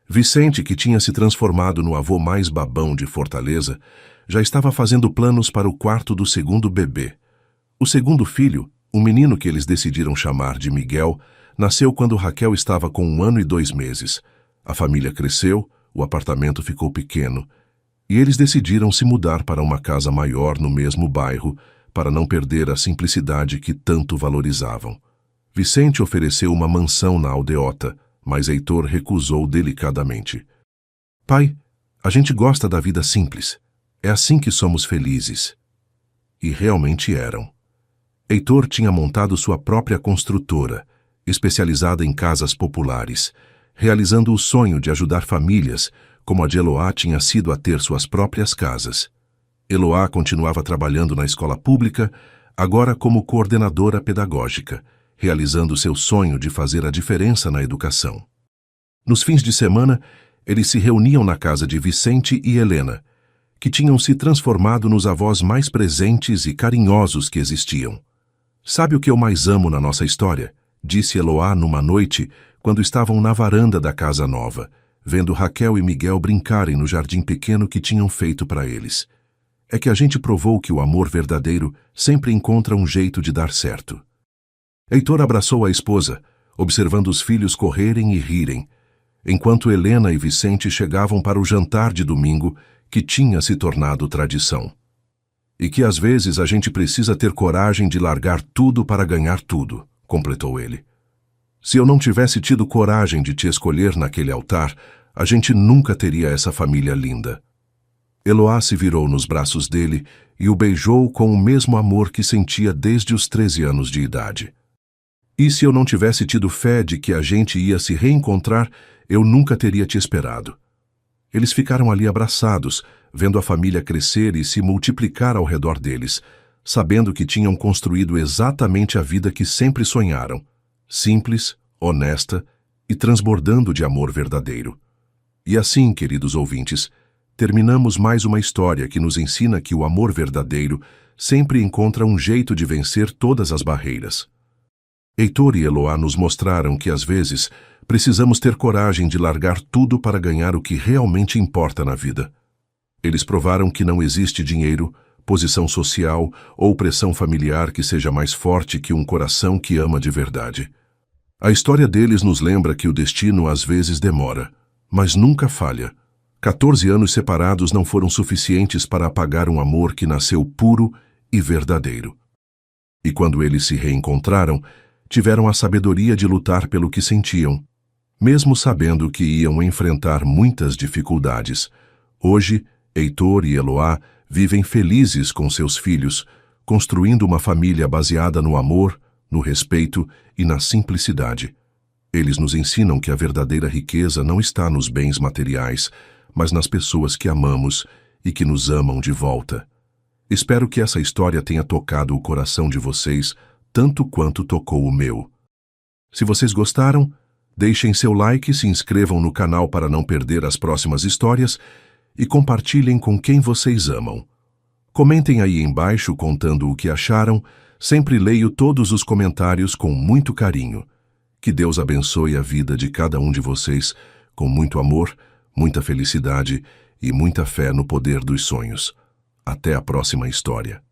Vicente, que tinha se transformado no avô mais babão de Fortaleza, já estava fazendo planos para o quarto do 2º bebê. O 2º filho, o menino que eles decidiram chamar de Miguel, nasceu quando Raquel estava com 1 ano e 2 meses. A família cresceu, o apartamento ficou pequeno, e eles decidiram se mudar para uma casa maior no mesmo bairro, para não perder a simplicidade que tanto valorizavam. Vicente ofereceu uma mansão na aldeota, mas Heitor recusou delicadamente. Pai, a gente gosta da vida simples. É assim que somos felizes. E realmente eram. Heitor tinha montado sua própria construtora, especializada em casas populares, realizando o sonho de ajudar famílias, como a de Eloá tinha sido a ter suas próprias casas. Eloá continuava trabalhando na escola pública, agora como coordenadora pedagógica, realizando seu sonho de fazer a diferença na educação. Nos fins de semana, eles se reuniam na casa de Vicente e Helena, que tinham se transformado nos avós mais presentes e carinhosos que existiam. Sabe o que eu mais amo na nossa história? Disse Eloá numa noite, quando estavam na varanda da casa nova, vendo Raquel e Miguel brincarem no jardim pequeno que tinham feito para eles. É que a gente provou que o amor verdadeiro sempre encontra um jeito de dar certo. Heitor abraçou a esposa, observando os filhos correrem e rirem, enquanto Helena e Vicente chegavam para o jantar de domingo, que tinha se tornado tradição. E que às vezes a gente precisa ter coragem de largar tudo para ganhar tudo, completou ele. Se eu não tivesse tido coragem de te escolher naquele altar, a gente nunca teria essa família linda. Eloá se virou nos braços dele e o beijou com o mesmo amor que sentia desde os 13 anos de idade. E se eu não tivesse tido fé de que a gente ia se reencontrar, eu nunca teria te esperado. Eles ficaram ali abraçados, vendo a família crescer e se multiplicar ao redor deles, sabendo que tinham construído exatamente a vida que sempre sonharam, simples, honesta e transbordando de amor verdadeiro. E assim, queridos ouvintes, terminamos mais uma história que nos ensina que o amor verdadeiro sempre encontra um jeito de vencer todas as barreiras. Heitor e Eloá nos mostraram que, às vezes, precisamos ter coragem de largar tudo para ganhar o que realmente importa na vida. Eles provaram que não existe dinheiro, posição social ou pressão familiar que seja mais forte que um coração que ama de verdade. A história deles nos lembra que o destino às vezes demora, mas nunca falha. 14 anos separados não foram suficientes para apagar um amor que nasceu puro e verdadeiro. E quando eles se reencontraram, tiveram a sabedoria de lutar pelo que sentiam, mesmo sabendo que iam enfrentar muitas dificuldades. Hoje, Heitor e Eloá vivem felizes com seus filhos, construindo uma família baseada no amor, no respeito e na simplicidade. Eles nos ensinam que a verdadeira riqueza não está nos bens materiais, mas nas pessoas que amamos e que nos amam de volta. Espero que essa história tenha tocado o coração de vocês tanto quanto tocou o meu. Se vocês gostaram, deixem seu like, se inscrevam no canal para não perder as próximas histórias e compartilhem com quem vocês amam. Comentem aí embaixo contando o que acharam, sempre leio todos os comentários com muito carinho. Que Deus abençoe a vida de cada um de vocês com muito amor, muita felicidade e muita fé no poder dos sonhos. Até a próxima história.